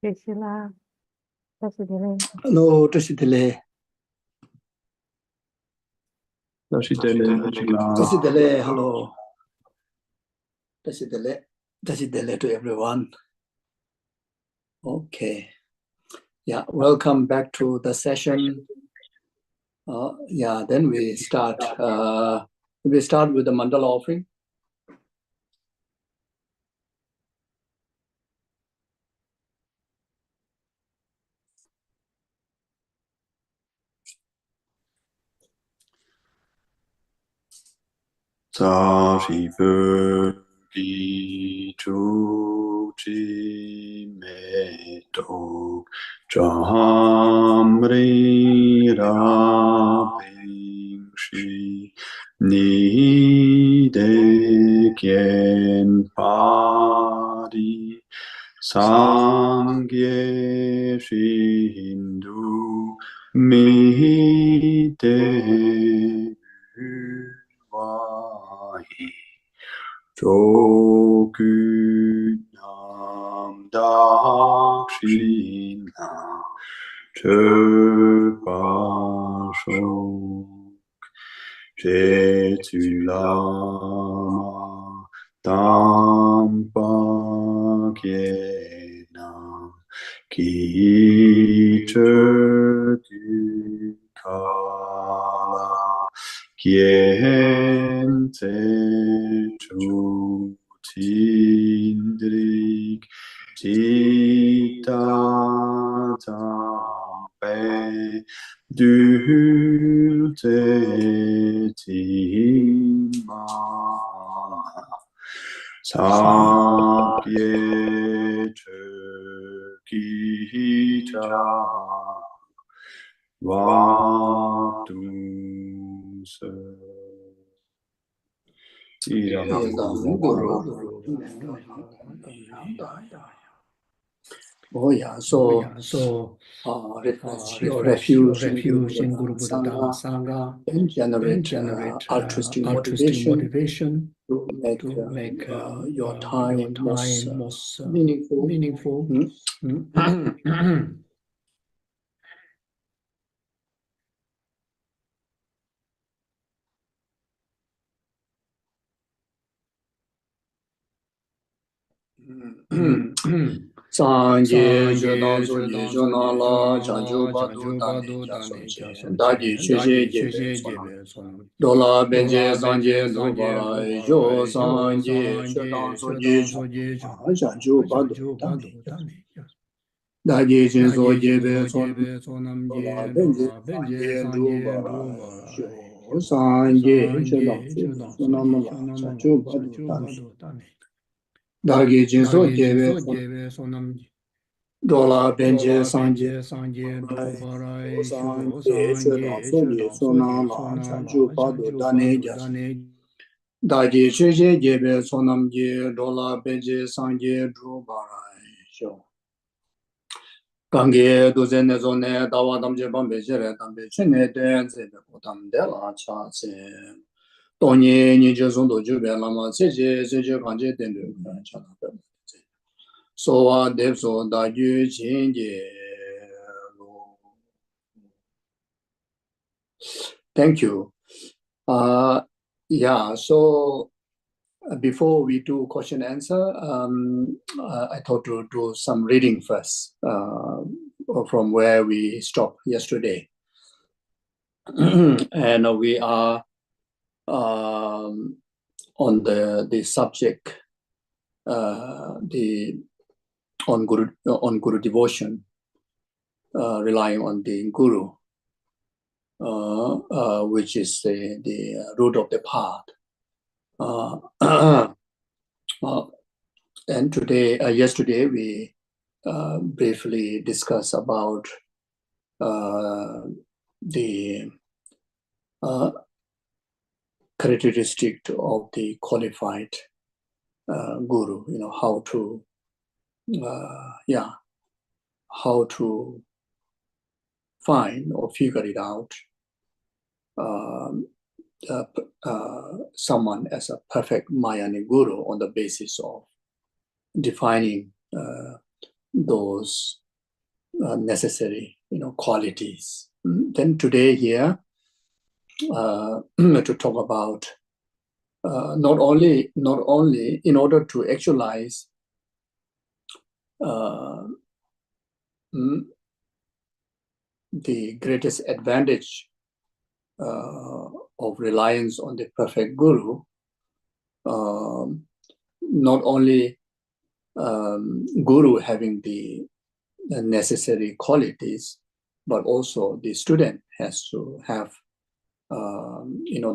Hello, Tashidele. Tashidele, Hello. Tashidele to everyone. Okay. Yeah, welcome back to the session. Then we start. We start with the mandala offering. Ki chu chi me to jamri ra ping shi ni de kien pa di sangye shi hindu mi de Choku nam dakshina chepa shok jetsu lama tampa kena ki chetu kala Kien te chu tindrik tita tampe dul te tima sapye kita Vatu se So refuge in Guru Buddha Dhamma Sangha and generate altruistic motivation to make your time most meaningful. Sangye Jodang So Ye Jona La Chanchu Badu Dani Jaso Dadi Chuje Jebe Sonam Dola Benje Sangye Dubara Jo Sangye Jodang So Ye Jona Chanchu Badu Dani Dadi Chinso Jebe Sonam Dola Benje Sangye Dubara Jo Sangye Jodang So Sonam La Chanchu Badu Dani Dagi Jinso Jebe Sonam Dola Benje Sangye Barai Sangye Shodang Sonam La Chanchu Padu Dane Jas Dagi Chuje Jebe Sonam Je Dola Benje Sangye Dru Barai Sho Gange Duzene Zone Dawa Damje Bambe Jere Dambe Chene Den Zebe Kotam Dela Cha Se Donye Nije Zondo Jube Lama Seje Seje Kanje Dendu Chana So Devso Da Yu Jinje. Thank you. So before we do question and answer, I thought to do some reading first from where we stopped yesterday. And we are on the subject on Guru devotion, relying on the Guru, which is the root of the path. And yesterday we briefly discussed about the characteristic of the qualified Guru. How to find or figure it out someone as a perfect Mayani Guru on the basis of defining those necessary, qualities. Then today here, to talk about not only in order to actualize the greatest advantage of reliance on the perfect Guru, not only Guru having the necessary qualities, but also the student has to have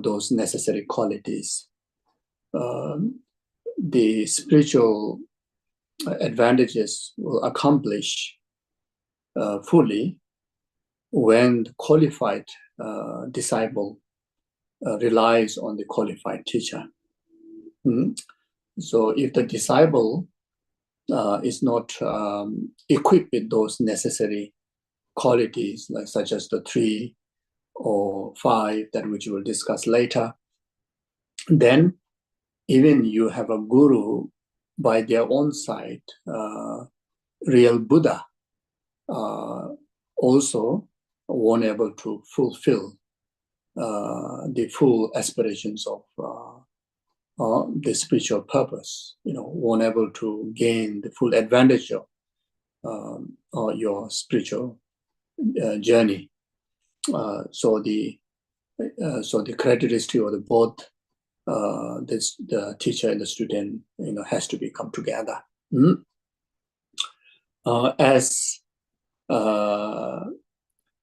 those necessary qualities. The spiritual advantages will accomplish fully when the qualified disciple relies on the qualified teacher. So if the disciple is not equipped with those necessary qualities, such as the 3 or 5 that which we will discuss later, then even you have a guru by their own side, real Buddha, also won't able to fulfill the full aspirations of the spiritual purpose, won't able to gain the full advantage of your spiritual journey. So the characteristic of the both the teacher and the student, has to become together. As for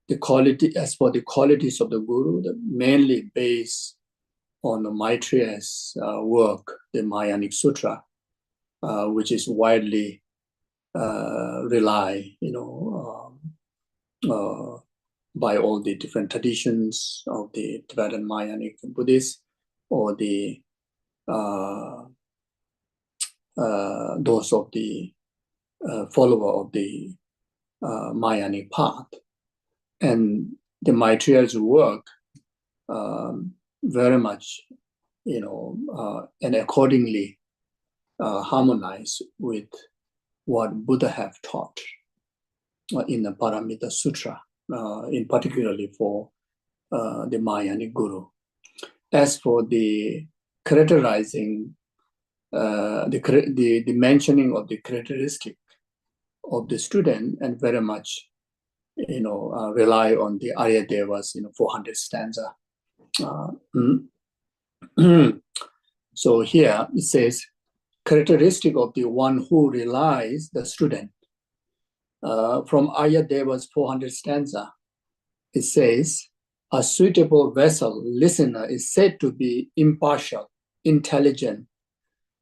the qualities of the Guru, mainly based on the Maitreya's work, the Mahayanic Sutra, which is widely relied, by all the different traditions of the Tibetan Mahayanic Buddhists, or the those of the follower of the Mahayanic path. And the Maitreya's work very much, and accordingly harmonize with what Buddha have taught in the Paramita Sutra, in particularly for the Mahayanic Guru. As for the characterizing, the mentioning of the characteristic of the student, and very much, rely on the Aryadeva's, 400 stanza. So here it says, characteristic of the one who relies, the student. From Aryadeva's 400 stanza, it says, a suitable vessel listener is said to be impartial, intelligent,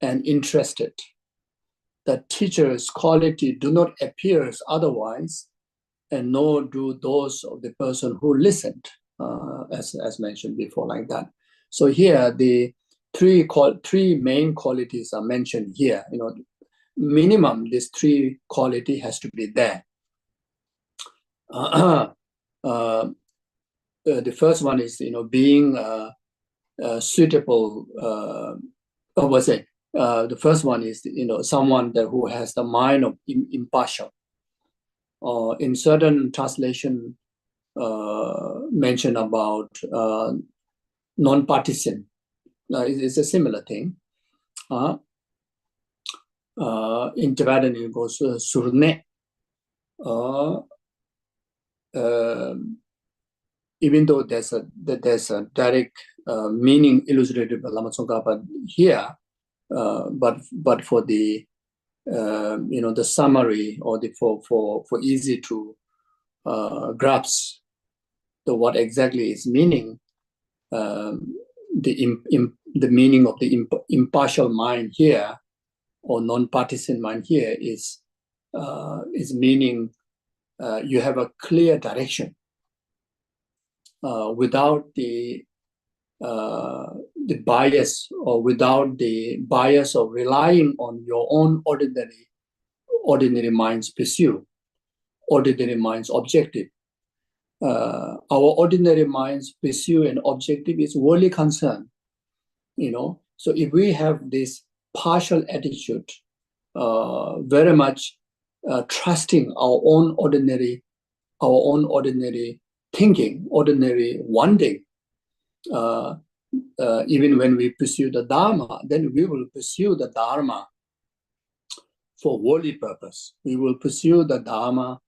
and interested. The teacher's quality do not appear otherwise, and nor do those of the person who listened, as mentioned before, like that. So here, the three main qualities are mentioned here. Minimum, this 3 quality has to be there. The first one is, being suitable. The first one is, someone who has the mind of impartial. In certain translation, mention about non-partisan. It's a similar thing. In Tibetan, it goes surne. Even though there's a direct meaning illustrated by Lama Tsongkhapa here, but for the the summary, or for easy to grasp what exactly is meaning, the meaning of the impartial mind here, or non-partisan mind here, is meaning you have a clear direction without the bias, or without the bias of relying on your own ordinary mind's pursuit, ordinary mind's objective. Our ordinary mind's pursuit and objective is worldly concern. So if we have this partial attitude, very much trusting our own ordinary thinking, ordinary wanting. Even when we pursue the Dharma, then we will pursue the Dharma for worldly purpose. We will pursue the Dharma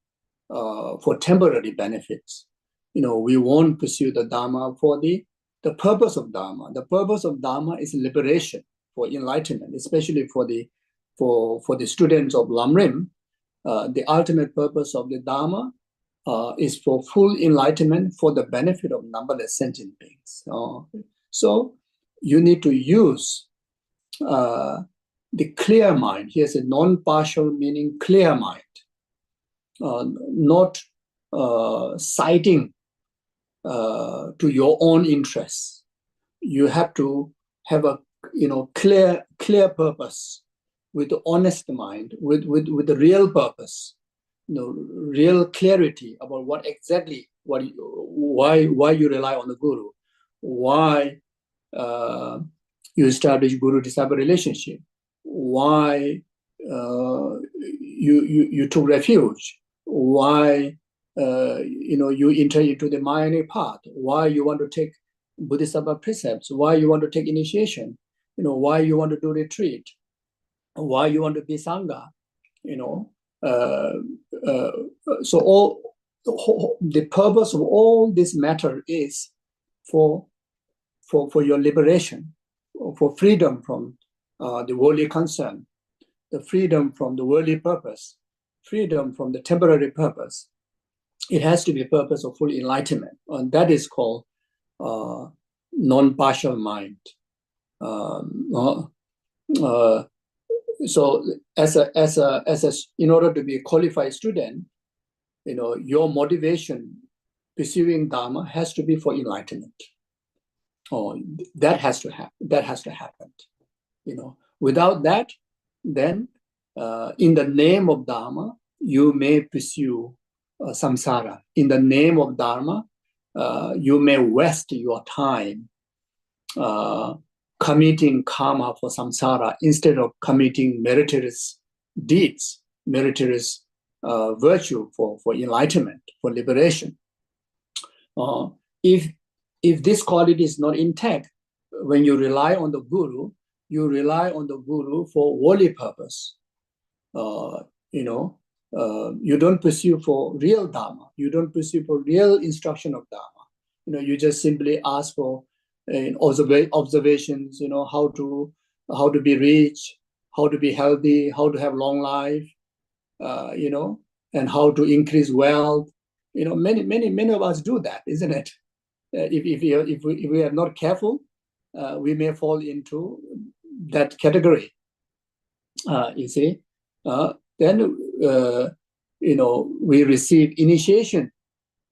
for temporary benefits. We won't pursue the Dharma for the purpose of Dharma. The purpose of Dharma is liberation, for enlightenment, especially for the students of Lamrim. The ultimate purpose of the Dharma is for full enlightenment for the benefit of numberless sentient beings. So you need to use the clear mind. Here's a non-partial meaning clear mind, not citing to your own interests. You have to have a clear purpose, with the honest mind, with the real purpose, real clarity about why you rely on the Guru, why you establish Guru-disciple relationship, why you took refuge, why you enter into the Mayanic path, why you want to take Bodhisattva precepts, why you want to take initiation, why you want to do retreat, why you want to be Sangha, so the purpose of all this matter is for your liberation, for freedom from the worldly concern, the freedom from the worldly purpose, freedom from the temporary purpose. It has to be a purpose of full enlightenment, and that is called non-partial mind. So in order to be a qualified student, your motivation pursuing Dharma has to be for enlightenment. That has to happen. Without that, then in the name of Dharma, you may pursue samsara. In the name of Dharma, you may waste your time committing karma for samsara instead of committing meritorious deeds, meritorious virtue for enlightenment, for liberation. If this quality is not intact, when you rely on the Guru, you rely on the Guru for worldly purpose. You don't pursue for real Dharma. You don't pursue for real instruction of Dharma. You just simply ask for observations. How to be rich, how to be healthy, how to have long life. And how to increase wealth. Many of us do that, isn't it? If we are not careful, we may fall into that category. You see, then we receive initiation.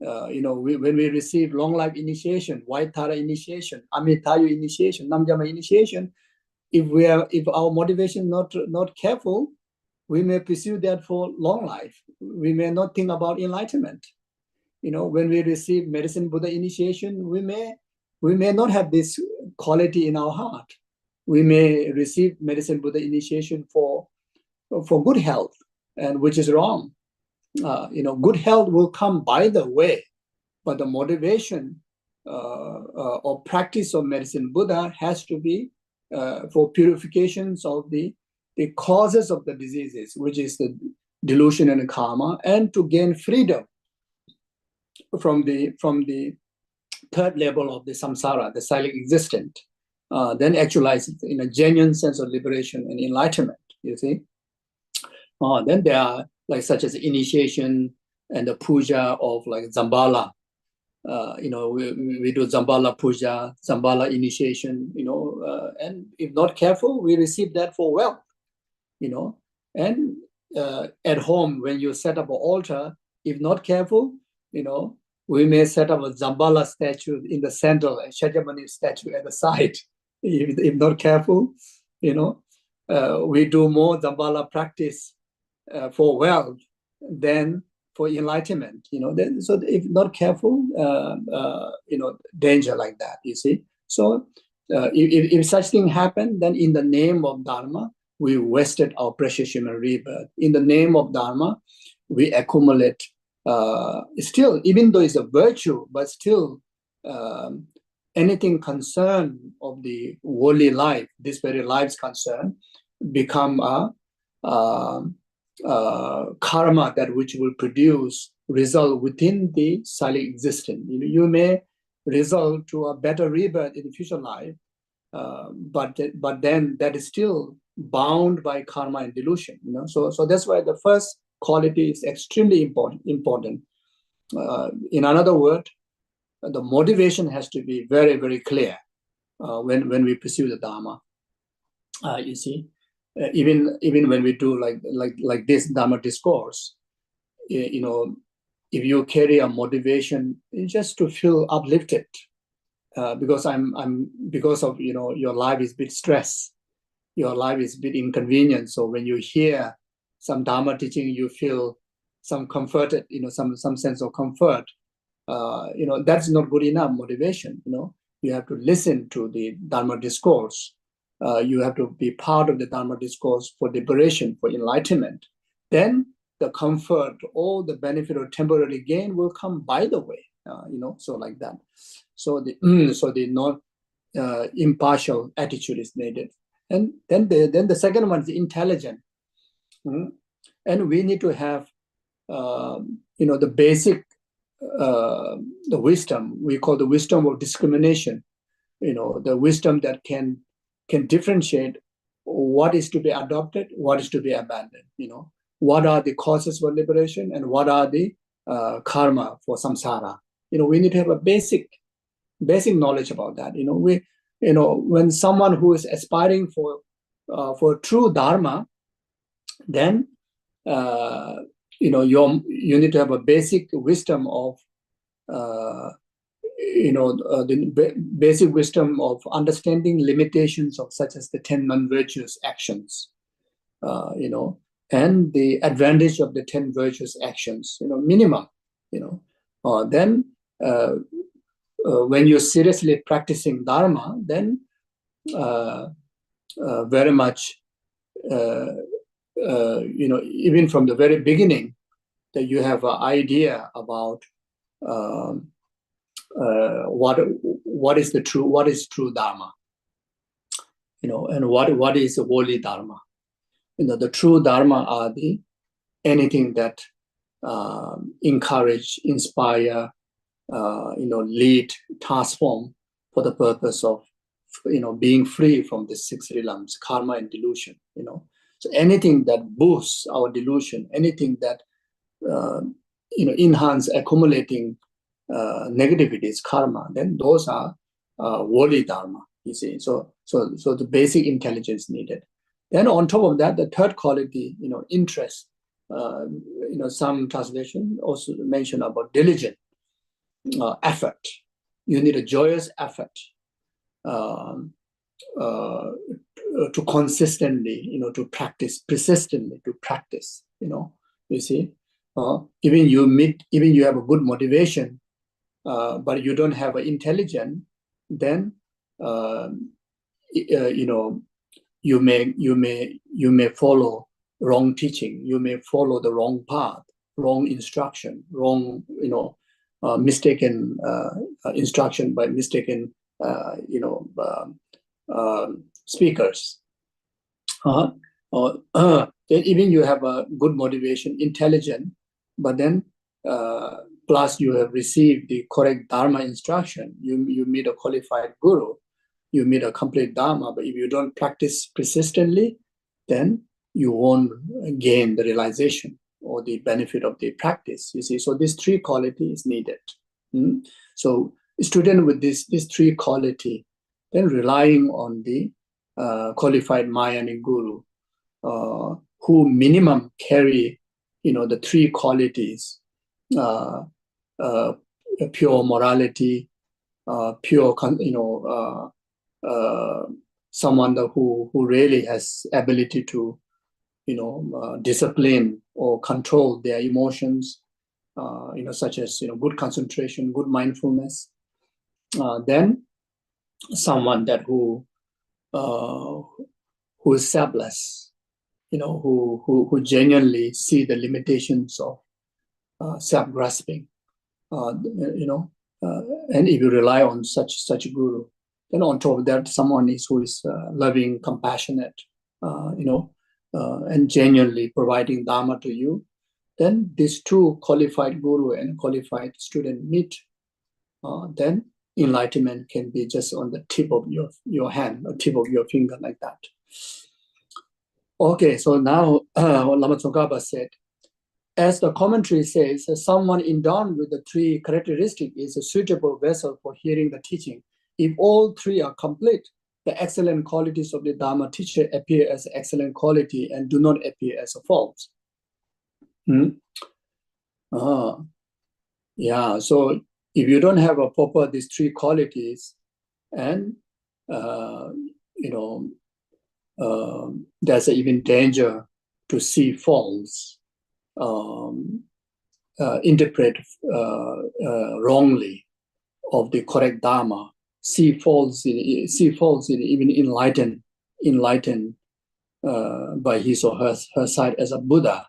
When we receive long life initiation, White Tara initiation, Amitayu initiation, Namjama initiation, if our motivation not careful, we may pursue that for long life. We may not think about enlightenment. When we receive medicine Buddha initiation, we may not have this quality in our heart. We may receive medicine Buddha initiation for good health, and which is wrong. Good health will come by the way, but the motivation or practice of medicine Buddha has to be for purifications of the causes of the diseases, which is the delusion and karma, and to gain freedom from the third level of the samsara, the silent existent, then actualize it in a genuine sense of liberation and enlightenment. You see, then there are such as initiation and the puja of Zambala. We do Zambala puja, Zambala initiation. And if not careful, we receive that for wealth. And at home, when you set up an altar, if not careful, we may set up a Zambala statue in the center and Shakyamuni statue at the side. If not careful, we do more Zambala practice for wealth than for enlightenment. So if not careful, danger like that. You see. So if such thing happen, then in the name of Dharma, we wasted our precious human rebirth. In the name of Dharma, we accumulate, still, even though it's a virtue, but still anything concerned of the worldly life, this very life's concern, become a karma that which will produce result within the silent existence. You may result to a better rebirth in the future life, but then that is still bound by karma and delusion. So that's why the first quality is extremely important. In another word, the motivation has to be very, very clear when we pursue the Dharma. You see, even when we do like this Dharma discourse, if you carry a motivation just to feel uplifted, because because of your life is a bit stressed, your life is a bit inconvenient. So when you hear some Dharma teaching, you feel some comforted, some sense of comfort. That's not good enough motivation. You have to listen to the Dharma discourse. You have to be part of the Dharma discourse for liberation, for enlightenment. Then the comfort, all the benefit or temporary gain will come by the way. So like that. So the non impartial attitude is needed. And then the second one is intelligent. And we need to have the basic the wisdom we call the wisdom of discrimination. The wisdom that can differentiate what is to be adopted, what is to be abandoned. What are the causes for liberation and what are the karma for samsara. We need to have a basic knowledge about that. When someone who is aspiring for true Dharma, then you need to have a basic wisdom of the basic wisdom of understanding limitations of such as the 10 non-virtuous actions, and the advantage of the 10 virtuous actions, minimum. Then when you're seriously practicing Dharma, then very much even from the very beginning, that you have an idea about what is true Dharma, and what is the worldly Dharma. The true Dharma are anything that encourage, inspire, lead, transform for the purpose of being free from the 6 realms, karma and delusion. So anything that boosts our delusion, anything that enhance accumulating negativities, karma, then those are worldly Dharma. You see, so the basic intelligence needed. Then on top of that, the third quality, interest. Some translation also mention about diligent effort. You need a joyous effort to consistently, to practice, persistently to practice. You see, even you have a good motivation, but you don't have an intelligence, then you may follow wrong teaching, you may follow the wrong path, wrong instruction, wrong mistaken instruction by mistaken speakers. Then even you have a good motivation, intelligent, but then plus you have received the correct Dharma instruction, you meet a qualified guru, you meet a complete Dharma, but if you don't practice persistently, then you won't gain the realization or the benefit of the practice. You see, so these 3 qualities needed. So a student with these 3 quality, then relying on the qualified Mayanic guru, who minimum carry, the 3 qualities, pure morality, pure, someone who really has ability to, discipline or control their emotions, such as, good concentration, good mindfulness. Then someone who is selfless, who genuinely see the limitations of self-grasping, and if you rely on such a guru, then on top of that, someone who is loving, compassionate, and genuinely providing Dharma to you, then these two qualified guru and qualified student meet, then enlightenment can be just on the tip of your hand, or tip of your finger, like that. Okay, so now Lama Tsongkhapa said, as the commentary says, someone endowed with the three characteristics is a suitable vessel for hearing the teaching. If all three are complete, the excellent qualities of the Dharma teacher appear as excellent quality and do not appear as a fault. Yeah, so if you don't have a proper these three qualities, and there's even danger to see faults, interpret wrongly of the correct Dharma, see faults in even enlightened by his or her side as a Buddha,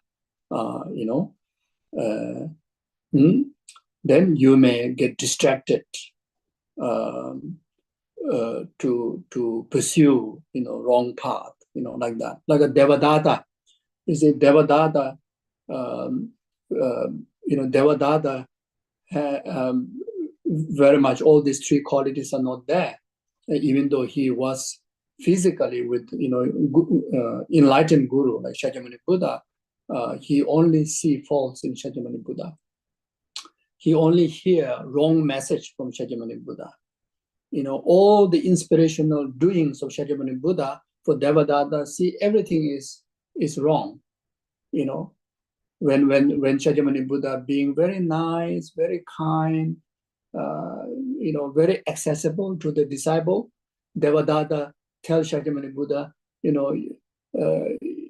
then you may get distracted to pursue wrong path, like that. Like a Devadatta, is a Devadatta. Devadatta, very much all these three qualities are not there, even though he was physically with enlightened guru like Shakyamuni Buddha. He only see faults in Shakyamuni Buddha. He only hear wrong message from Shakyamuni Buddha. All the inspirational doings of Shakyamuni Buddha, for Devadatta, see everything is wrong. When Shakyamuni Buddha being very nice, very kind, very accessible to the disciple, Devadatta tells Shakyamuni Buddha,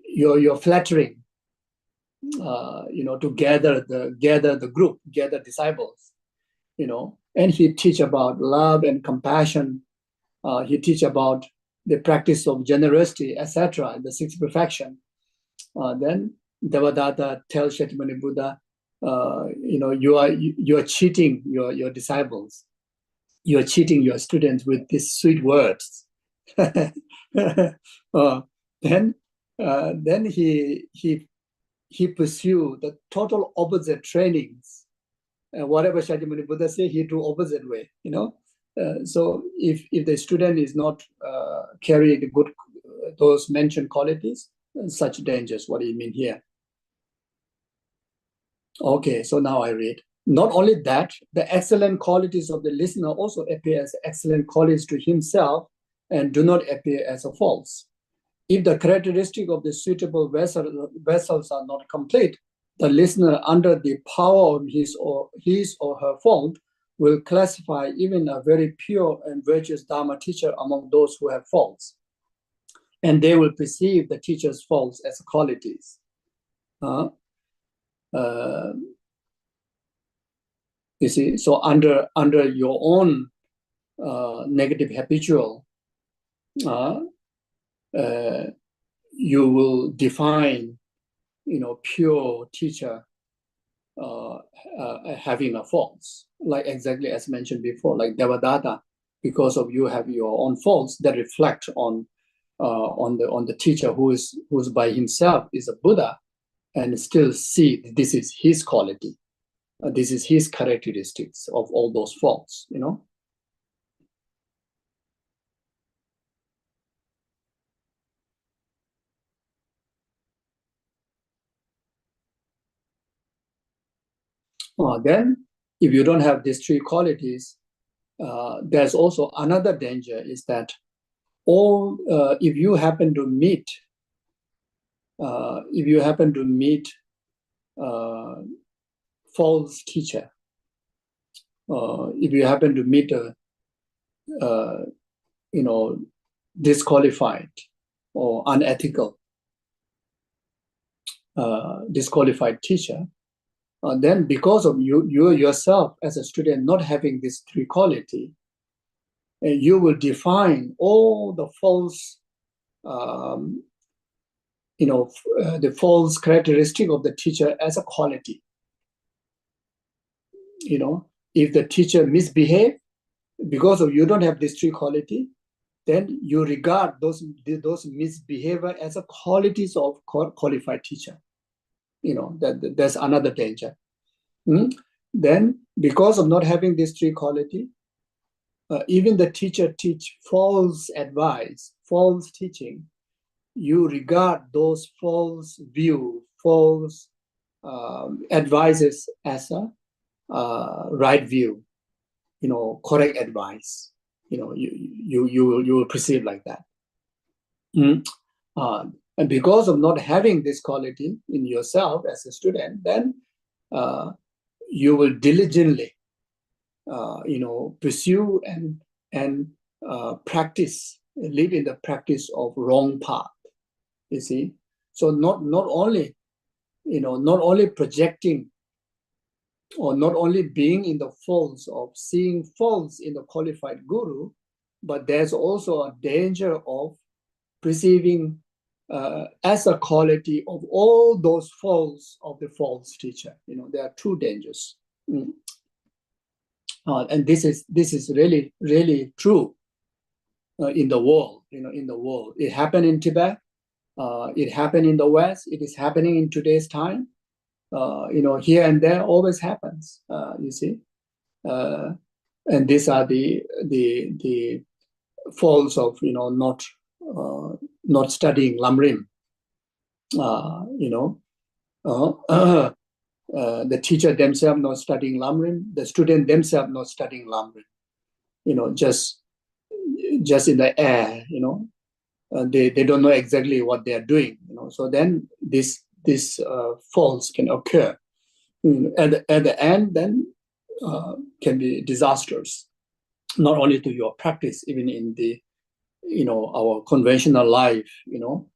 you're flattering, to gather the group, gather disciples, and he teach about love and compassion. He teach about the practice of generosity, etc., the sixth perfection. Then Devadatta tells Shakyamuni Buddha, you are cheating your disciples. You are cheating your students with these sweet words. Then he pursue the total opposite trainings. Whatever Shakyamuni Buddha say, he do opposite way. So if the student is not carrying the good those mentioned qualities, such dangers. What do you mean here? Okay, so now I read. Not only that, the excellent qualities of the listener also appear as excellent qualities to himself and do not appear as a faults. If the characteristic of the suitable vessels are not complete, the listener, under the power of his or her fault, will classify even a very pure and virtuous Dharma teacher among those who have faults. And they will perceive the teacher's faults as qualities. You see, so under your own negative habitual, you will define, pure teacher having a faults, like exactly as mentioned before, like Devadatta, because of you have your own faults that reflect on the teacher who's by himself is a Buddha, and still see this is his quality, this is his characteristics of all those faults, Then, if you don't have these three qualities, there's also another danger, is that if you happen to meet false teacher, if you happen to meet a disqualified or unethical disqualified teacher, then because of you yourself as a student not having this three quality, you will define all the false the false characteristic of the teacher as a quality. If the teacher misbehave because of you don't have this three quality, then you regard those misbehavior as a qualities of qualified teacher. That's another danger. Then, because of not having this three quality, even the teacher teach false advice, false teaching, you regard those false view, false advices as a right view, correct advice. You will perceive like that. And because of not having this quality in yourself as a student, then you will diligently, pursue and practice, live in the practice of wrong path. You see, so not only projecting or not only being in the faults of seeing faults in the qualified guru, but there's also a danger of perceiving as a quality of all those faults of the false teacher. There are two dangers. And this is really, really true in the world. It happened in Tibet. It happened in the West. It is happening in today's time. Here and there always happens. You see, and these are the faults of not studying Lamrim. The teacher themselves not studying Lamrim, the student themselves not studying Lamrim. Just in the air. They don't know exactly what they are doing. So then this faults can occur. At the end, then can be disastrous, not only to your practice, even in the our conventional life. You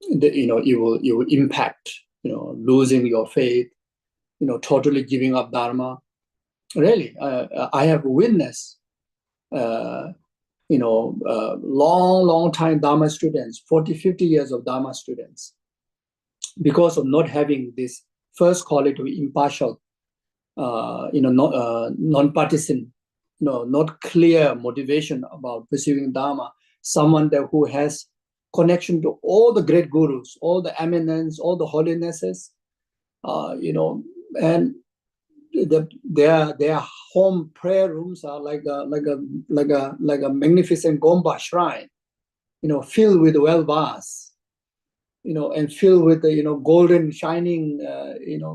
will impact. Losing your faith. Totally giving up Dharma. Really, I have witnessed. Long time Dharma students, 40, 50 years of Dharma students, because of not having this first quality, impartial, non-partisan, not clear motivation about pursuing Dharma, someone who has connection to all the great gurus, all the eminence, all the holinesses, and their home prayer rooms are like a magnificent Gompa shrine, filled with well vase, and filled with the golden shining, the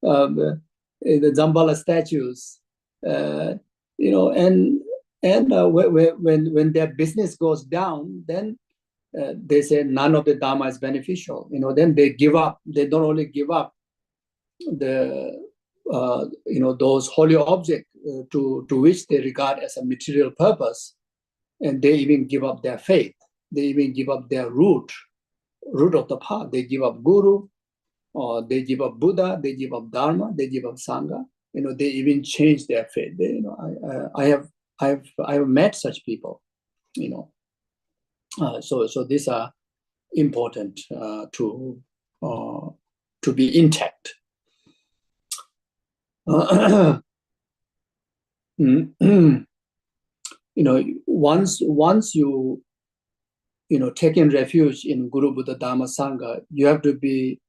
Zambala statues, and when their business goes down, then they say none of the Dharma is beneficial. Then they give up. They don't only give up the those holy objects to which they regard as a material purpose, and they even give up their faith. They even give up their root of the path. They give up Guru, or they give up Buddha. They give up Dharma. They give up Sangha. They even change their faith. I have met such people. So these are important to be intact. Once you taking refuge in Guru, Buddha, Dharma, Sangha, you have to be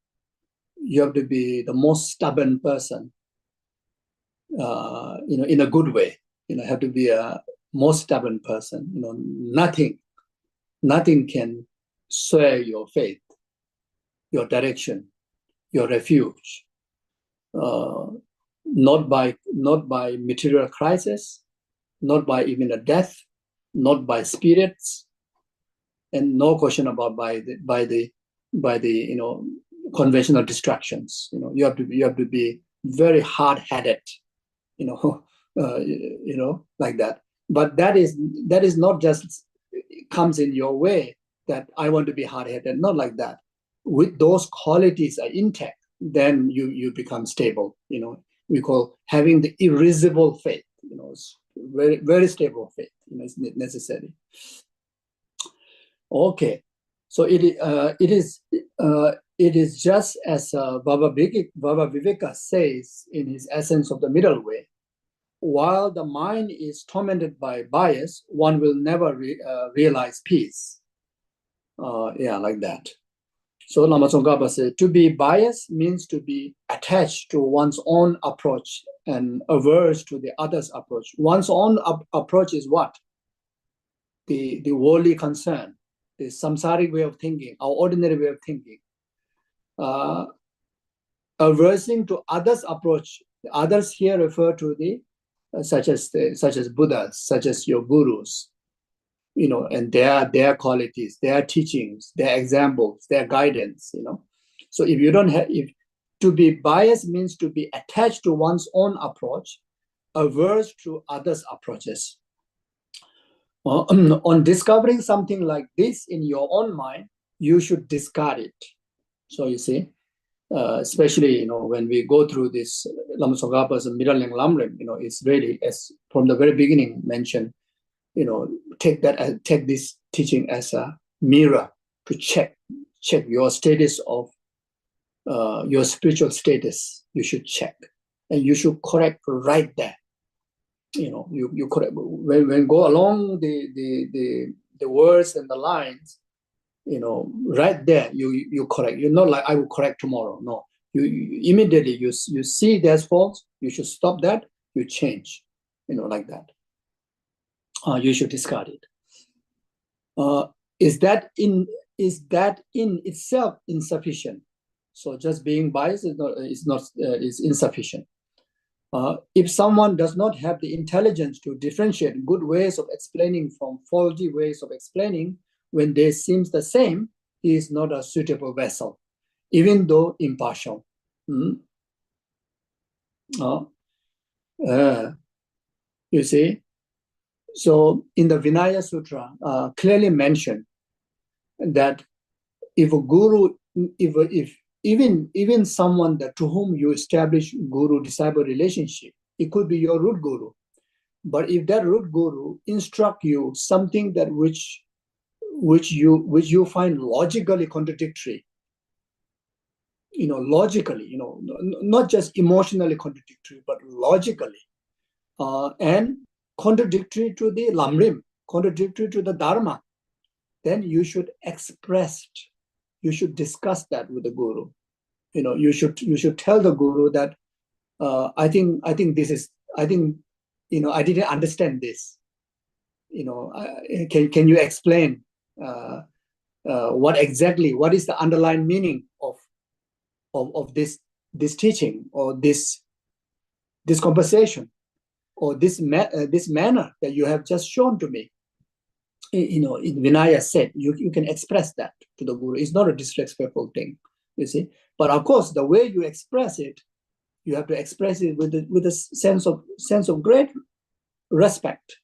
the most stubborn person, in a good way. Have to be a most stubborn person. Nothing can sway your faith, your direction, your refuge. Not by material crisis, not by even a death, not by spirits, and no question about by the conventional distractions. You have to be very hard-headed, like that. But that is not just comes in your way that I want to be hard-headed. Not like that. With those qualities are intact, then you become stable. We call having the irresistible faith. It's very, very stable faith. Is necessary. Okay, So it is just as Baba Viveka says in his Essence of the Middle Way. While the mind is tormented by bias, one will never realize peace. Like that. So Lama Tsongkhapa said, to be biased means to be attached to one's own approach and averse to the other's approach. One's own approach is what? The worldly concern, the samsaric way of thinking, our ordinary way of thinking. Aversing to others' approach. Others here refer to the such as Buddhas, such as your gurus, and their qualities, their teachings, their examples, their guidance, So if you don't have, to be biased means to be attached to one's own approach, averse to others' approaches. On discovering something like this in your own mind, you should discard it. So you see, especially when we go through this Lama Tsongkhapa's Middle Leng Lamrim, it's really, as from the very beginning mentioned, take this teaching as a mirror to check your status of your spiritual status. You should check, and you should correct right there. You correct when go along the words and the lines. Right there you correct. You're not like I will correct tomorrow. No, you immediately you see there's faults. You should stop that. You change. Like that. You should discard it. Is that in itself insufficient? So just being biased is insufficient. If someone does not have the intelligence to differentiate good ways of explaining from faulty ways of explaining, when they seem the same, he is not a suitable vessel, even though impartial. You see. So in the Vinaya Sutra, clearly mentioned that if a guru, if even someone to whom you establish guru-disciple relationship, it could be your root guru. But if that root guru instruct you something that which you find logically contradictory, logically, not just emotionally contradictory, but logically, and contradictory to the Lamrim, contradictory to the Dharma, then you should discuss that with the guru. You should tell the guru that I think I didn't understand this. Can you explain what is the underlying meaning of this teaching or this conversation or this manner that you have just shown to me? In Vinaya said, you can express that to the guru. It's not a disrespectful thing, you see. But of course, the way you express it, you have to express it with a sense of great respect,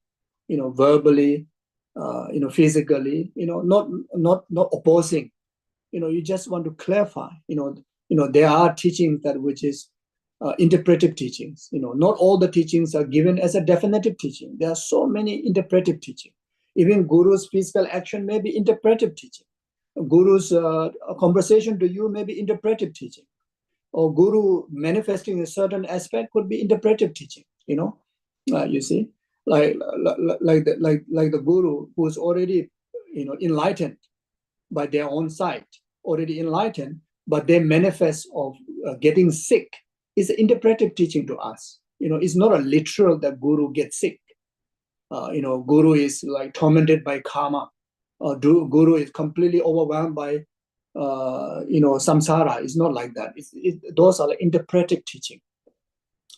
verbally, physically, not opposing. You just want to clarify. There are teachings that which is interpretive teachings. Not all the teachings are given as a definitive teaching. There are so many interpretive teachings. Even Guru's physical action may be interpretive teaching. Guru's conversation to you may be interpretive teaching. Or Guru manifesting a certain aspect could be interpretive teaching. You see, like the Guru who is already enlightened by their own sight, already enlightened, but they manifest of getting sick is interpretive teaching to us. It's not a literal that Guru gets sick. Guru is like tormented by karma. Guru is completely overwhelmed by samsara. It's not like that. Those are like interpretive teaching.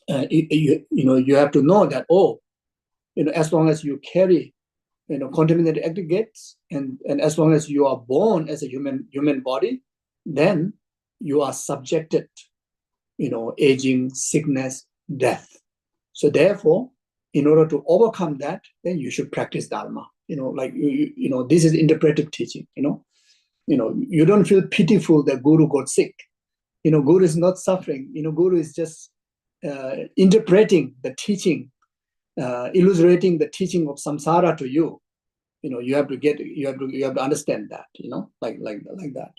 You have to know that, as long as you carry contaminated aggregates and as long as you are born as a human body, then you are subjected aging, sickness, death. So therefore, in order to overcome that, then you should practice Dharma. This is interpretive teaching. You don't feel pitiful that Guru got sick. Guru is not suffering. Guru is just interpreting the teaching, illustrating the teaching of samsara to you. You have to understand that, like that.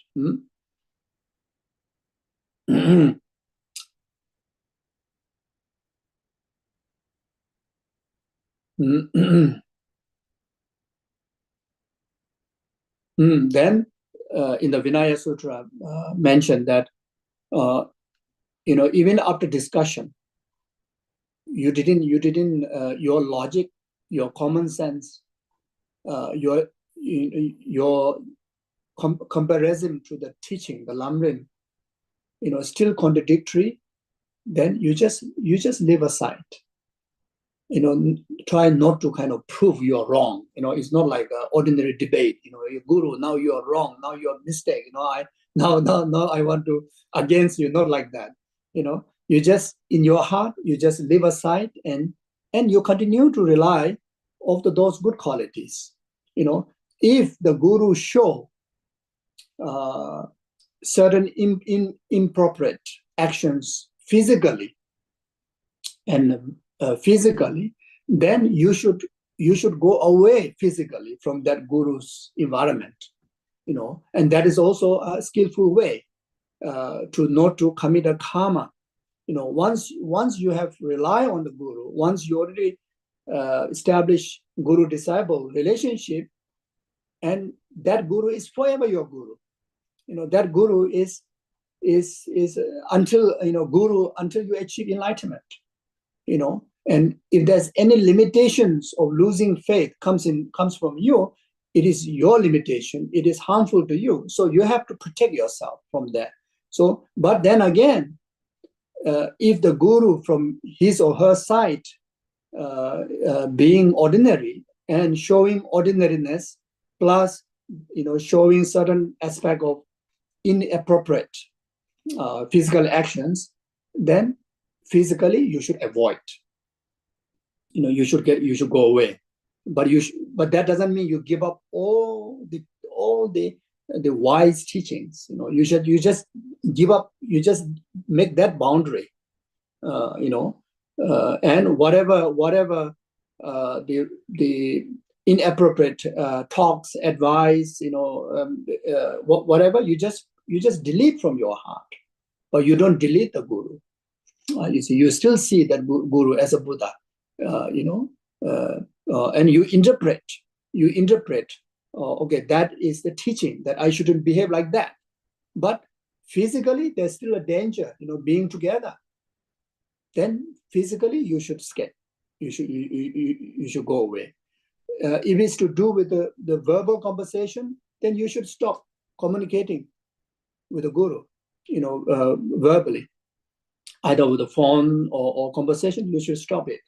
Then in the Vinaya Sutra mentioned that even after discussion, you didn't your logic, your common sense, your comparison to the teaching, the Lamrim, still contradictory, then you just leave aside. Try not to kind of prove you're wrong. It's not like an ordinary debate. Your guru, now you are wrong, now you're mistake. Now I want to against you, not like that. You just in your heart, you just leave aside and you continue to rely on those good qualities. If the guru show certain inappropriate actions physically, then you should go away physically from that guru's environment, and that is also a skillful way to not to commit a karma. Once you have rely on the guru, once you already establish guru-disciple relationship, and that guru is forever your guru. That guru is until until you achieve enlightenment. And if there's any limitations of losing faith comes from you, it is your limitation. It is harmful to you. So you have to protect yourself from that. So, but then again, if the guru from his or her side being ordinary and showing ordinariness, plus showing certain aspect of inappropriate physical actions, then physically you should avoid. You should go away. But that doesn't mean you give up all the wise teachings. You just give up. You just make that boundary. And whatever the inappropriate talks, advice, whatever, you just delete from your heart, but you don't delete the guru. You see, you still see that guru as a Buddha, and you interpret. Okay, that is the teaching that I shouldn't behave like that. But physically, there's still a danger, being together. Then physically, you should escape. You should go away. If it's to do with the verbal conversation, then you should stop communicating with the guru, verbally, either with the phone or conversation. You should stop it.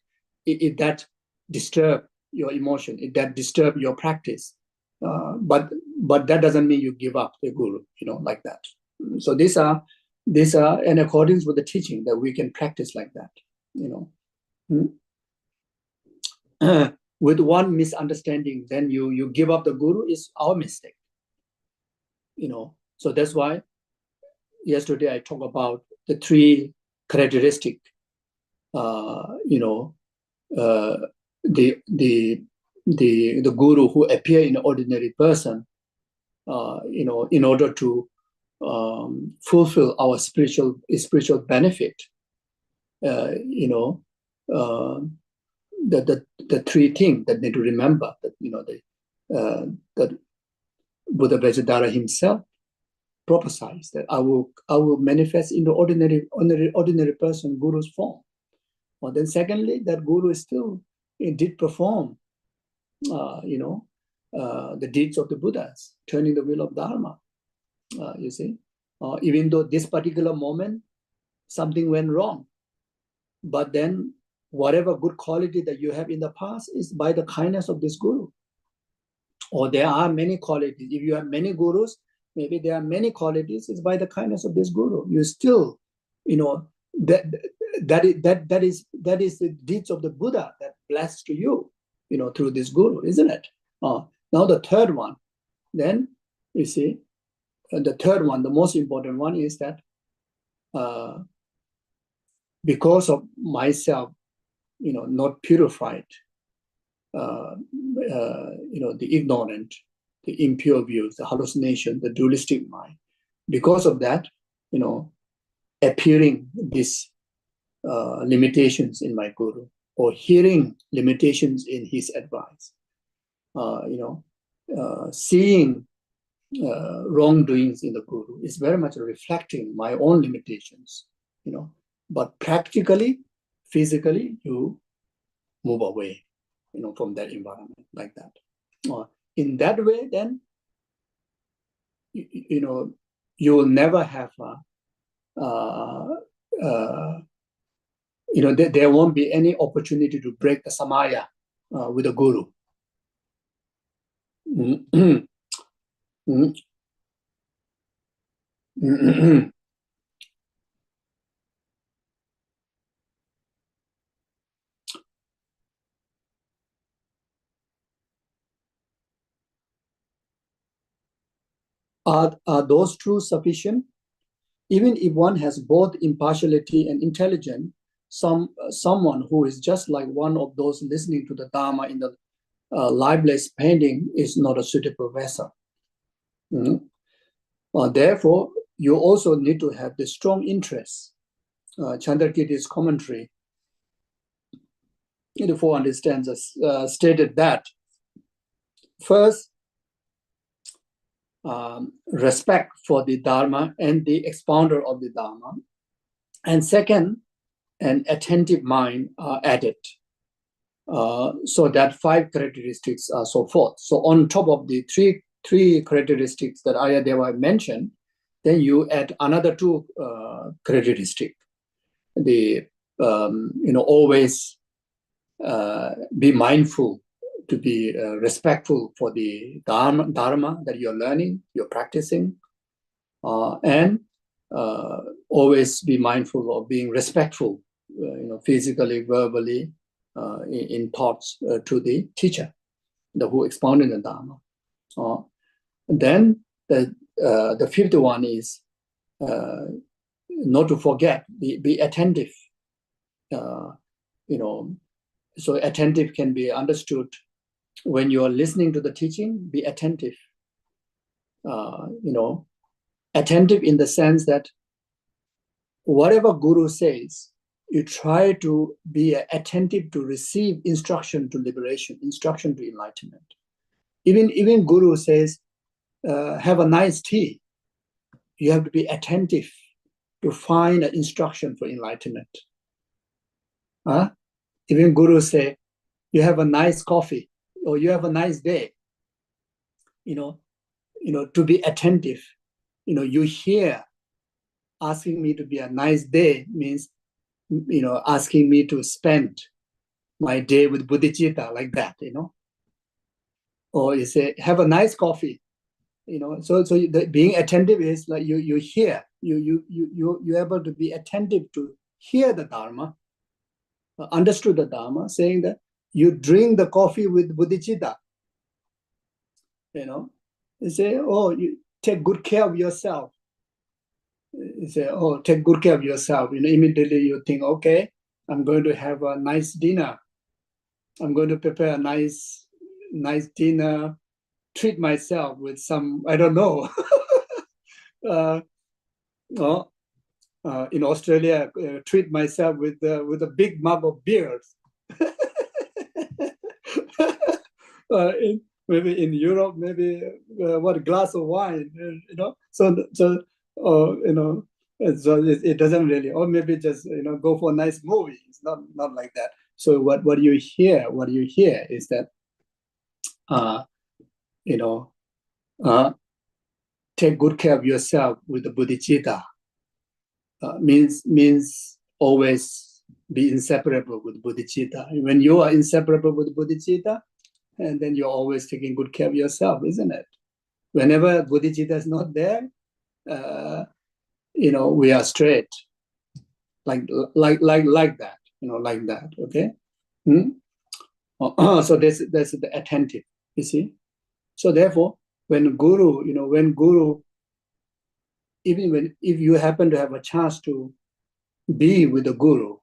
If that disturb your emotion, if that disturb your practice, but that doesn't mean you give up the guru, like that. So these are in accordance with the teaching that we can practice like that, With one misunderstanding, then you give up the guru is our mistake, So that's why yesterday I talked about the three characteristic, the guru who appear in an ordinary person, in order to fulfill our spiritual benefit, the three things that need to remember that that Buddha Vajradhara himself prophesied that I will manifest in the ordinary person guru's form. Well, then secondly, that guru still did perform the deeds of the Buddhas, turning the wheel of Dharma. You see, even though this particular moment something went wrong, but then whatever good quality that you have in the past is by the kindness of this guru. Or there are many qualities. If you have many gurus, maybe there are many qualities. It's by the kindness of this guru. You still, that is the deeds of the Buddha that blessed to you, through this guru, isn't it? Now the third one, then you see, the third one, the most important one is that because of myself, not purified, the ignorant, the impure views, the hallucination, the dualistic mind. Because of that, appearing these limitations in my guru, or hearing limitations in his advice, seeing wrongdoings in the guru is very much reflecting my own limitations, but practically, physically, you move away, from that environment like that. In that way, then, you will never have there won't be any opportunity to break the samaya with a guru. Are those two sufficient? Even if one has both impartiality and intelligence, someone who is just like one of those listening to the Dharma in the liveless painting is not a suitable vessel. Therefore, you also need to have the strong interest. Chandrakirti's commentary, in the Four Understands, stated that first, respect for the Dharma and the expounder of the Dharma, and second, an attentive mind are added, so that 5 characteristics are so forth. So on top of the three characteristics that Ayadeva mentioned, then you add another 2 characteristics. The always be mindful, to be respectful for the dharma that you're learning, you're practicing, and always be mindful of being respectful, physically, verbally, in thoughts to the teacher, who expounded the Dharma. Then the 5th one is not to forget, be attentive. So attentive can be understood when you are listening to the teaching. Be attentive. Attentive in the sense that whatever Guru says, you try to be attentive to receive instruction to liberation, instruction to enlightenment. Even Guru says, have a nice tea. You have to be attentive to find an instruction for enlightenment. Even Guru say, you have a nice coffee, or you have a nice day. To be attentive. You hear, asking me to be a nice day means, asking me to spend my day with bodhicitta, like that, Or you say, have a nice coffee, So being attentive is like you hear, you're able to be attentive to hear the Dharma, understood the Dharma, saying that you drink the coffee with bodhicitta. You say, oh, you take good care of yourself. You say, oh, take good care of yourself. Immediately you think, okay, I'm going to have a nice dinner. I'm going to prepare a nice dinner, treat myself with some, I don't know. In Australia, treat myself with a big mug of beers. Maybe in Europe, maybe a glass of wine, So it doesn't really, or maybe just go for a nice movie. It's not like that. So what you hear is that take good care of yourself with the bodhicitta. Means always be inseparable with bodhicitta. When you are inseparable with bodhicitta, and then you're always taking good care of yourself, isn't it? Whenever bodhicitta is not there, we are straight, like that, like that. Okay. So that's the attentive. You see. So therefore, when Guru, even if you happen to have a chance to be with the Guru,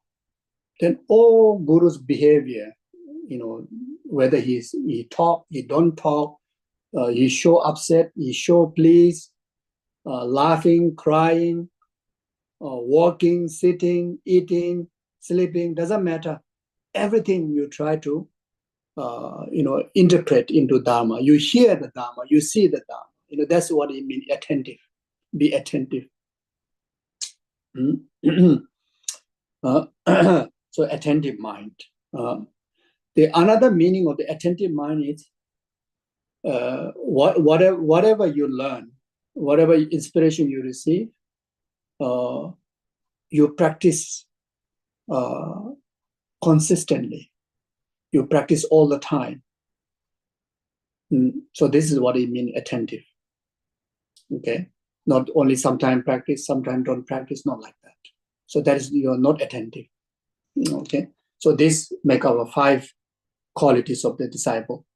then all Guru's behavior, whether he talk, he don't talk, he show upset, he show pleased, laughing, crying, walking, sitting, eating, sleeping, doesn't matter. Everything you try to interpret into Dharma. You hear the Dharma, you see the Dharma. That's what it means, attentive. Be attentive. So attentive mind. The another meaning of the attentive mind is whatever you learn, whatever inspiration you receive, you practice consistently. You practice all the time. So this is what it means, attentive. Okay, not only sometimes practice, sometimes don't practice, not like that. So that is, you're not attentive. Okay, so this make our 5 qualities of the disciple.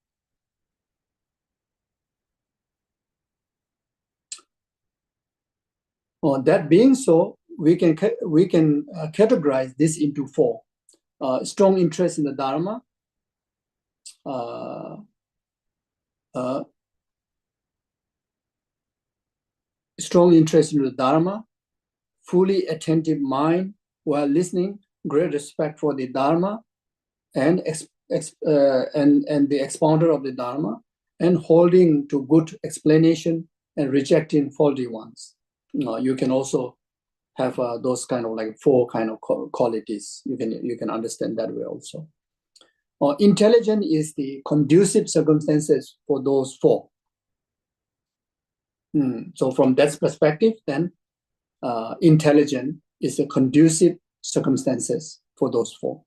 That being so, we can categorize this into 4: strong interest in the Dharma, strong interest in the Dharma, fully attentive mind while listening, great respect for the Dharma, and the expounder of the Dharma, and holding to good explanation and rejecting faulty ones. You can also have those kind of like 4 kind of qualities. You can understand that way also. Intelligent is the conducive circumstances for those 4. So from that perspective, then intelligent is the conducive circumstances for those 4.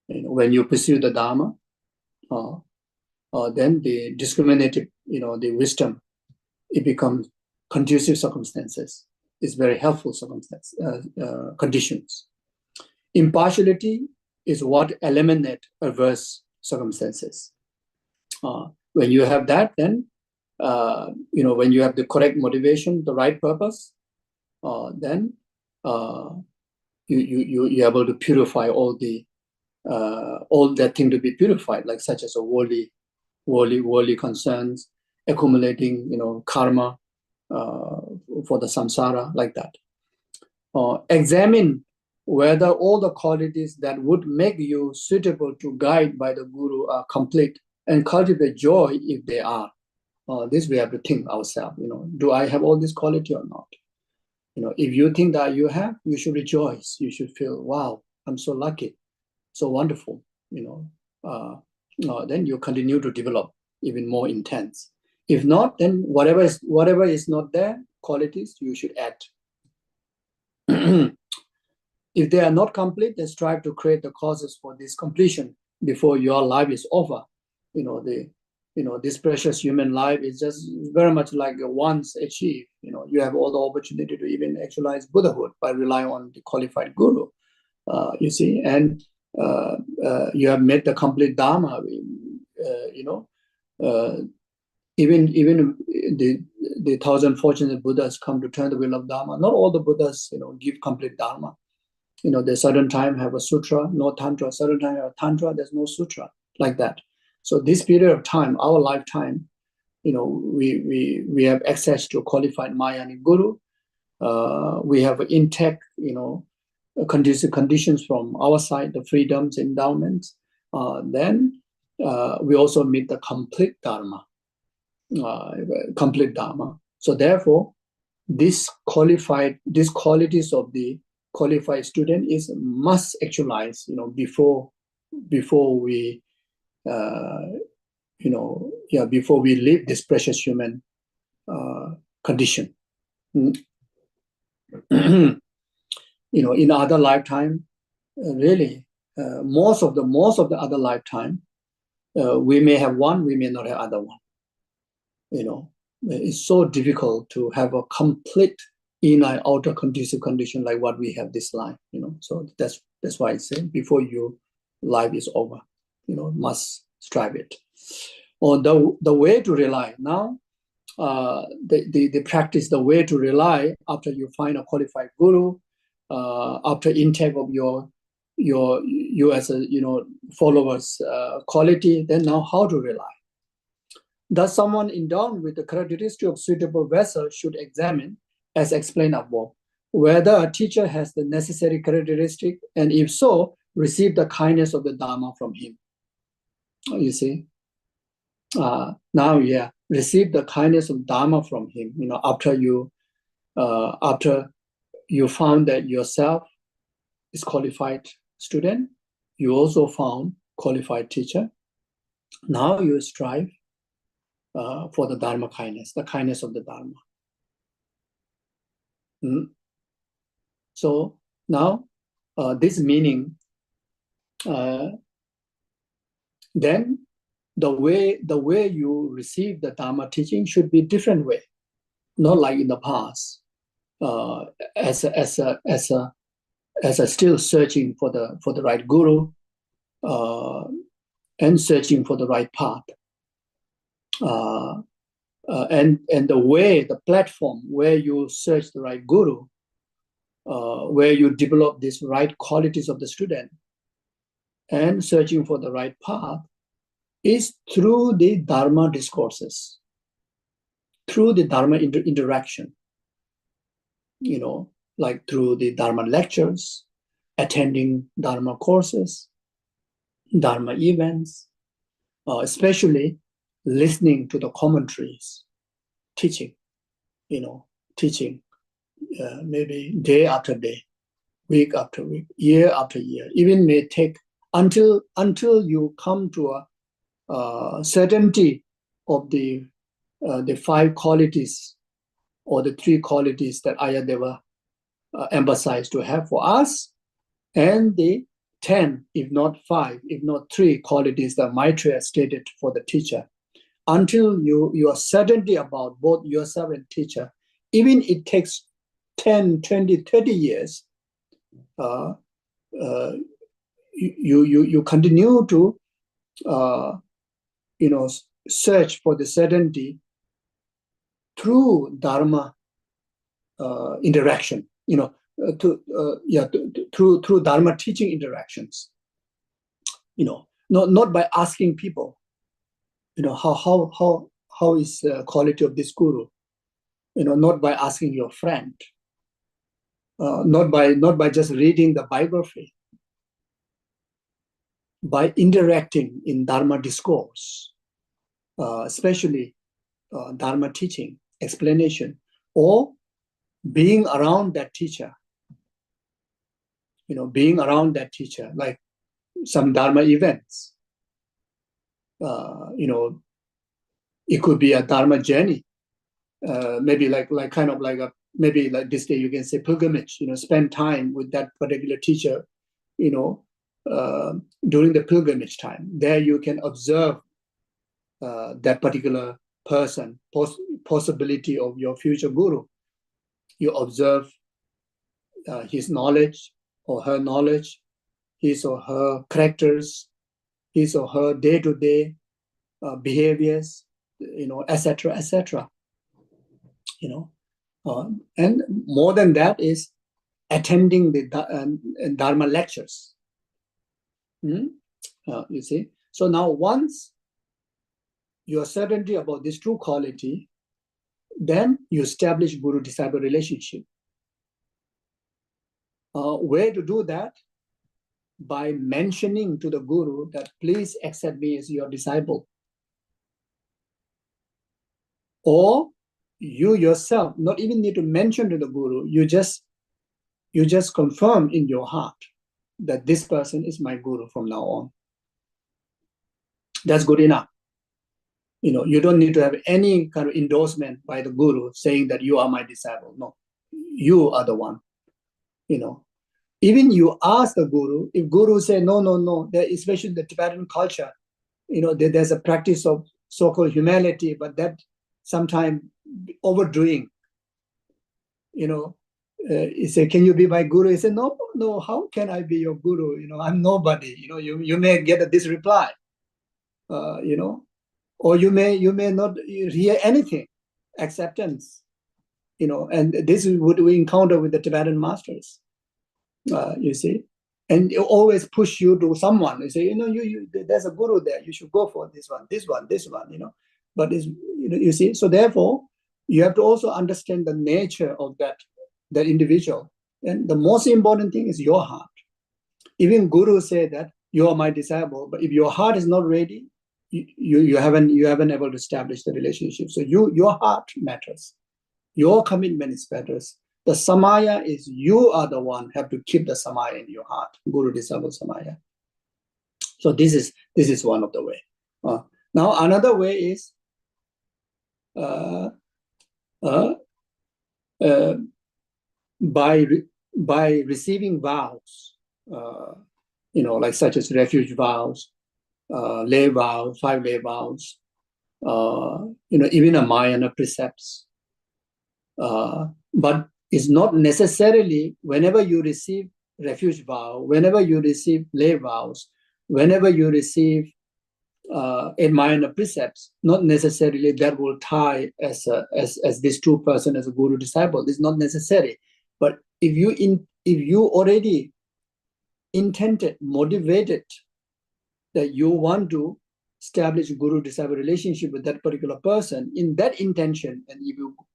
When you pursue the Dharma, then the discriminative, the wisdom, it becomes conducive circumstances. It's very helpful conditions. Impartiality is what eliminate adverse circumstances. When you have that, then when you have the correct motivation, the right purpose, then you're able to purify all that thing to be purified, like such as a worldly concerns, accumulating, karma for the samsara, like that. Examine whether all the qualities that would make you suitable to guide by the Guru are complete, and cultivate joy if they are. This we have to think ourselves. Do I have all this quality or not? If you think that you have, you should rejoice. You should feel, wow, I'm so lucky, so wonderful. Then you continue to develop even more intense. If not, then whatever is not there, qualities, you should add. If they are not complete, then strive to create the causes for this completion before your life is over. This precious human life is just very much like a once achieved. You have all the opportunity to even actualize Buddhahood by relying on the qualified Guru. You see, and you have met the complete Dharma. Even the 1,000 fortunate Buddhas come to turn the wheel of Dharma. Not all the Buddhas, give complete Dharma. There's certain time have a sutra, no tantra. Certain time have a tantra, there's no sutra, like that. So this period of time, our lifetime, we have access to qualified Mayani Guru. We have intact, conducive conditions from our side, the freedoms, endowments. Then we also meet the complete Dharma. So therefore, these qualities of the qualified student is must actualize, before we before we leave this precious human condition. In other lifetime, really, most of the other lifetime, we may have one, we may not have other one. It's so difficult to have a complete inner and outer conducive condition like what we have this life. So that's why I say before your life is over, must strive it. Or the way to rely now, the practice, the way to rely after you find a qualified Guru, after intake of your you as a followers quality, then now how to rely? Thus, someone endowed with the characteristic of suitable vessel should examine, as explained above, whether a teacher has the necessary characteristic, and if so, receive the kindness of the Dharma from him. You see, now, receive the kindness of Dharma from him. After you found that yourself is qualified student, you also found qualified teacher. Now you strive for the Dharma kindness, the kindness of the Dharma. So now this meaning, then the way you receive the Dharma teaching should be different way, not like in the past, as a still searching for the right guru, and searching for the right path, and the way, the platform where you search the right guru, where you develop these right qualities of the student, and searching for the right path, is through the Dharma discourses, through the Dharma interaction, like through the Dharma lectures, attending Dharma courses, Dharma events, especially listening to the commentaries, teaching, maybe day after day, week after week, year after year, even may take until you come to a certainty of the 5 qualities or the 3 qualities that Ayadeva emphasized to have for us, and the 10, if not 5, if not 3 qualities that Maitreya stated for the teacher. Until you are certainty about both yourself and teacher, even it takes 10, 20, 30 years, you continue to search for the certainty through Dharma interaction, through Dharma teaching interactions, not by asking people, how is the quality of this guru, not by asking your friend, not by just reading the biography, by interacting in Dharma discourse, especially Dharma teaching, explanation, or being around that teacher, like some Dharma events. It could be a Dharma journey, maybe like maybe like this day you can say pilgrimage, spend time with that particular teacher, during the pilgrimage time. There you can observe that particular person, possibility of your future guru. You observe his knowledge or her knowledge, his or her characters, his or her day-to-day behaviors, etc., etc. And more than that is attending the Dharma lectures. You see, so now once you are certainty about this true quality, then you establish guru-disciple relationship. Way to do that? By mentioning to the guru that please accept me as your disciple. Or you yourself not even need to mention to the guru, you just confirm in your heart that this person is my guru from now on. That's good enough. You don't need to have any kind of endorsement by the guru saying that you are my disciple. No, you are the one. Even you ask the guru, if guru say no, especially the Tibetan culture, there's a practice of so-called humility, but that sometimes overdoing. He say, can you be my guru? He said, no, how can I be your guru? I'm nobody. You may get this reply, or you may not hear anything, acceptance, and this is what we encounter with the Tibetan masters, you see. and it always push you to someone. They say, there's a guru there. You should go for this one. But you see, so therefore, you have to also understand the nature of that individual. And the most important thing is your heart. Even guru say that you are my disciple, but if your heart is not ready, you haven't able to establish the relationship. So your heart matters. Your commitment is matters. The samaya is you are the one have to keep the samaya in your heart. Guru disciple samaya. So this is one of the way. Now another way is by receiving vows, like such as refuge vows, lay vows, 5 lay vows, even a Mayana precepts. But it's not necessarily whenever you receive refuge vow, whenever you receive lay vows, whenever you receive Mayana precepts, not necessarily that will tie as this true person as a guru disciple. It's not necessary. But if you already intended, motivated that you want to establish guru disciple relationship with that particular person, in that intention, and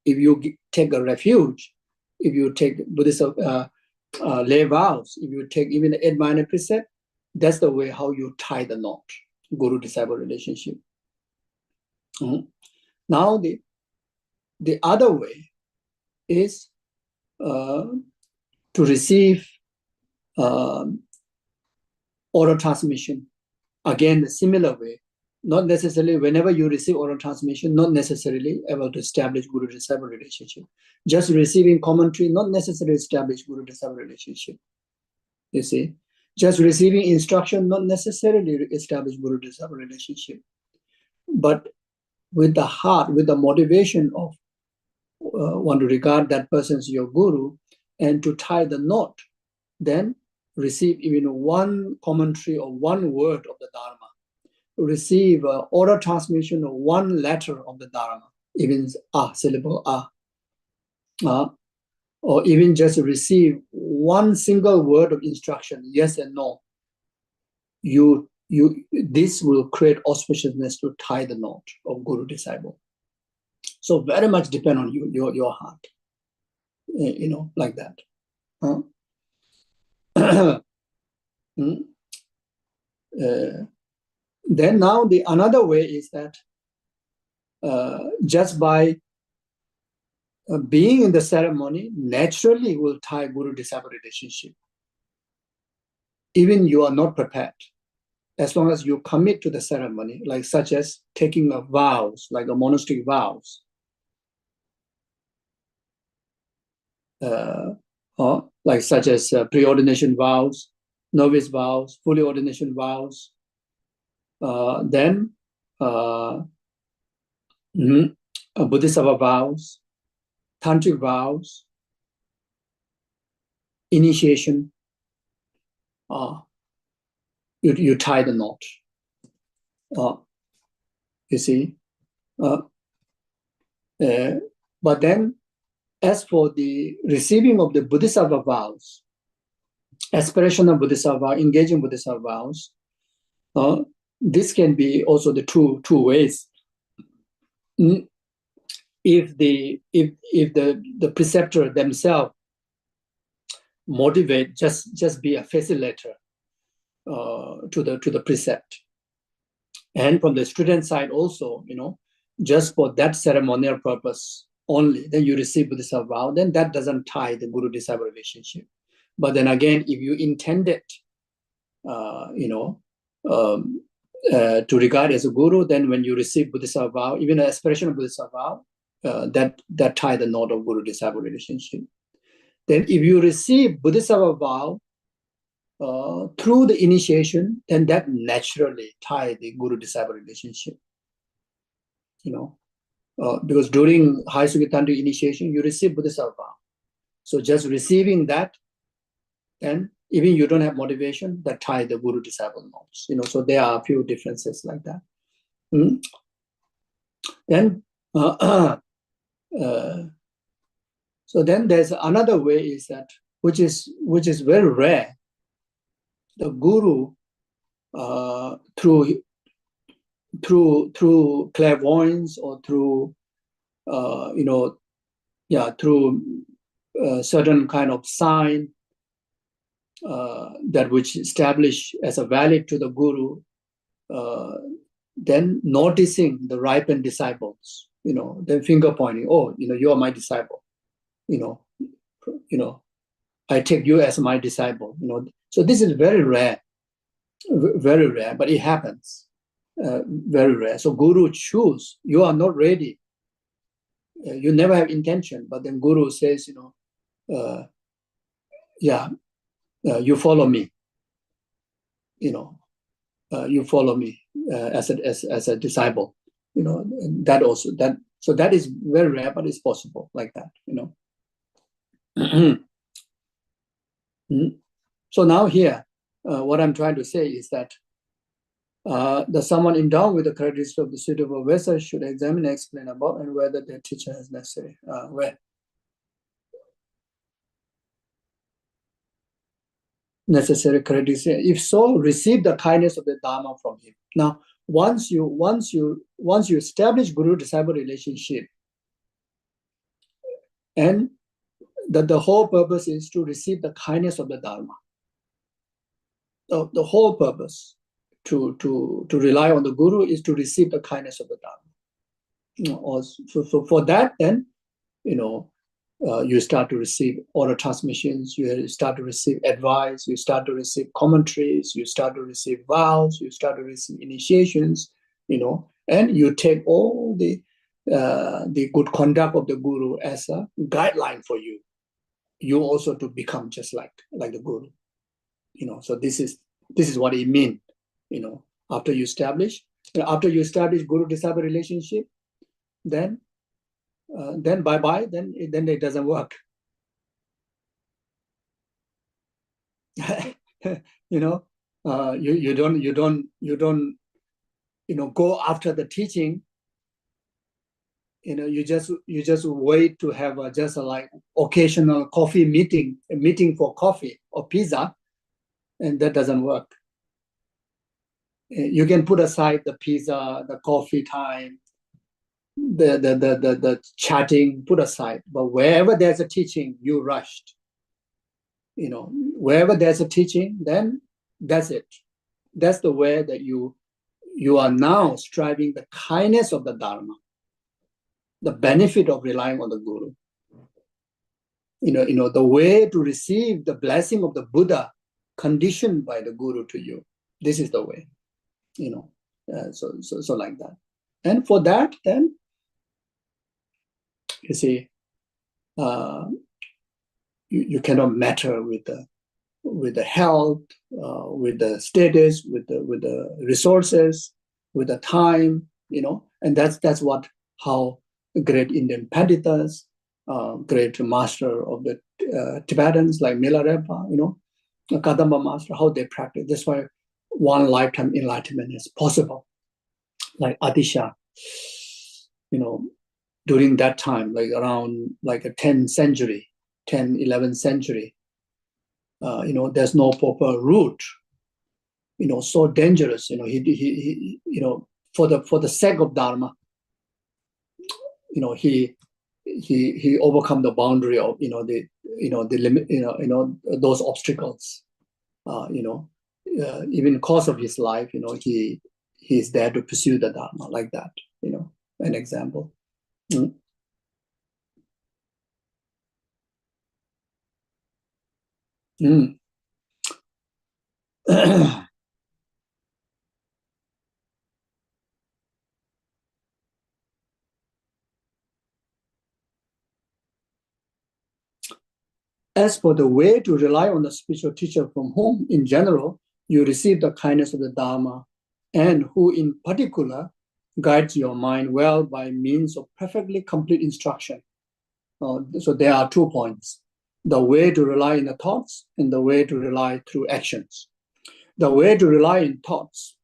if you take a refuge, if you take Buddhist lay vows, if you take even the 8 minor precept, that's the way how you tie the knot, guru disciple relationship. Now the other way is to receive oral transmission. Again, a similar way. Not necessarily whenever you receive oral transmission, not necessarily able to establish guru disciple relationship. Just receiving commentary, not necessarily establish guru disciple relationship. You see, just receiving instruction, not necessarily establish guru disciple relationship. But with the heart, with the motivation of want to regard that person as your guru and to tie the knot, then receive even one commentary or one word of the Dharma. Receive oral transmission of one letter of the Dharma, even syllable or even just receive one single word of instruction, yes and no. This will create auspiciousness to tie the knot of guru disciple. So very much depend on your heart, like that. Then now the another way is that just by being in the ceremony, naturally will tie guru disciple relationship. Even you are not prepared, as long as you commit to the ceremony, like such as taking of vows, like a monastic vows, or like such as preordination vows, novice vows, fully ordination vows. Then Bodhisattva vows, tantric vows, initiation. You tie the knot. You see. But then, as for the receiving of the Bodhisattva vows, aspiration of Bodhisattva, engaging Bodhisattva vows, this can be also the two ways. If the preceptor themselves motivate, just be a facilitator to the precept, and from the student side also, just for that ceremonial purpose only, then you receive Bodhisattva vow, then that doesn't tie the guru disciple relationship. But then again, if you intended, to regard as a guru, then when you receive Bodhisattva vow, even an aspiration of Bodhisattva vow, that tie the knot of guru disciple relationship. Then if you receive Bodhisattva vow through the initiation, then that naturally tie the guru disciple relationship. Because during high Sukhitandri initiation, you receive Bodhisattva vow. So just receiving that, then even you don't have motivation, that tie the guru disciple knots. So there are a few differences like that. Then so then there's another way is that which is very rare. the guru through clairvoyance or through through certain kind of sign that which establish as a valid to the guru, then noticing the ripened disciples, then finger pointing, oh, you are my disciple, I take you as my disciple, So this is very rare, but it happens, very rare. So guru choose, you are not ready, you never have intention, but then guru says, you follow me, you follow me as a disciple, that also, so that is very rare, but it's possible like that, So now here, what I'm trying to say is that the someone endowed with the characteristics of the suitable vessel should examine and explain about and whether their teacher is necessary. Necessary characteristics. If so, receive the kindness of the Dharma from him. Now, once you establish guru-disciple relationship, and the whole purpose is to receive the kindness of the Dharma. The whole purpose to rely on the guru is to receive the kindness of the Dharma. So for that, then you start to receive order transmissions, you start to receive advice, you start to receive commentaries, you start to receive vows, you start to receive initiations, and you take all the good conduct of the guru as a guideline for you. You also to become just like the guru, So this is what it means, After you establish guru-disciple relationship, then bye-bye, then it doesn't work. You don't go after the teaching. You just wait to have just like occasional coffee meeting, a meeting for coffee or pizza, and that doesn't work. You can put aside the pizza, the coffee time, the chatting, put aside. But wherever there's a teaching, you rushed. Wherever there's a teaching, then that's it. That's the way that you are now striving the kindness of the Dharma, the benefit of relying on the guru. The way to receive the blessing of the Buddha conditioned by the guru to you. This is the way, so like that. And for that, then, you see, you cannot matter with the health, with the status, with the resources, with the time, and that's how great Indian Panditas, great master of the Tibetans like Milarepa, Kadamba master, how they practice. That's why one lifetime enlightenment is possible. Like Atisha, during that time, like around like a 11th century, there's no proper route, so dangerous, he for the sake of Dharma, he overcome the boundary of, the limit, those obstacles, even course of his life, he is there to pursue the Dharma like that, an example. As for the way to rely on the spiritual teacher from whom, in general, you receive the kindness of the Dharma, and who, in particular, guides your mind well by means of perfectly complete instruction. So there are 2 points: the way to rely in the thoughts and the way to rely through actions. The way to rely in thoughts,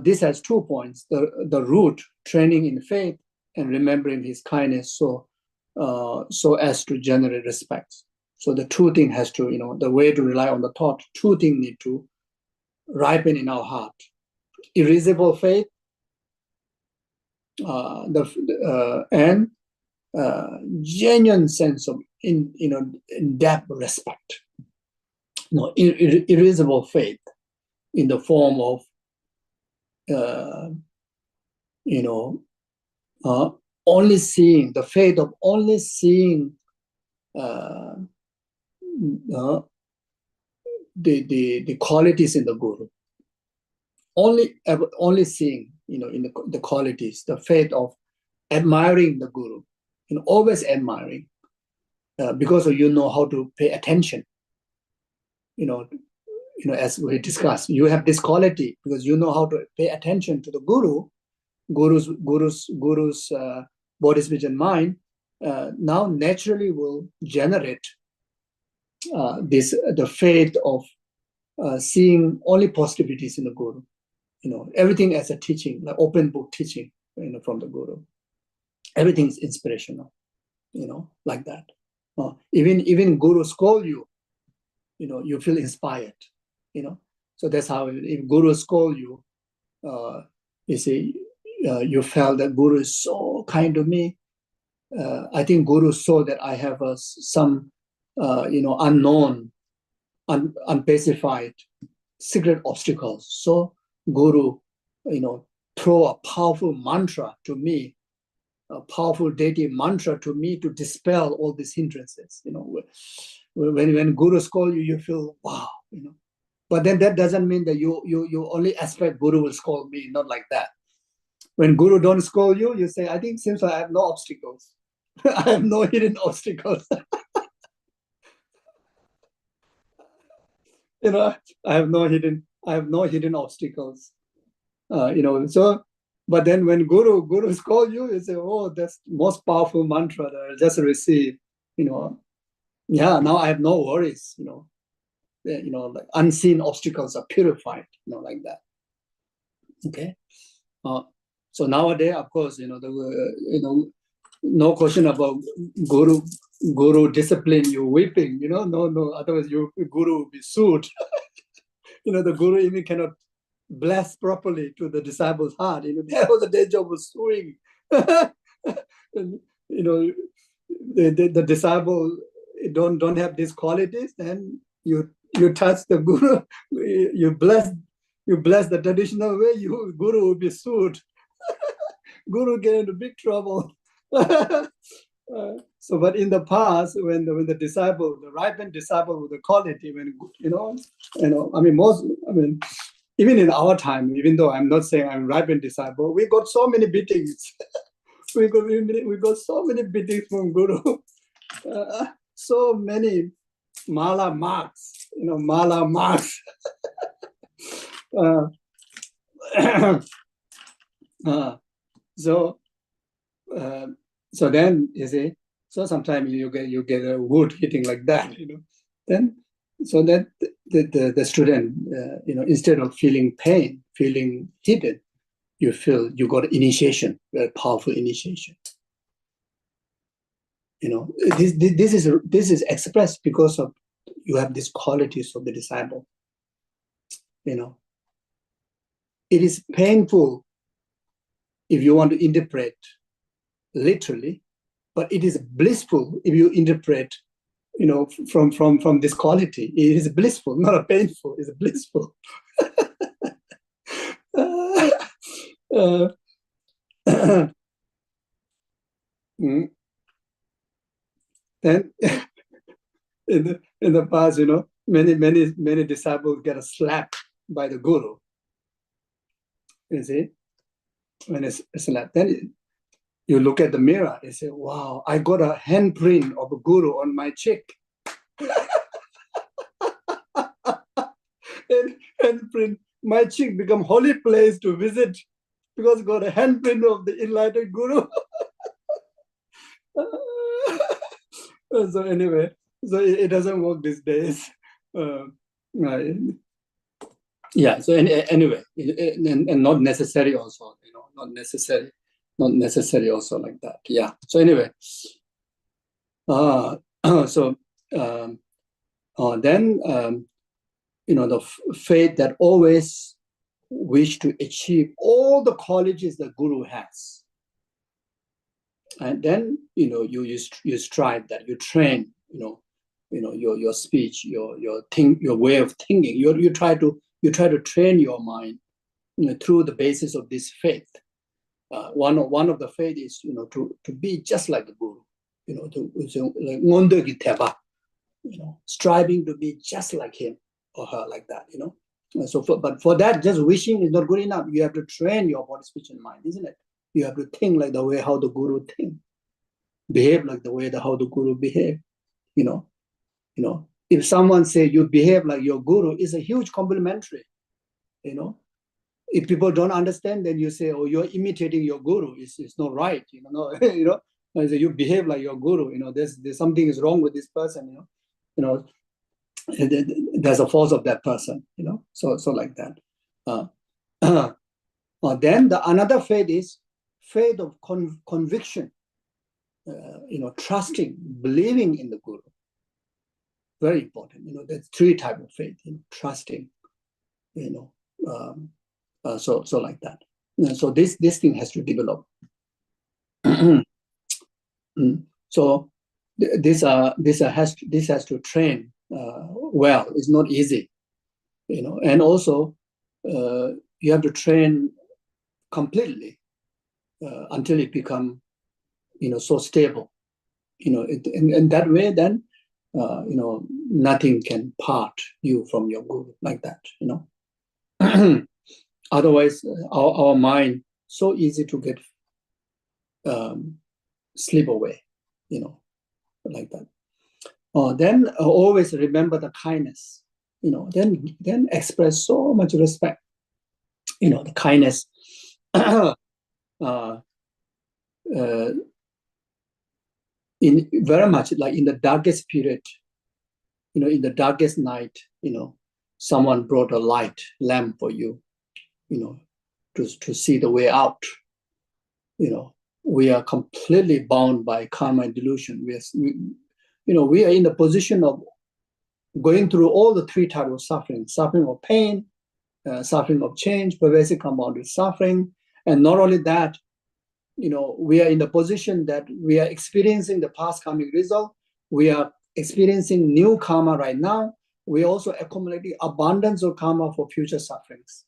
this has 2 points: the root, training in faith and remembering his kindness, so as to generate respect. So the two things has to, the way to rely on the thought, two things need to ripen in our heart. Irresistible faith and genuine sense of in-depth respect. Irresistible faith in the form of only seeing, the faith of only seeing the qualities in the Guru. Only seeing, in the qualities, the faith of admiring the Guru, always admiring, because you know how to pay attention. As we discussed, you have this quality because you know how to pay attention to the Guru's body, speech, and mind. Now naturally will generate the faith of seeing only positivities in the Guru. Everything as a teaching, like open book teaching, from the Guru. Everything is inspirational, like that. Even Guru scold you, you feel inspired, So that's how, if Guru scold you, you see, you felt that Guru is so kind to me. I think Guru saw that I have some, unknown, unspecified, secret obstacles. So Guru, throw a powerful mantra to me, a powerful deity mantra to me to dispel all these hindrances. When Guru scold you, you feel wow. But then that doesn't mean that you only expect Guru will scold me. Not like that. When Guru don't scold you, you say, I think seems like I have no obstacles. I have no hidden obstacles. I have no hidden obstacles. So, but then when Guru scold you, you say, oh, that's most powerful mantra that I just received. Yeah, now I have no worries. Like unseen obstacles are purified. Like that. Okay. So nowadays, of course, no question about Guru discipline you weeping. No. Otherwise, Guru will be sued. The Guru even cannot bless properly to the disciple's heart. That was their job was suing. And, the disciple don't have these qualities, then you touch the Guru, you bless the traditional way, Guru will be sued. Guru get into big trouble. So, but in the past, when the disciple, the ripened disciple with the quality, even in our time, even though I'm not saying I'm ripened disciple, we got so many beatings. we got so many beatings from Guru. So many mala marks, mala marks. So then you see, so sometimes you get a wood hitting like that, Then so that the student, instead of feeling pain, feeling hidden, you feel you got initiation, very powerful initiation. This is expressed because of you have these qualities of the disciple. It is painful if you want to interpret literally, but it is blissful if you interpret, from this quality. It is blissful, not a painful. It's blissful. Then in the past, many disciples get a slap by the Guru. You see, when it's slapped, then you look at the mirror. You say, "Wow, I got a handprint of a Guru on my cheek." And handprint, my cheek become holy place to visit because got a handprint of the enlightened Guru. So anyway, so it doesn't work these days. Yeah. So anyway, and not necessary also. Not necessary also like that. Yeah. So anyway, so then the faith that always wish to achieve all the qualities the Guru has. And then you strive that, you train your speech, your way of thinking. You try to train your mind through the basis of this faith. One of the faith is to be just like the Guru, striving to be just like him or her, like that. But for that, just wishing is not good enough. You have to train your body, speech, and mind, isn't it? You have to think like the way how the Guru think, behave like the way how the Guru behave. If someone say you behave like your Guru, is a huge complimentary. If people don't understand, then you say, oh, you're imitating your Guru. It's not right. You behave like your Guru. There's something is wrong with this person. There's a fault of that person. So like that. Then another faith is faith of conviction. Trusting, believing in the Guru. Very important. There's three types of faith. Trusting. So like that. So this thing has to develop. So this has to train well. It's not easy, and also you have to train completely until it become so stable. In that way, then nothing can part you from your Guru, like that. Otherwise, our mind so easy to get slip away, like that. Then always remember the kindness, then express so much respect, the kindness. In very much like in the darkest period, in the darkest night, someone brought a light lamp for you, to see the way out. We are completely bound by karma and delusion. We are in the position of going through all the three types of suffering of pain, suffering of change, pervasive compounded suffering. And not only that, we are in the position that we are experiencing the past karmic result. We are experiencing new karma right now. We also accumulating abundance of karma for future sufferings.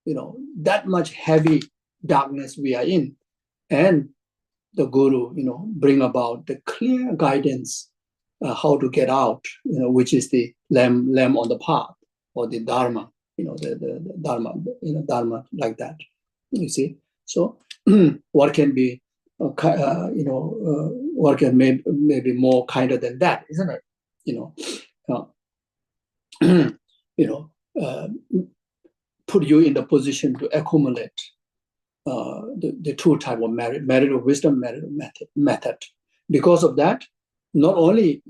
That much heavy darkness we are in. And the Guru, bring about the clear guidance how to get out, which is the lamp on the path, or the Dharma, the Dharma, Dharma, like that. You see? So what can be, what can maybe more kinder than that, isn't it? Put you in the position to accumulate the two type of merit of wisdom, merit of method. Because of that, not only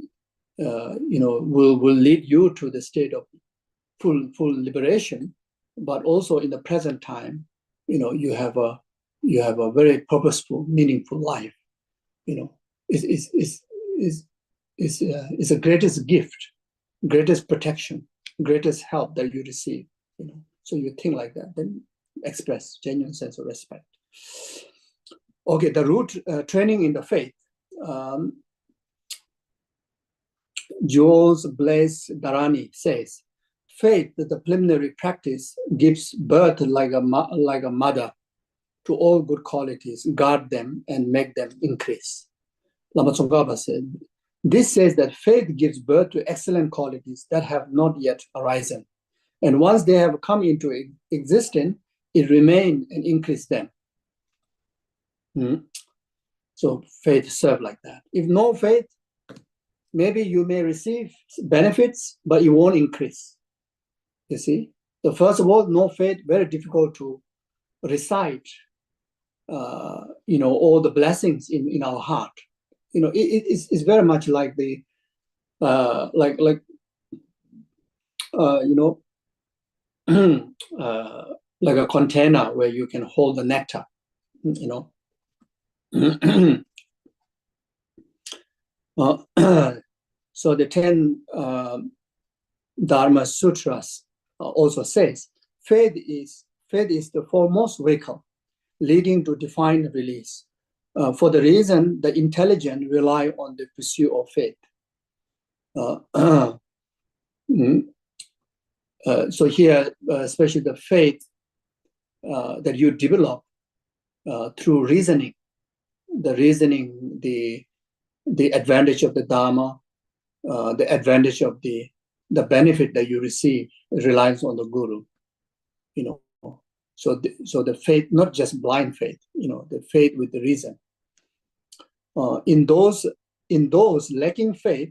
will lead you to the state of full liberation, but also in the present time, you have a very purposeful, meaningful life. Is the greatest gift, greatest protection, greatest help that you receive. So you think like that, then express genuine sense of respect. Okay, the root training in the faith. Jules Blaise Dharani says, faith, the preliminary practice, gives birth like a mother to all good qualities, guard them and make them increase. Lama Tsongkhapa said, this says that faith gives birth to excellent qualities that have not yet arisen. And once they have come into existence, it remains and increase them. So faith serves like that. If no faith, maybe you may receive benefits, but it won't increase. You see? So first of all, no faith, very difficult to recite, all the blessings in our heart. It's very much like the, like a container where you can hold the nectar, So the 10 Dharma Sutras also says, faith is the foremost vehicle leading to divine release. For the reason the intelligent rely on the pursuit of faith. So here, especially the faith that you develop through reasoning, the advantage of the Dharma, the advantage of the benefit that you receive relies on the Guru, you know. So the faith, not just blind faith, you know, the faith with the reason. In those lacking faith,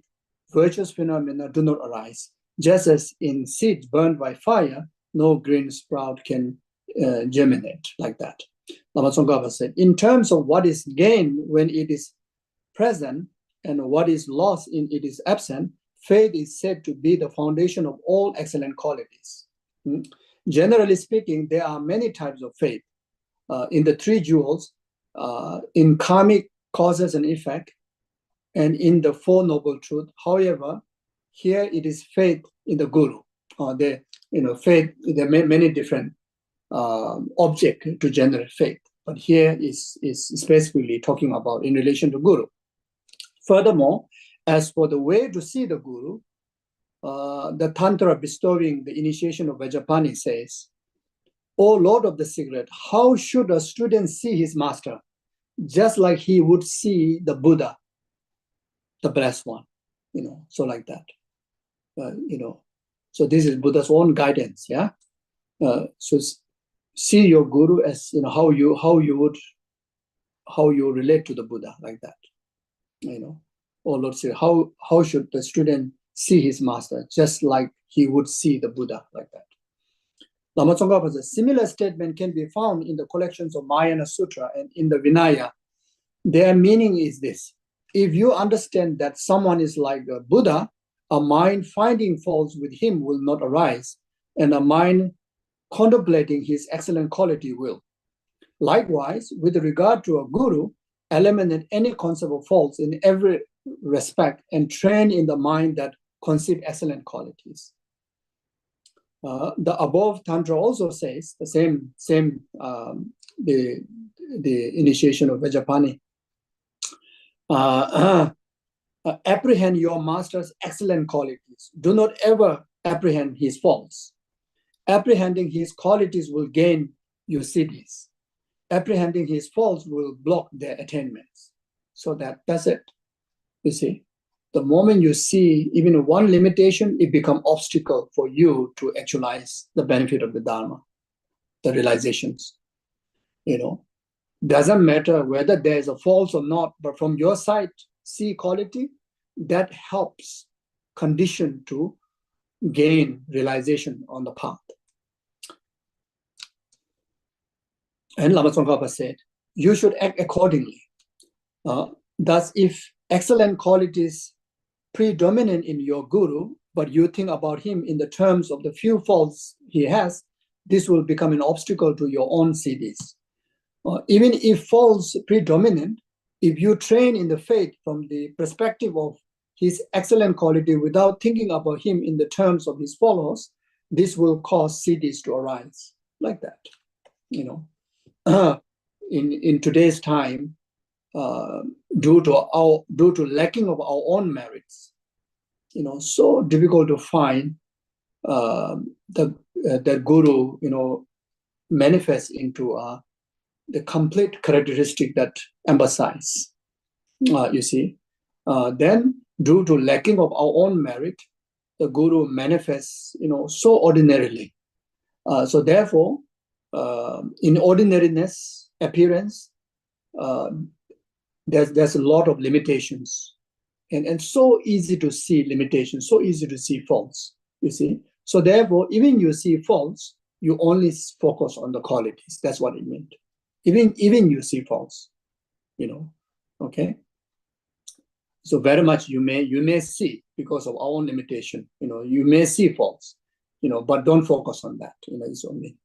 virtuous phenomena do not arise. Just as in seeds burned by fire, no green sprout can germinate like that. Lama Tsongkhapa said, in terms of what is gained when it is present and what is lost in it is absent, faith is said to be the foundation of all excellent qualities. Generally speaking, there are many types of faith. In the three jewels, in karmic causes and effect, and in the Four Noble Truths. However, here it is faith in the Guru. Faith, there are many different objects to generate faith, but here is specifically talking about in relation to Guru. Furthermore, as for the way to see the Guru, the Tantra bestowing the initiation of Vajrapani says, O Lord of the Secret, how should a student see his master? Just like he would see the Buddha, the blessed one, you know, so like that. So this is Buddha's own guidance, yeah. So see your Guru as, you know, how you relate to the Buddha, like that, you know. Oh Lord, say how should the student see his master, just like he would see the Buddha, like that. Lama Tsongkhapa says, similar statement can be found in the collections of Mahayana Sutra and in the Vinaya. Their meaning is this: if you understand that someone is like a Buddha, a mind finding faults with him will not arise, and a mind contemplating his excellent quality will. Likewise, with regard to a Guru, eliminate any concept of faults in every respect and train in the mind that conceive excellent qualities. The above Tantra also says the same the initiation of Vajrapani. Apprehend your master's excellent qualities. Do not ever apprehend his faults. Apprehending his qualities will gain you siddhis. Apprehending his faults will block their attainments. So that's it. You see, the moment you see even one limitation, it becomes obstacle for you to actualize the benefit of the Dharma, the realizations. You know, doesn't matter whether there is a fault or not, but from your side, see quality, that helps condition to gain realization on the path. And Lama Tsongkhapa said, you should act accordingly. Thus, if excellent qualities predominant in your Guru, but you think about him in the terms of the few faults he has, this will become an obstacle to your own siddhis. Even if faults predominant, if you train in the faith from the perspective of his excellent quality without thinking about him in the terms of his followers, this will cause siddhis to arise, like that. You know, in today's time, due to lacking of our own merits, you know, so difficult to find the Guru, you know, manifest into the complete characteristic that emphasize. You see, then due to lacking of our own merit, the Guru manifests, you know, so ordinarily. So therefore, in ordinariness, appearance, there's a lot of limitations, and so easy to see limitations, so easy to see faults. You see, so therefore, even you see faults, you only focus on the qualities. That's what it meant. Even you see faults, you know. Okay. So very much you may see because of our own limitation. You know, you may see faults, you know, but don't focus on that. You know, it's only.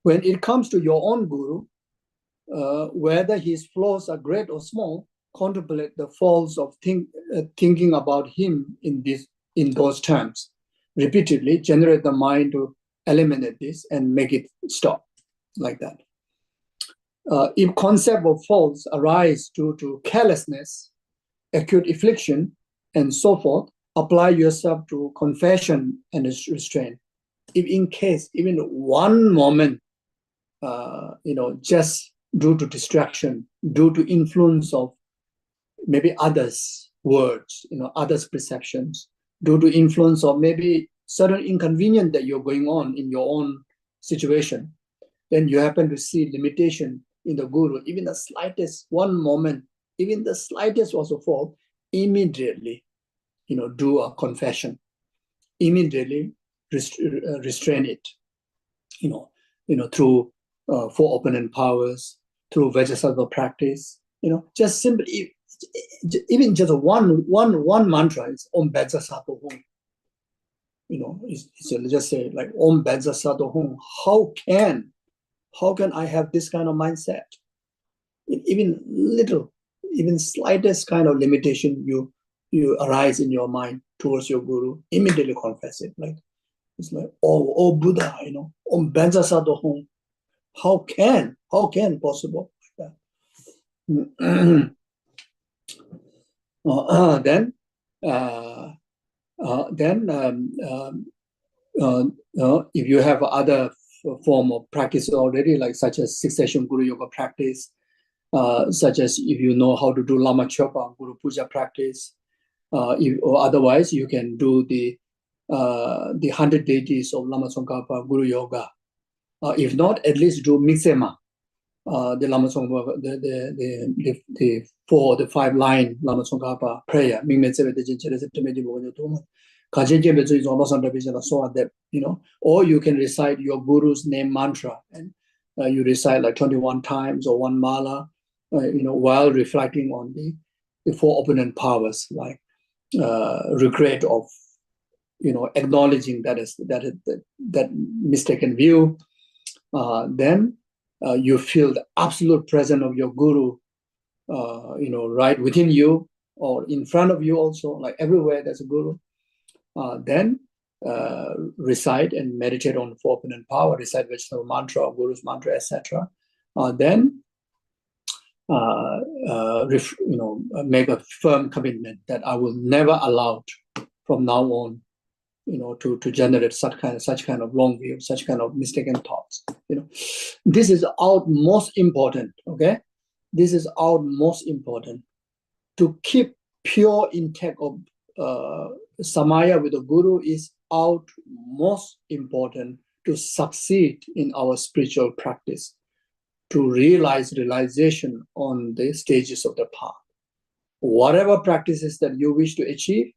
When it comes to your own Guru, whether his flaws are great or small, contemplate the faults of thinking about him in those terms. Repeatedly generate the mind to eliminate this and make it stop like that. If concept of faults arise due to carelessness, acute affliction, and so forth, apply yourself to confession and restraint. If in case, even one moment, just due to distraction, due to influence of maybe others' words, others' perceptions, due to influence of maybe certain inconvenience that you're going on in your own situation, then you happen to see limitation in the Guru, even the slightest one moment, even the slightest also fault, immediately, do a confession, immediately restrain it, through four opponent powers, through Vajrasattva practice, just simply, even just one mantra is Om Vajrasattva Hum. It's just say like Om Vajrasattva Hum. How can I have this kind of mindset? Even little, even slightest kind of limitation you arise in your mind towards your Guru, immediately confess it. Like it's like, oh Buddha, Om Vajrasattva Hum. How can possible like that? Then if you have other form of practice already, like such as succession Guru Yoga practice, such as if you know how to do Lama Chopa, Guru Puja practice, or otherwise you can do the 100 deities of Lama Tsongkhapa Guru Yoga. If not, at least do Mixema, the Lama Tsongkhapa, the 4 or the 5 line Lama Tsongkhapa prayer. Or you can recite your Guru's name mantra, and you recite like 21 times or one mala, while reflecting on the 4 opponent powers, like regret of, acknowledging that mistaken view. Then you feel the absolute presence of your Guru, right within you or in front of you also, like everywhere there's a Guru. Then recite and meditate on 4 opponent power, recite Vaishnava mantra, Guru's mantra, etc. Then make a firm commitment that I will never allow from now on, to generate such kind of long view, such kind of mistaken thoughts. This is our most important. Okay, this is our most important, to keep pure intake of samaya with the Guru is our most important to succeed in our spiritual practice, to realization on the stages of the path. Whatever practices that you wish to achieve,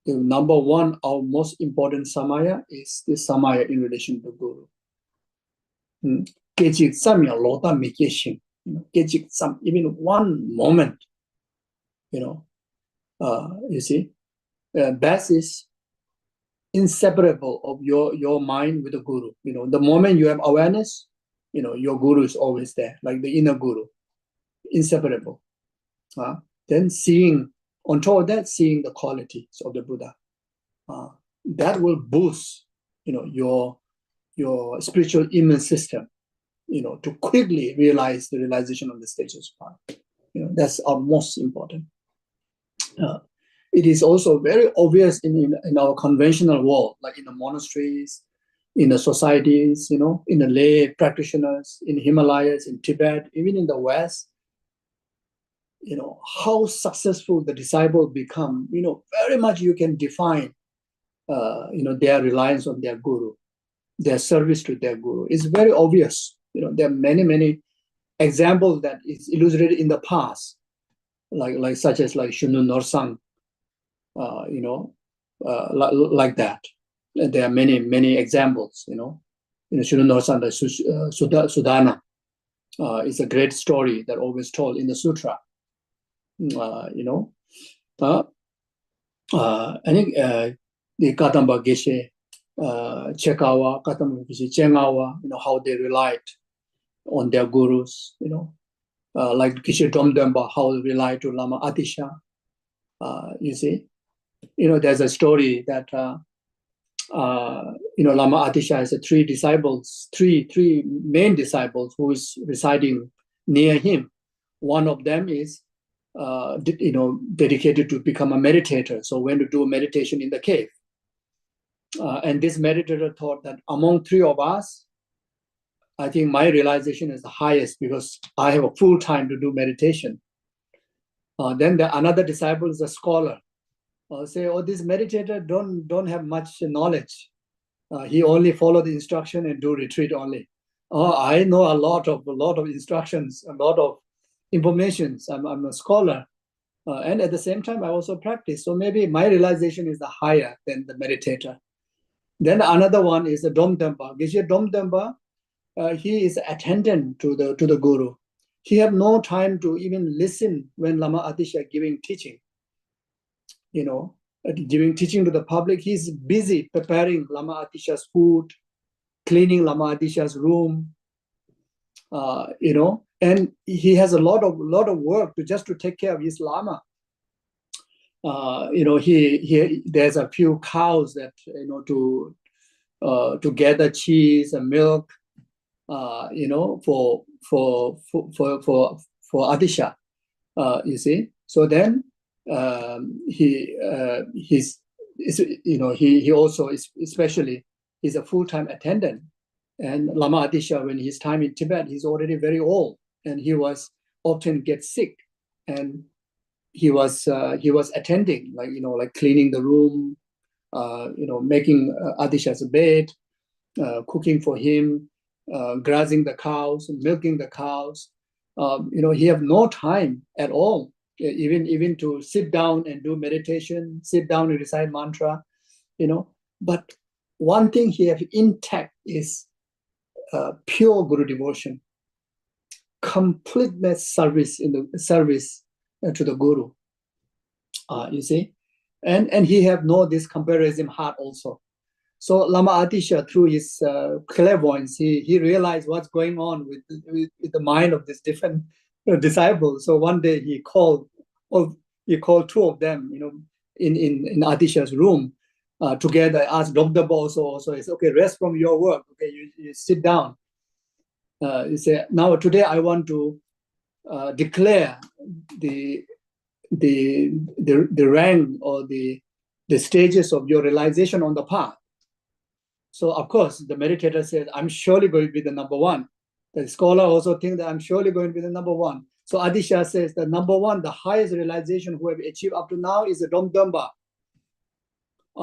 the number one, our most important samaya is the samaya in relation to Guru. Even one moment, you see, that is inseparable of your mind with the Guru. The moment you have awareness, your Guru is always there, like the inner Guru, inseparable. Then on top of that, seeing the qualities of the Buddha, that will boost, your spiritual immune system, to quickly realize the realization of the stages of path. That's our most important. It is also very obvious in our conventional world, like in the monasteries, in the societies, in the lay practitioners, in Himalayas, in Tibet, even in the West. How successful the disciple become, very much you can define, their reliance on their Guru, their service to their Guru. It's very obvious. There are many examples that is illustrated in the past, like such as like Shunu Norsang, like that. There are many examples. Shunu Norsang, the Sudana, is a great story that always told in the sutra. I think the Katamba Geshe, Chekawa, Katamba Geshe, Chengawa, how they relied on their gurus, like Geshe Dromdenpa, how they rely to Lama Atisha. You see, there's a story that Lama Atisha has three disciples, three main disciples who is residing near him. One of them is, dedicated to become a meditator. So went to do meditation in the cave. And this meditator thought that among three of us, I think my realization is the highest because I have a full time to do meditation. Then another disciple is a scholar. Say, oh, this meditator don't have much knowledge. He only follow the instruction and do retreat only. Oh, I know a lot of instructions, a lot of informations. I'm a scholar, and at the same time I also practice. So maybe my realization is the higher than the meditator. Then another one is the Domdempa. Geshe Domdempa, he is attendant to the guru. He have no time to even listen when Lama Atisha giving teaching. Giving teaching to the public. He's busy preparing Lama Atisha's food, cleaning Lama Atisha's room, and he has a lot of work to take care of his Lama. There's a few cows that to gather cheese and milk, for Atisha, you see. So then he also is, especially, he's a full-time attendant. And Lama Atisha, when his time in Tibet, he's already very old, and he was often get sick, and he was attending, like cleaning the room, making Atisha's bed, cooking for him, grazing the cows, milking the cows. He have no time at all, even to sit down and do meditation, sit down and recite mantra, But one thing he have intact is pure Guru devotion, completeness service in the service to the Guru. You see, and he have this comparison heart also. So Lama Atisha, through his clairvoyance, he realized what's going on with the mind of these different disciples. So one day he called two of them, in Atisha's room together. Asked Dr. also. He said, okay, rest from your work. Okay, you sit down. He said, now today I want to declare the rank or the stages of your realization on the path. So of course the meditator says, I'm surely going to be the number one. The scholar also thinks that I'm surely going to be the number one. So Atisha says the number one, the highest realization who have achieved up to now is the Domdamba.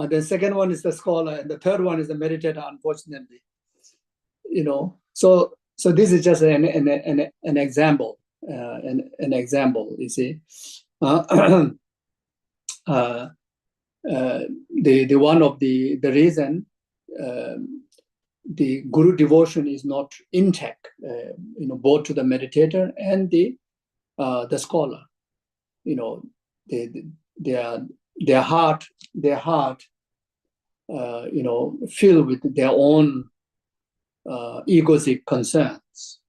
The second one is the scholar, and the third one is the meditator, unfortunately. So this is just an example, an example, you see. The one of the reason the Guru devotion is not intact, both to the meditator and the scholar. Their heart, filled with their own egoistic concerns.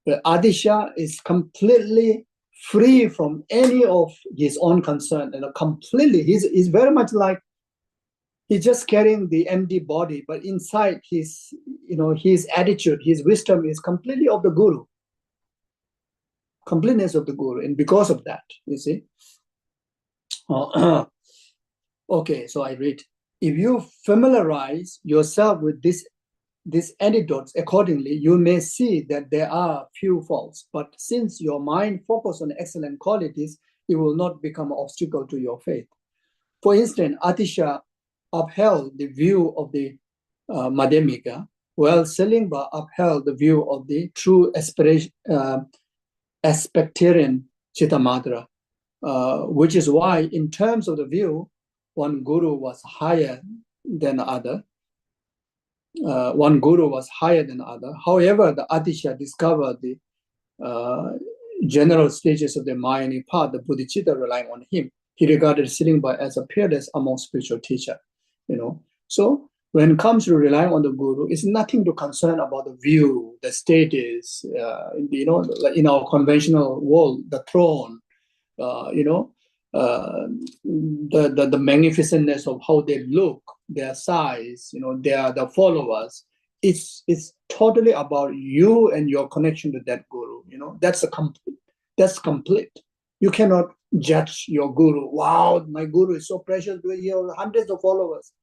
But Atisha is completely free from any of his own concern, completely. He's very much like he's just carrying the empty body, but inside his attitude, his wisdom is completely of the Guru, completeness of the Guru, and because of that, you see. Okay, so I read. If you familiarize yourself with these anecdotes accordingly, you may see that there are few faults. But since your mind focuses on excellent qualities, it will not become an obstacle to your faith. For instance, Atisha upheld the view of the Madhyamika, while Selingba upheld the view of the true Aspectarian Chittamadra, which is why, in terms of the view, one guru was higher than the other. However, the Atisha discovered the general stages of the Mayani path, the Bodhicitta relying on him. He regarded Selingba as a peerless among spiritual teacher. So when it comes to relying on the guru, it's nothing to concern about the view, the status, like in our conventional world, the throne, the magnificentness of how they look, their size, the followers. It's totally about you and your connection to that guru. That's complete. You cannot judge your guru. Wow, my guru is so precious because he has hundreds of followers.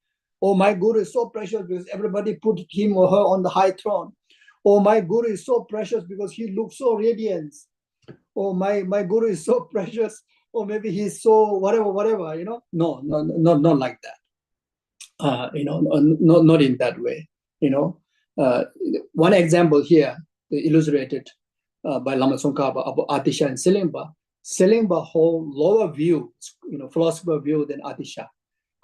Oh, my guru is so precious because everybody put him or her on the high throne. Oh, my guru is so precious because he looks so radiant. Oh, my guru is so precious. Or maybe he's so whatever. No, not like that. Not in that way. One example here, illustrated by Lama Tsongkhapa about Atisha and Selimba. Selimba hold lower view, philosopher view than Atisha.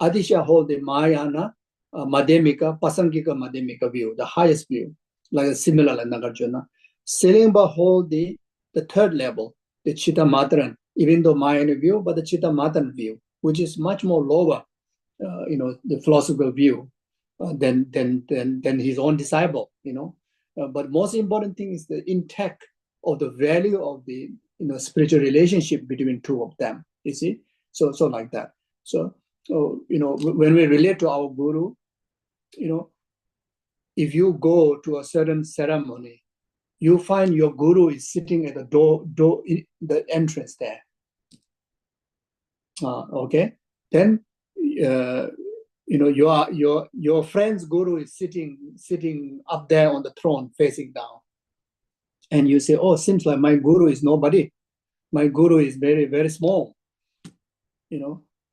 Atisha hold the Mahayana, Madhyamika, Pasangika Madhyamika view, the highest view, like similar like Nagarjuna. Selimba hold the third level, the Chitta Matran, even though Mahayana view, but the Chitta Matran view, which is much more lower, the philosophical view than his own disciple, But most important thing is the intact of the value of the spiritual relationship between two of them. You see, so like that. So when we relate to our guru, if you go to a certain ceremony, you find your guru is sitting at the door in the entrance there. Okay, then your friend's guru is sitting up there on the throne facing down, and you say, oh, seems like my guru is nobody. My guru is very, very small.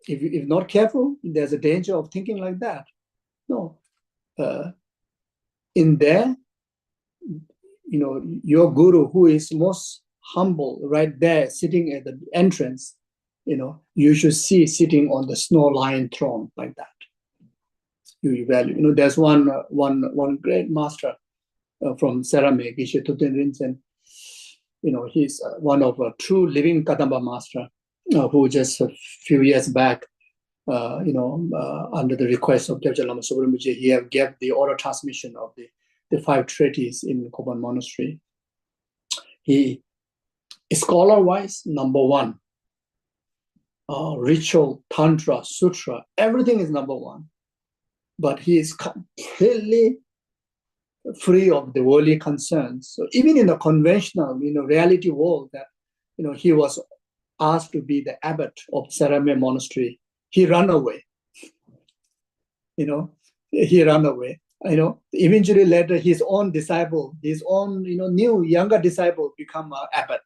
If not careful, there's a danger of thinking like that. No, in there, your guru who is most humble right there sitting at the entrance, you should see sitting on the snow-lined throne like that. You value. There's one great master from ceramic, Ishe Tutin Rinchen. He's one of a true living Kadamba master who just a few years back, under the request of Devja Lama Subramaniya, he have gave the oral transmission of the 5 treatises in Koban Monastery. He, scholar-wise, number 1. Ritual, tantra, sutra, everything is number 1. But he is completely free of the worldly concerns. So even in the conventional, reality world, that he was asked to be the abbot of Sarame Monastery, he ran away. He ran away. Eventually later his own disciple, his own new younger disciple become an abbot.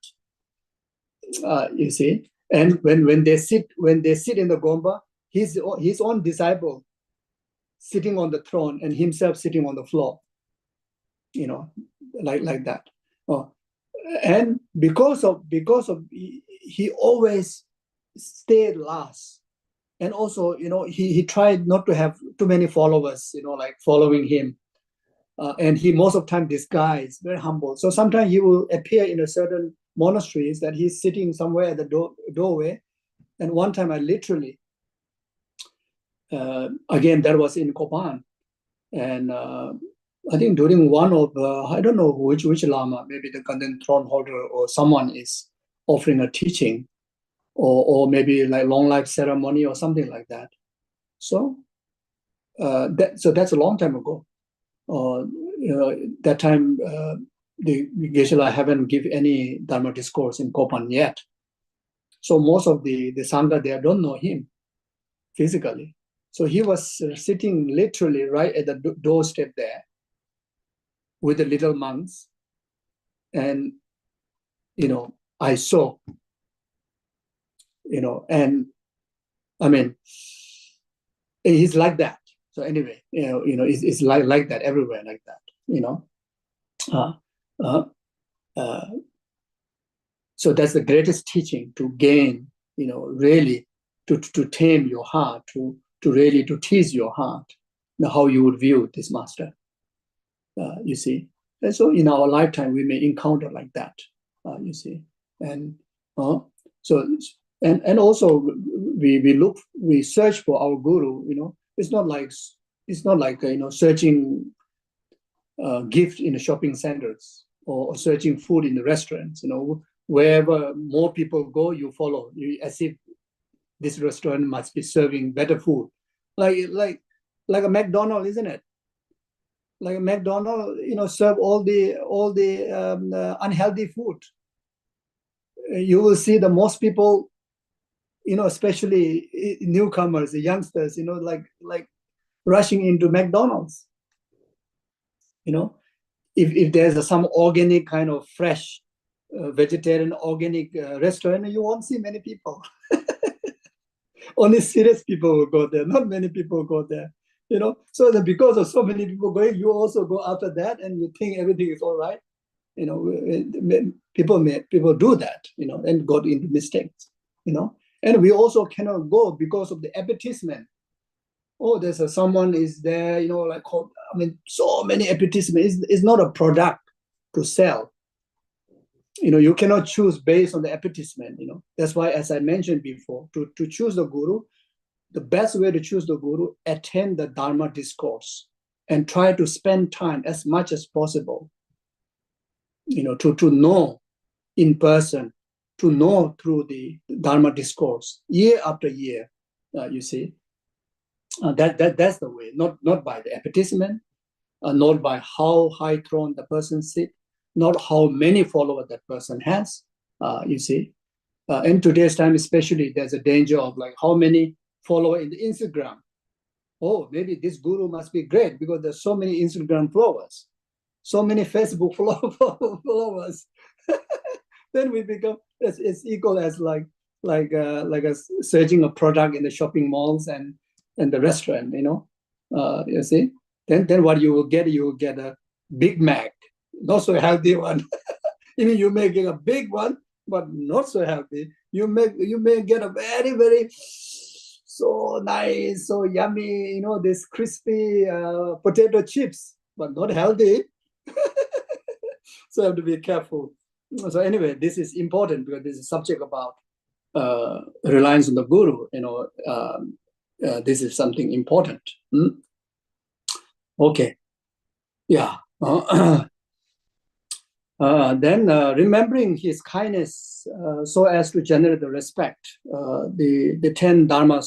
You see, and when they sit in the Gomba, his own disciple sitting on the throne and himself sitting on the floor. Like that. And because of he always stayed last, and also he tried not to have too many followers, like following him, and he most of the time disguised, very humble. So sometimes he will appear in a certain monasteries that he's sitting somewhere at the doorway. And one time I literally, again that was in Kopan, and I think during one of I don't know which Lama, maybe the Ganden throne holder or someone is offering a teaching, or maybe like long life ceremony or something like that. So that's a long time ago. That time the Geshe-la haven't given any Dharma discourse in Kopan yet. So most of the Sangha there don't know him physically. So he was sitting literally right at the doorstep there with the little monks. And, I saw, and I mean, he's like that. So anyway, it's like that everywhere, like that, so that's the greatest teaching, to gain, really to tame your heart, to really to tease your heart, how you would view this master, you see. And so in our lifetime, we may encounter like that, you see. And so, and also we search for our guru, it's not like It's not like searching gift in the shopping centers or searching food in the restaurants. Wherever more people go, you follow. As if this restaurant must be serving better food, like a McDonald's, isn't it? Like a McDonald's, serve all the unhealthy food. You will see the most people, especially newcomers, the youngsters, like rushing into McDonald's. If there's some organic kind of fresh vegetarian organic restaurant, you won't see many people. Only serious people will go there. Not many people go there. So that because of so many people going, you also go after that, and you think everything is all right. People do that, and got into mistakes. And we also cannot go because of the advertisement. Oh, there's someone is there, so many advertisements. It's not a product to sell. You cannot choose based on the advertisement. That's why, as I mentioned before, to choose the guru, the best way to choose the guru, attend the Dharma discourse and try to spend time as much as possible, to know in person, to know through the Dharma discourse year after year. You see, that's the way, not by the advertisement, not by how high throne the person sits, not how many followers that person has. You see, in today's time especially, there's a danger of like how many followers in the Instagram. Oh, maybe this guru must be great because there's so many Instagram followers, so many Facebook followers. Then we become it's equal as like a searching a product in the shopping malls and the restaurant. You see. Then what you will get a Big Mac, not so healthy one. Even you may get a big one, but not so healthy. You may get a very, very so nice, so yummy, this crispy potato chips, but not healthy. So you have to be careful. So anyway, this is important because this is a subject about reliance on the guru. This is something important. Okay. Yeah. Then remembering his kindness so as to generate the respect. The 10 Dharma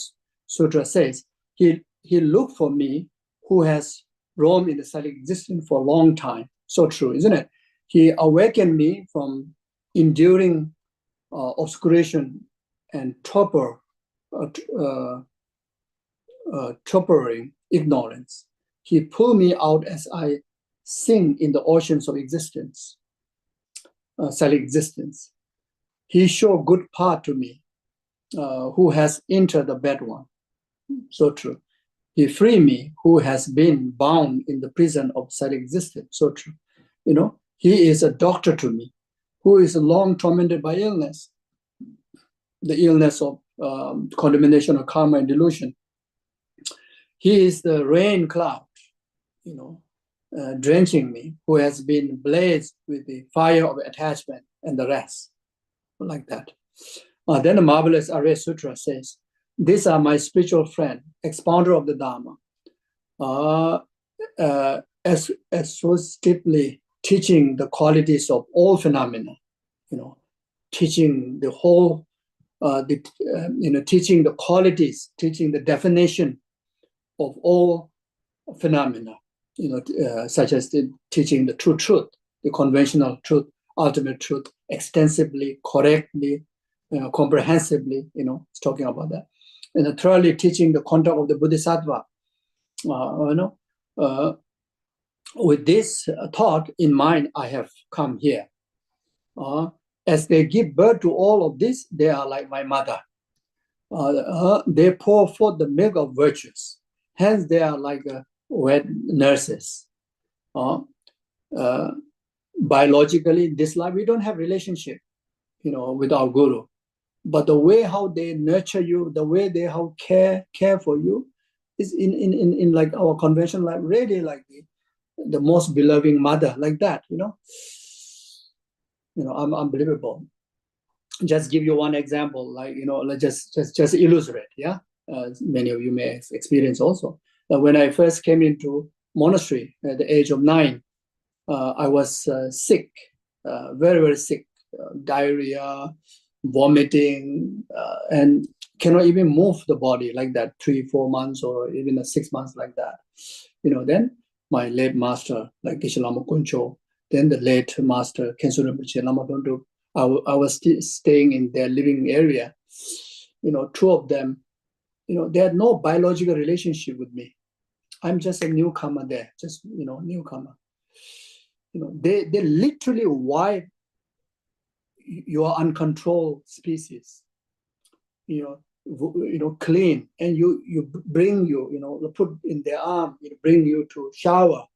Sutra says, he looked for me who has roamed in the silent existence for a long time. So true, isn't it? He awakened me from enduring obscuration and torturing ignorance. He pulled me out as I sink in the oceans of existence, silent existence. He showed good path to me, who has entered the bad one. So true. He freed me, who has been bound in the prison of silent existence. So true. He is a doctor to me, who is long tormented by illness, the illness of condemnation of karma and delusion. He is the rain cloud, drenching me, who has been blazed with the fire of attachment and the rest, like that. Then the marvelous Arya Sutra says, these are my spiritual friend, expounder of the Dharma, exhaustively teaching the qualities of all phenomena, teaching the whole, teaching the qualities, teaching the definition of all phenomena, such as teaching the true truth, the conventional truth, ultimate truth, extensively, correctly, comprehensively, it's talking about that. And thoroughly teaching the conduct of the Bodhisattva. With this thought in mind, I have come here. As they give birth to all of this, they are like my mother. They pour forth the milk of virtues. Hence, they are like wet nurses. Biologically, in this life, we don't have relationship, with our guru. But the way how they nurture you, the way they how care for you, is in like our conventional life, really like the most beloved mother, like that, unbelievable. Just give you one example, like let's just illustrate, yeah. Many of you may experience also. when I first came into monastery at the age of 9, I was sick, very, very sick, diarrhea, vomiting, and cannot even move the body like that, 3-4 months or even 6 months like that. Then my late master, like Geshe Lama Kuncho, then the late master, Khenso Rinpoche, Lama Thondup, I was staying in their living area. Two of them, they had no biological relationship with me. I'm just a newcomer there, just, newcomer. They literally wipe your uncontrolled species, clean, and you bring put in their arm, bring you to shower,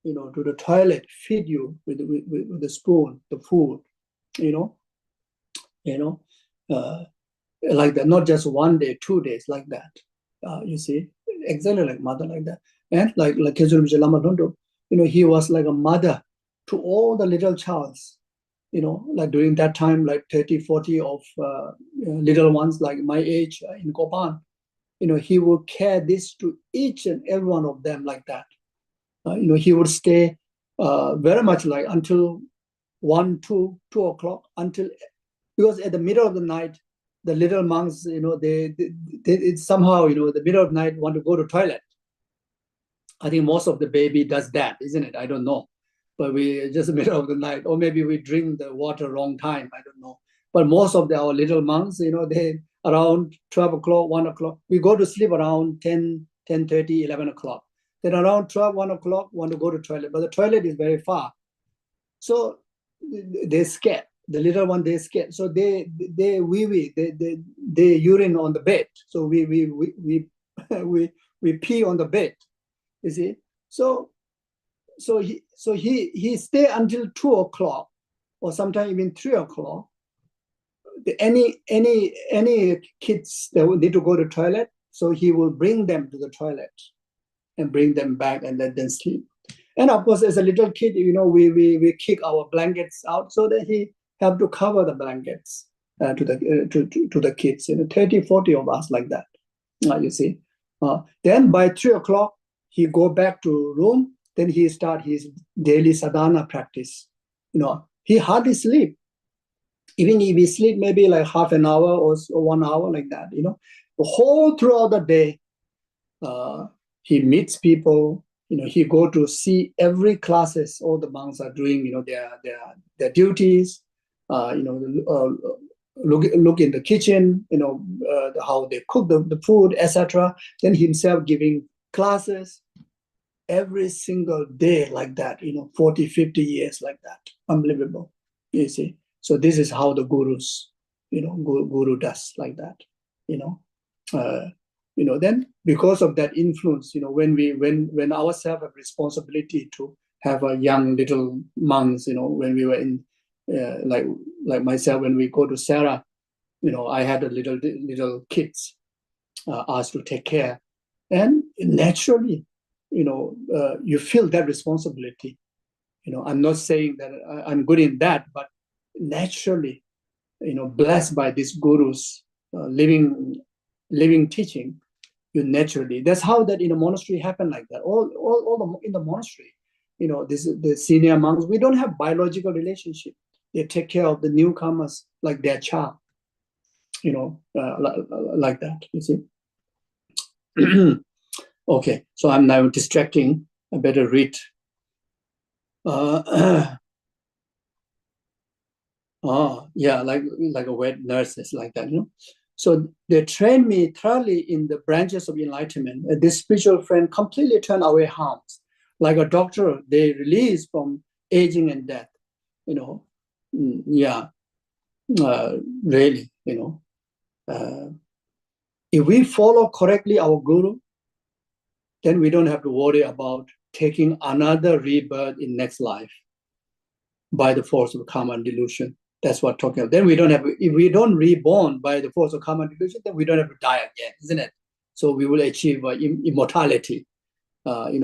to the toilet, feed you with the spoon, the food, like that, not just 1 day, 2 days, like that. You see, exactly like mother, like that. And like Khenso Rinpoche Lama Thondup, he was like a mother to all the little childs, like during that time, like 30, 40 of little ones like my age in Kopan, he would care this to each and every one of them like that. He would stay very much like until 1, 2 o'clock, because at the middle of the night, the little monks, they somehow, the middle of the night want to go to toilet. I think most of the baby does that, isn't it? I don't know. But we just middle of the night, or maybe we drink the water wrong time, I don't know. But most of our little monks, they around 12 o'clock, 1 o'clock, we go to sleep around 10, 10:30, 11 o'clock. Then around 12, 1 o'clock, want to go to toilet, but the toilet is very far. So they're scared. The little one, they're scared. So they urine on the bed. So we pee on the bed. You see? So he stay until 2 o'clock, or sometimes even 3 o'clock. Any kids that would need to go to toilet, so he will bring them to the toilet and bring them back and let them sleep. And of course, as a little kid, we kick our blankets out so that he have to cover the blankets to the kids. 30, 40 of us like that. You see. Then by 3 o'clock, he go back to room. Then he start his daily sadhana practice. He hardly sleep. Even if he sleep maybe like half an hour or 1 hour like that. The whole throughout the day, he meets people. He go to see every classes all the monks are doing. Their duties. Look in the kitchen. How they cook the food, etc. Then himself giving classes every single day like that. 40, 50 years like that. Unbelievable. You see. So this is how the gurus, guru does like that. Then because of that influence, when ourselves have responsibility to have a young little monks, when we were in, like myself, when we go to Sarah, I had a little kids asked to take care, and naturally, you feel that responsibility. I'm not saying that I'm good in that, but naturally, blessed by these gurus, living teaching, naturally. That's how that in a monastery happened like that. All in the monastery, the senior monks, we don't have biological relationship. They take care of the newcomers like their child, like that. You see. Okay, so I'm now distracting. I better read. Yeah, like a wet nurses like that, So they trained me thoroughly in the branches of enlightenment. This spiritual friend completely turned away harms. Like a doctor, they release from aging and death. Really, if we follow correctly our guru, then we don't have to worry about taking another rebirth in next life by the force of karma and delusion. That's what talking about. Then we don't have, if we don't reborn by the force of karma and delusion, then we don't have to die again, isn't it? So we will achieve immortality. We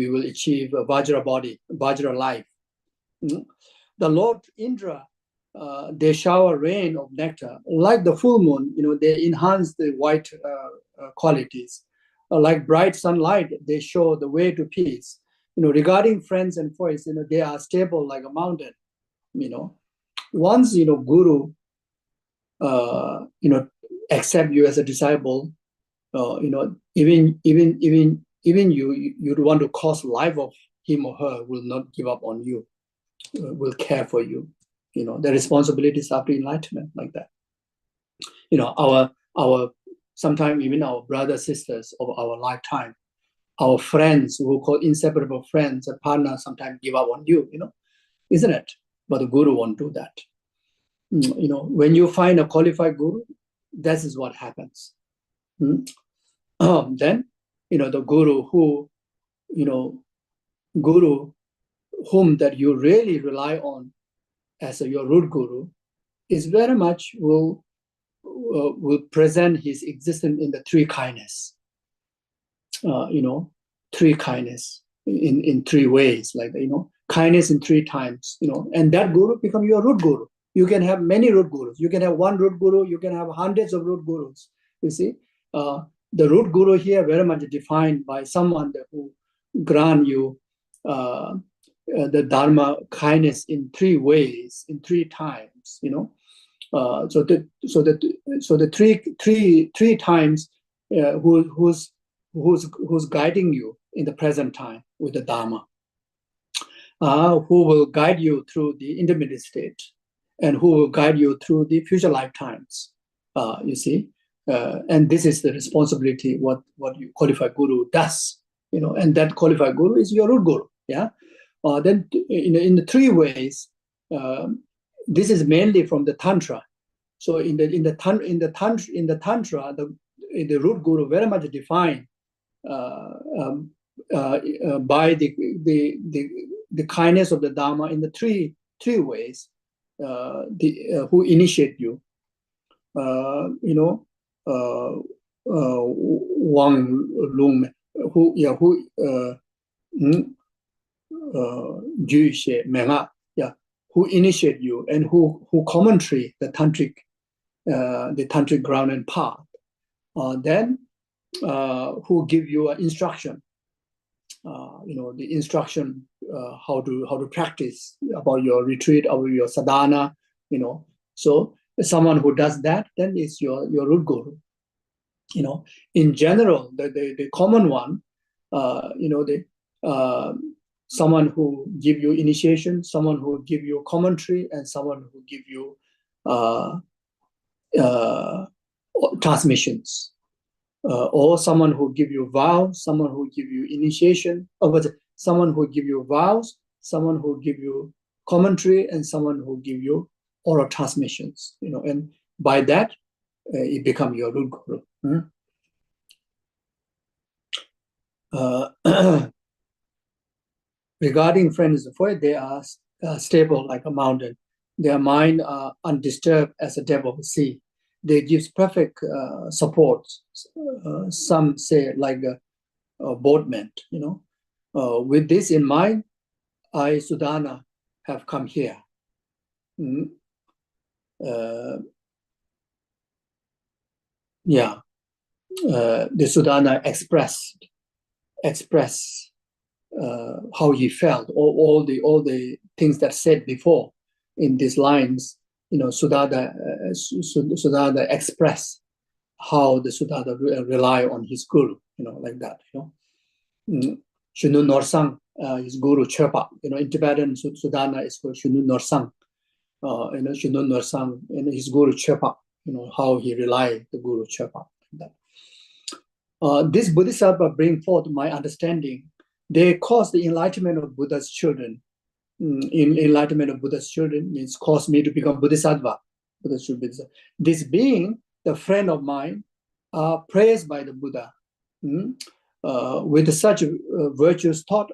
will achieve a Vajra body, Vajra life. The Lord Indra, they shower rain of nectar. Like the full moon, they enhance the white qualities. like bright sunlight, they show the way to peace. Regarding friends and foes, they are stable like a mountain. Once Guru, accept you as a disciple, even you want to cause life of him or her will not give up on you, will care for you. The responsibilities after enlightenment like that. Our sometimes even our brothers, sisters of our lifetime, our friends who call inseparable friends and partners sometimes give up on you, isn't it? But the Guru won't do that. When you find a qualified Guru, this is what happens. Then, the Guru whom that you really rely on as your root Guru is very much will present his existence in the three kindness. Three kindness in three ways, like kindness in three times, and that Guru become your root Guru. You can have many root Gurus. You can have one root Guru. You can have hundreds of root Gurus. You see, the root Guru here very much defined by someone who grant you the Dharma kindness in three ways, in three times. So the three times who's guiding you in the present time with the Dharma, who will guide you through the intermediate state, and who will guide you through the future lifetimes. You see, and this is the responsibility what you qualified Guru does. And that qualified Guru is your root Guru. Yeah. Then in the three ways, this is mainly from the Tantra. So in the Tantra, the root Guru very much defined by the kindness of the Dharma in the three ways. Who initiate you, Wang Lung, who who initiate you and who commentary the tantric ground and path. Then who give you an instruction, the instruction how to practice about your retreat, about your sadhana, So someone who does that, then it's your root Guru. In general, the common one, someone who give you initiation, someone who give you commentary, and someone who give you transmissions. Or someone who give you vows, someone who give you initiation, someone who give you vows, someone who give you commentary, and someone who give you oral transmissions. And by that, it become your root Guru. Regarding friends, for they are stable like a mountain. Their mind are undisturbed as a depth of the sea. They give perfect support. Some say like a boatman, With this in mind, I, Sudana, have come here. The Sudana express how he felt, all the things that said before in these lines. Sudana express how the Sudana rely on his Guru, like that. Shunu Norsang, his Guru Chepa. In Tibetan, Sudana is called Shunu Norsang. Shunu Norsang, his Guru Chepa. How he relied the Guru Chepa. Like that. This Bodhisattva bring forth my understanding. They cause the enlightenment of Buddha's children. Enlightenment of Buddha's children means cause me to become Bodhisattva. This being the friend of mine, praised by the Buddha. With such virtuous thought,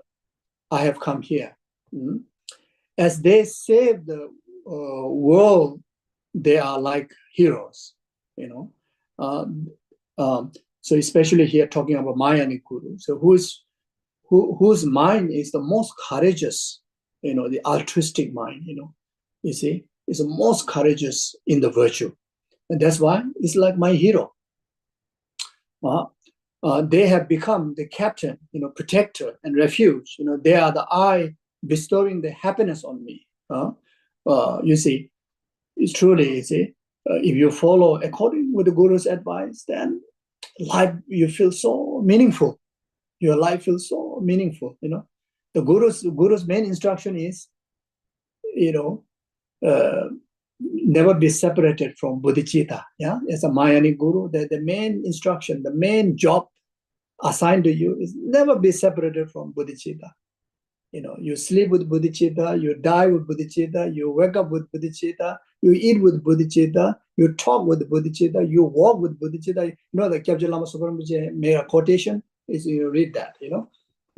I have come here. As they save the world, they are like heroes. So especially here talking about Mayanic Guru. So whose mind is the most courageous, the altruistic mind, you see, is the most courageous in the virtue. And that's why it's like my hero. they have become the captain, protector and refuge. They are the eye bestowing the happiness on me. You see, it's truly, you see, if you follow according with the Guru's advice, then life, you feel so meaningful. Your life feels so meaningful. The Guru's main instruction is, never be separated from bodhicitta. Yeah, as a Mayani Guru, the main instruction, the main job assigned to you is never be separated from bodhicitta. You sleep with bodhicitta, you die with bodhicitta, you wake up with bodhicitta, you eat with bodhicitta, you talk with bodhicitta, you walk with bodhicitta. The Kyabje Lama Subrahmanyam made a quotation, is you read that, you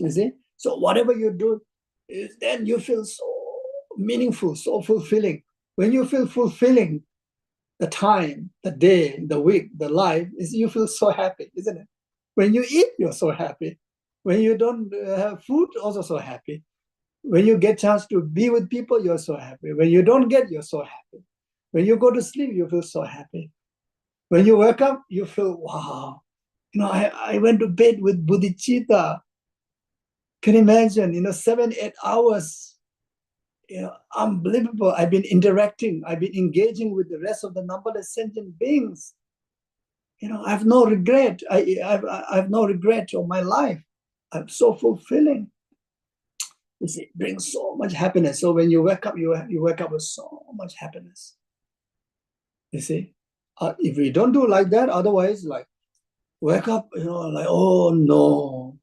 see. So whatever you do, then you feel so meaningful, so fulfilling. When you feel fulfilling, the time, the day, the week, the life, you feel so happy, isn't it? When you eat, you're so happy. When you don't have food, also so happy. When you get chance to be with people, you're so happy. When you don't get, you're so happy. When you go to sleep, you feel so happy. When you wake up, you feel, wow, I went to bed with bodhicitta. Can you imagine, 7-8 hours, unbelievable. I've been interacting, I've been engaging with the rest of the numberless sentient beings. I have no regret. I have no regret of my life. I'm so fulfilling. You see, it brings so much happiness. So when you wake up, you wake up with so much happiness. You see, if we don't do like that, otherwise, like wake up, like, oh no,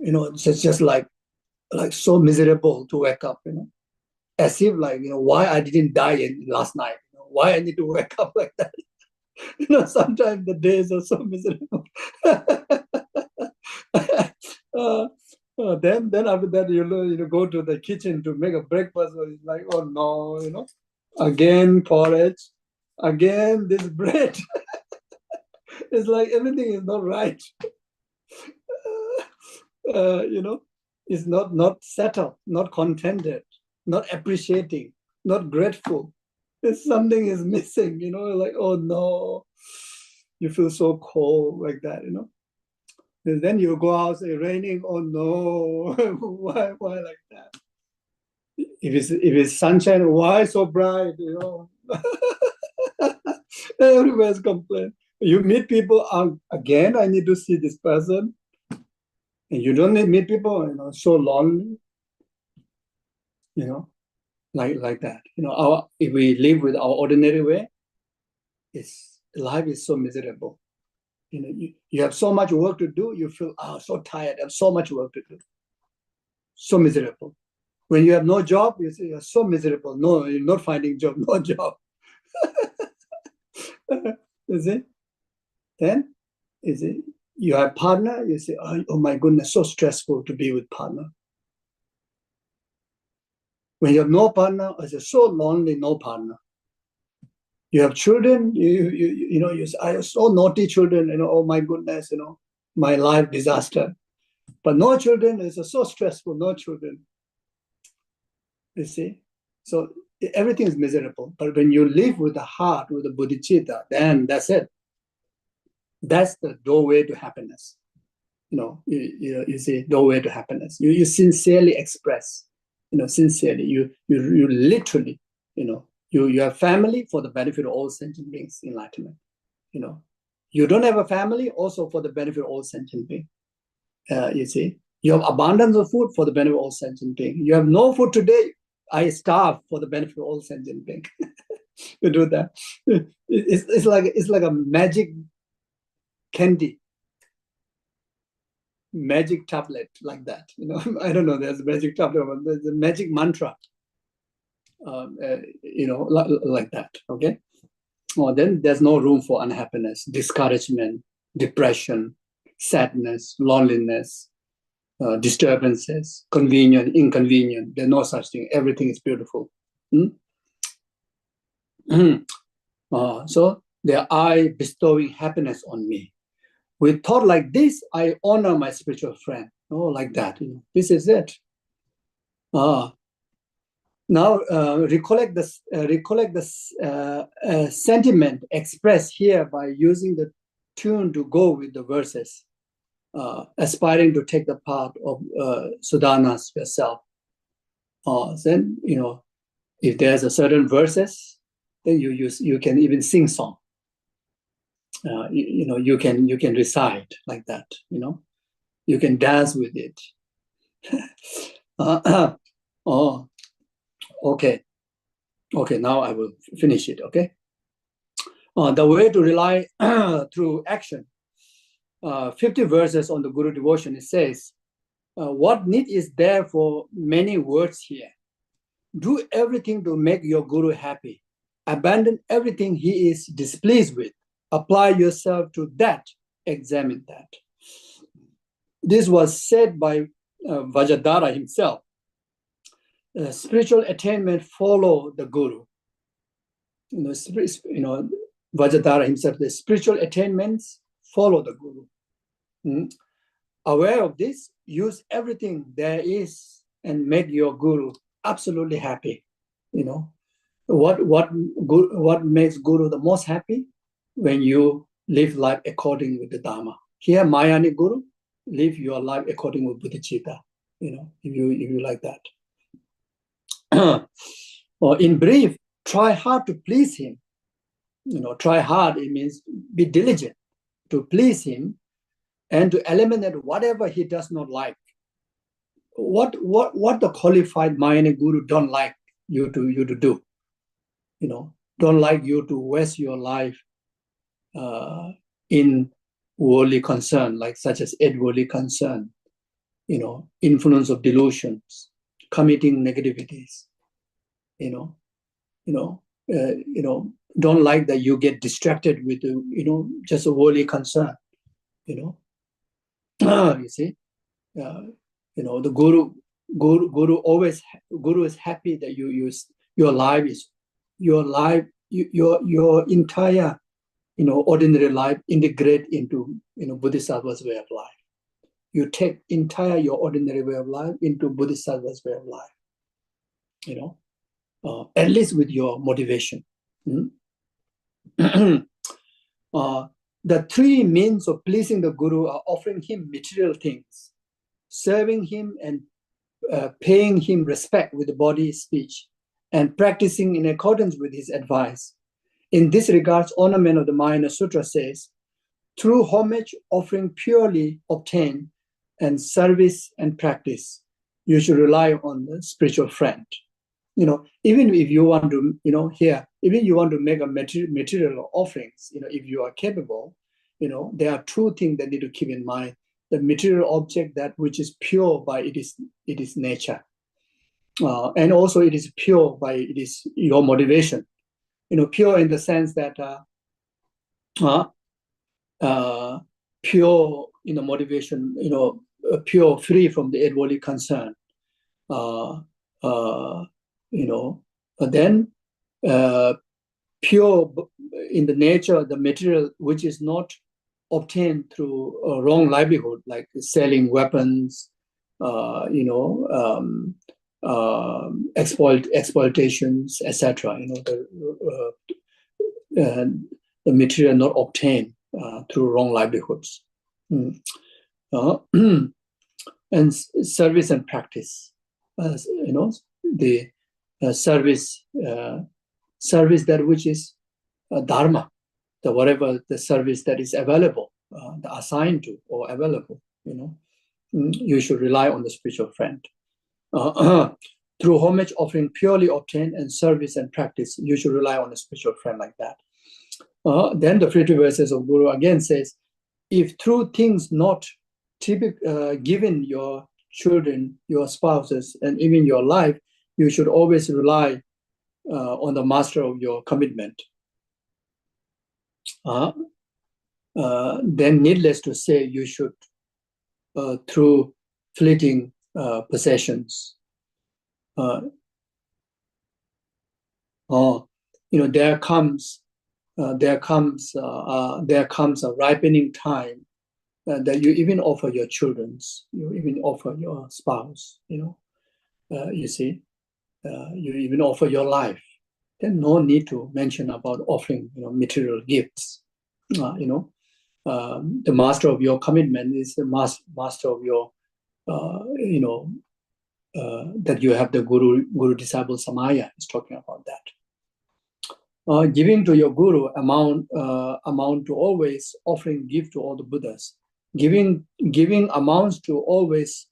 it's just like so miserable to wake up, as if like, why I didn't die last night, why I need to wake up like that. Sometimes the days are so miserable. Then after that, you go to the kitchen to make a breakfast. It's like, oh no, again porridge, again this bread. It's like everything is not right. It's not settled, not contented, not appreciating, not grateful. It's something is missing. Like, oh no, you feel so cold like that. And then you go out, say raining, oh no, why like that? If it's sunshine, why so bright? Everywhere's complaint. You meet people, again, I need to see this person. And you don't meet people, so lonely, like that. If we live with our ordinary way, life is so miserable. You have so much work to do, you feel, so tired, I have so much work to do. So miserable. When you have no job, you say, you're so miserable. No, you're not finding job, no job. You see? Then, you have partner, you say, oh my goodness, so stressful to be with partner. When you have no partner, it's so lonely, no partner. You have children, you say, I have so naughty children, oh my goodness, my life disaster. But no children, it's so stressful, no children. You see? So everything is miserable. But when you live with the heart, with the bodhicitta, then that's it. That's the doorway to happiness. You see, doorway to happiness. You sincerely express, sincerely. You literally, you have family for the benefit of all sentient beings, enlightenment. You don't have a family also for the benefit of all sentient beings. You see, you have abundance of food for the benefit of all sentient beings. You have no food today, I starve for the benefit of all sentient beings. You do that. It's like a magic candy, magic tablet, like that. I don't know. There's a magic tablet, but there's a magic mantra. Like that. Okay. Well, then there's no room for unhappiness, discouragement, depression, sadness, loneliness, disturbances, inconvenient. There's no such thing. Everything is beautiful. So their eye bestowing happiness on me. With thought like this, I honor my spiritual friend. Oh, like that. This is it. Now recollect the sentiment expressed here by using the tuned to go with the verses, aspiring to take the part of Sudhanas yourself. Then, if there's a certain verses, then you can even sing song. You can recite like that. You can dance with it. Okay. Now I will finish it. Okay. The way to rely through action. 50 verses on the Guru devotion. It says, "What need is there for many words here? Do everything to make your Guru happy. Abandon everything he is displeased with. Apply yourself to that. Examine that." This was said by Vajradhara himself. Spiritual attainment follow the Guru. Vajradhara himself, the spiritual attainments follow the Guru. Aware of this, use everything there is and make your Guru absolutely happy. What makes Guru the most happy? When you live life according with the Dharma. Here, Mayani Guru, live your life according with Bodhicitta. If you like that. Or in brief, try hard to please him. Try hard, it means be diligent to please him and to eliminate whatever he does not like. What the qualified Mayani Guru don't like you to do. Don't like you to waste your life in worldly concern, like such as 8 worldly concern, influence of delusions, committing negativities, don't like that you get distracted with, just a worldly concern, you see, the Guru always, Guru is happy that your entire, ordinary life integrate into, Bodhisattva's way of life. You take entire your ordinary way of life into Bodhisattva's way of life, at least with your motivation. The 3 means of pleasing the Guru are offering him material things, serving him and paying him respect with the body, speech, and practicing in accordance with his advice. In this regard, ornament of the Mahayana Sutra says, through homage, offering purely obtained, and service and practice, you should rely on the spiritual friend. Even if you want to, even you want to make a material offerings, if you are capable, there are 2 things that need to keep in mind. The material object, that which is pure by it is nature. And also it is pure by it is your motivation. Pure in the sense that pure in the motivation, pure, free from the 8 worldly concern. Then pure in the nature, the material which is not obtained through wrong livelihood, like selling weapons, exploitations, etc. The material not obtained through wrong livelihoods. And service and practice, the service that which is dharma, whatever the service that is available, assigned to or available, you should rely on the spiritual friend. Through homage, offering purely obtained, and service and practice, you should rely on a spiritual friend like that. Then the 50 verses of Guru again says, if through things not given your children, your spouses, and even your life, you should always rely on the master of your commitment. Then needless to say, you should, through fleeting possessions, there comes a ripening time that you even offer your children, you even offer your spouse, you see, you even offer your life. Then no need to mention about offering, material gifts, the master of your commitment is the master of your, that you have the guru disciple samaya. Is talking about that. Giving to your guru amount to always offering gift to all the Buddhas. Giving amounts to always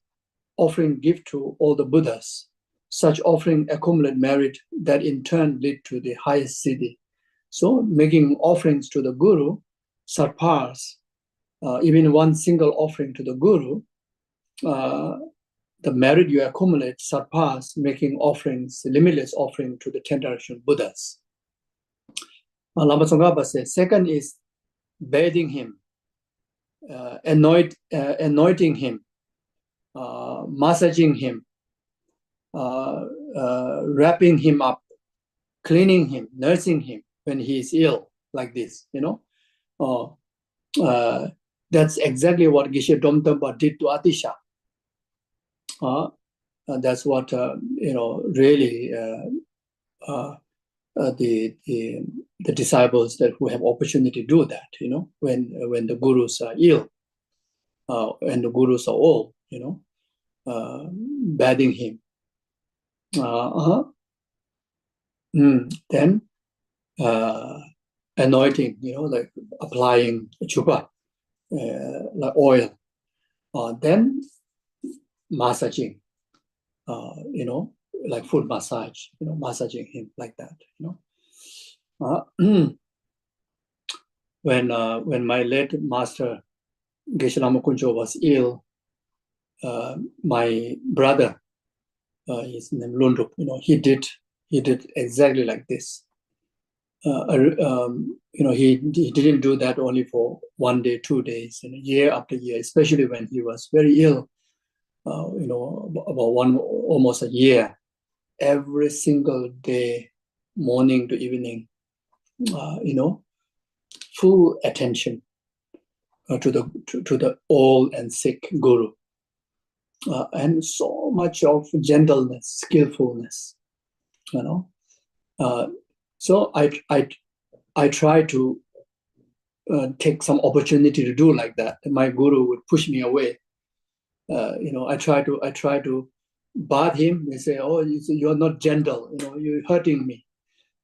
offering gift to all the Buddhas. Such offering accumulate merit that in turn lead to the highest siddhi. So making offerings to the guru surpass even one single offering to the guru. The merit you accumulate surpass making offerings, limitless offering to the 10 direction Buddhas. Lama Tsongkhapa says, second is bathing him, anointing him, massaging him, wrapping him up, cleaning him, nursing him when he is ill, like this, that's exactly what Geshe Domtamba did to Atisha. That's what, really the disciples that who have opportunity to do that, when the gurus are ill, and the gurus are old, bathing him. Then anointing, like applying chupa, like oil. Then massaging, like foot massage, massaging him like that, when my late master Geshe Lama Kuncho was ill, my brother, his name Lundrup, he did exactly like this. He didn't do that only for 1 day, 2 days, year after year, especially when he was very ill. About almost a year, every single day, morning to evening, full attention to the old and sick guru, and so much of gentleness, skillfulness, so I try to take some opportunity to do like that. My guru would push me away. I try to bath him. They say, "Oh, you're not gentle. You're hurting me."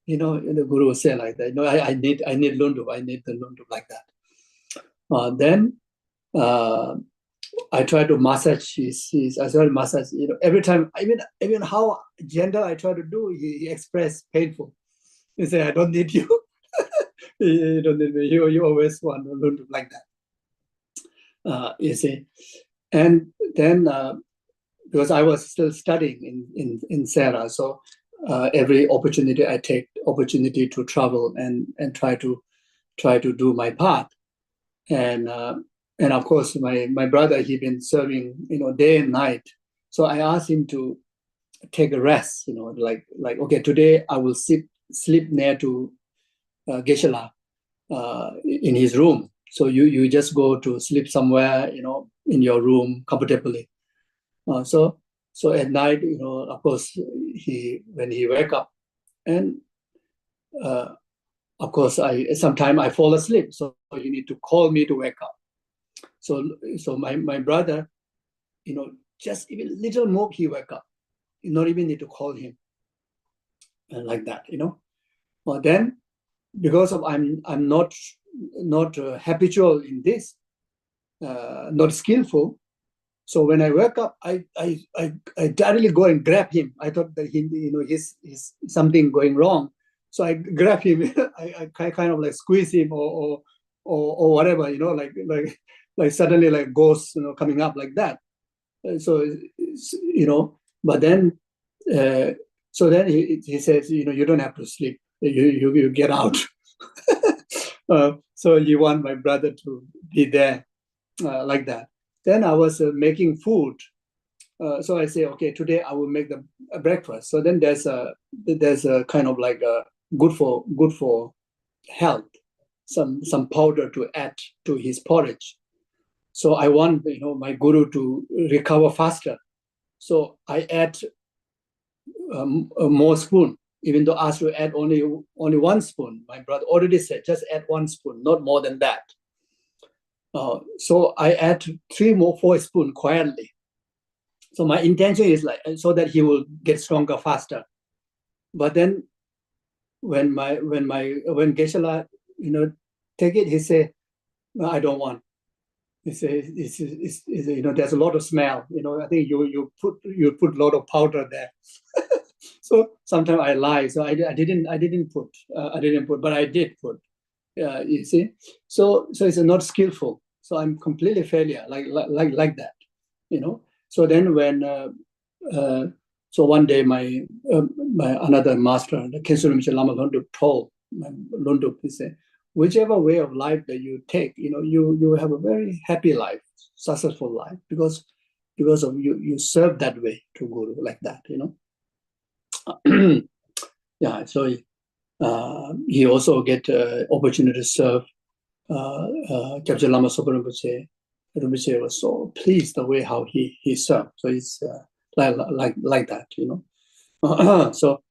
The guru would say like that. I need lundup. I need the lundup like that. Then I try to massage his. I try to massage. Every time, even how gentle I try to do, he express painful. He say, "I don't need you. You don't need me. You always want a lundup like that." You see. And then, because I was still studying in Serra, so every opportunity I take opportunity to travel and try to do my part, and of course my brother, he been serving day and night, so I asked him to take a rest, like okay, today I will sleep near to Geshe-la in his room. So you just go to sleep somewhere, in your room comfortably. So at night, of course, when he wake up, and of course sometimes I fall asleep. So you need to call me to wake up. So my brother, just even little move, he wake up. You not even need to call him, like that, Then, because of I'm not habitual in this, not skillful. So when I wake up, I directly go and grab him. I thought that he's something going wrong. So I grab him. I kind of like squeeze him or whatever, like suddenly like ghosts, coming up like that. So but then so then he says, you don't have to sleep. You get out. So you want my brother to be there, like that. Then I was making food. So I say, okay, today I will make the breakfast. So then there's a kind of like a good for health, some powder to add to his porridge. So I want my guru to recover faster. So I add more spoon, even though asked to add only 1 spoon. My brother already said just add 1 spoon, not more than that. So I add 3 more 4 spoons quietly. So my intention is like so that he will get stronger faster. But then when Geshe-la, take it, he say, no, I don't want. He say, there's a lot of smell. I think you put a lot of powder there. So sometimes I lie. So I didn't put, but I did put. You see, so it's not skillful. So I'm completely failure, like that, So then when so one day my another master, the Khyentse Rinpoche Lama Londuk, told Londuk, he said, whichever way of life that you take, you will have a very happy life, successful life, because of you serve that way to Guru like that, Yeah, so he also get opportunity to serve Kyabje Lama Sopa Rinpoche. Rinpoche was so pleased the way how he served. So it's like that, So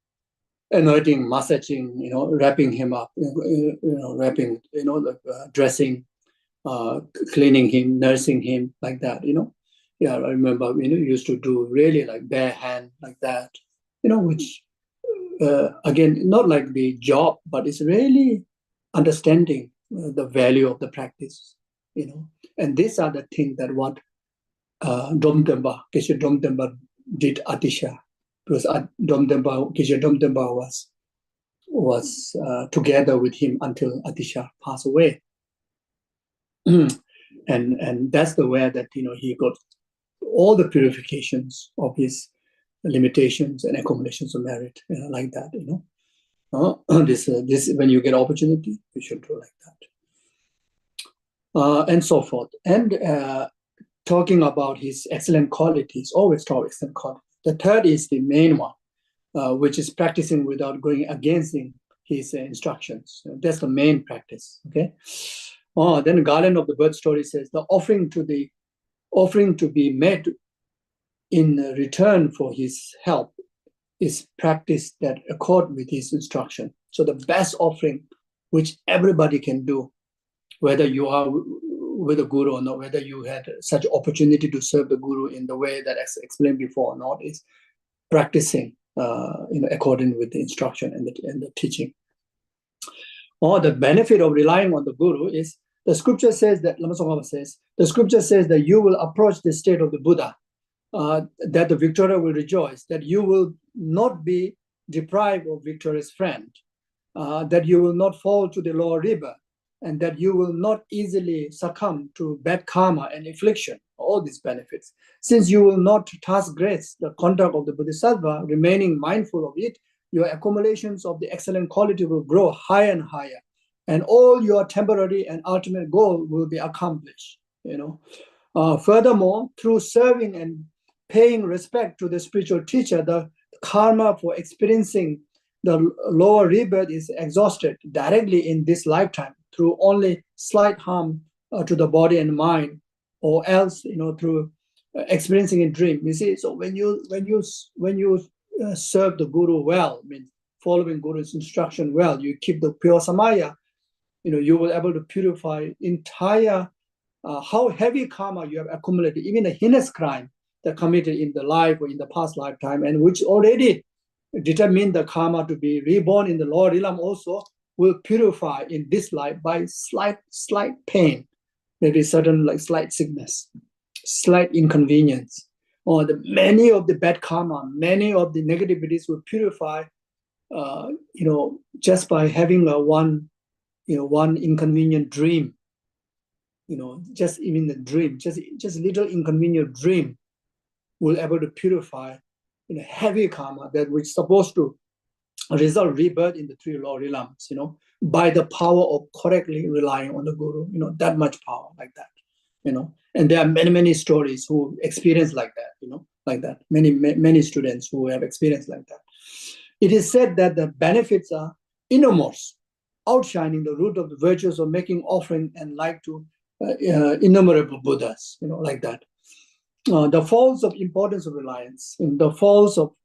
anointing, massaging, wrapping him up, wrapping, dressing, cleaning him, nursing him, like that, Yeah, I remember, used to do really like bare hand like that, which again, not like the job, but it's really understanding the value of the practice, And these are the things that what Domtemba, Geshe Domtemba did Atisha, because Geshe Domtemba was together with him until Atisha passed away. and that's the way that he got all the purifications of his limitations and accumulations of merit, like that, this when you get opportunity, you should do like that, and so forth. And talking about his excellent qualities, always talk excellent qualities. The third is the main one, which is practicing without going against his instructions. That's the main practice. Okay. Then Garland of the Bird Story says the offering to be made in return for his help is practice that accord with his instruction. So the best offering which everybody can do, whether you are with a guru or not, whether you had such opportunity to serve the guru in the way that I explained before or not, is practicing according with the instruction and the teaching. Or the benefit of relying on the guru is the scripture says that Lama Tsongkhapa says the scripture says that you will approach the state of the Buddha, that the victorious will rejoice, that you will not be deprived of victorious friend, that you will not fall to the lower river, and that you will not easily succumb to bad karma and affliction, all these benefits. Since you will not transgress the conduct of the Bodhisattva, remaining mindful of it, your accumulations of the excellent quality will grow higher and higher, and all your temporary and ultimate goal will be accomplished. Furthermore, through serving and paying respect to the spiritual teacher, the karma for experiencing the lower rebirth is exhausted directly in this lifetime through only slight harm to the body and mind, or else through experiencing a dream. You see, so when you serve the guru well, following guru's instruction well, you keep the pure samaya, you will able to purify entire how heavy karma you have accumulated, even a heinous crime that committed in the life or in the past lifetime, and which already determine the karma to be reborn in the lower realm also, will purify in this life by slight pain, maybe certain like slight sickness, slight inconvenience, or many of the bad karma, many of the negativities will purify, just by having one inconvenient dream, just even the dream, just little inconvenient dream will able to purify heavy karma that which is supposed to result rebirth in the 3 lower realms, by the power of correctly relying on the guru, that much power like that, and there are many stories who experience like that, like that, many students who have experienced like that. It is said that the benefits are enormous, outshining the root of the virtues of making offering and like to innumerable Buddhas, like that. The falls of importance of reliance, and the falls of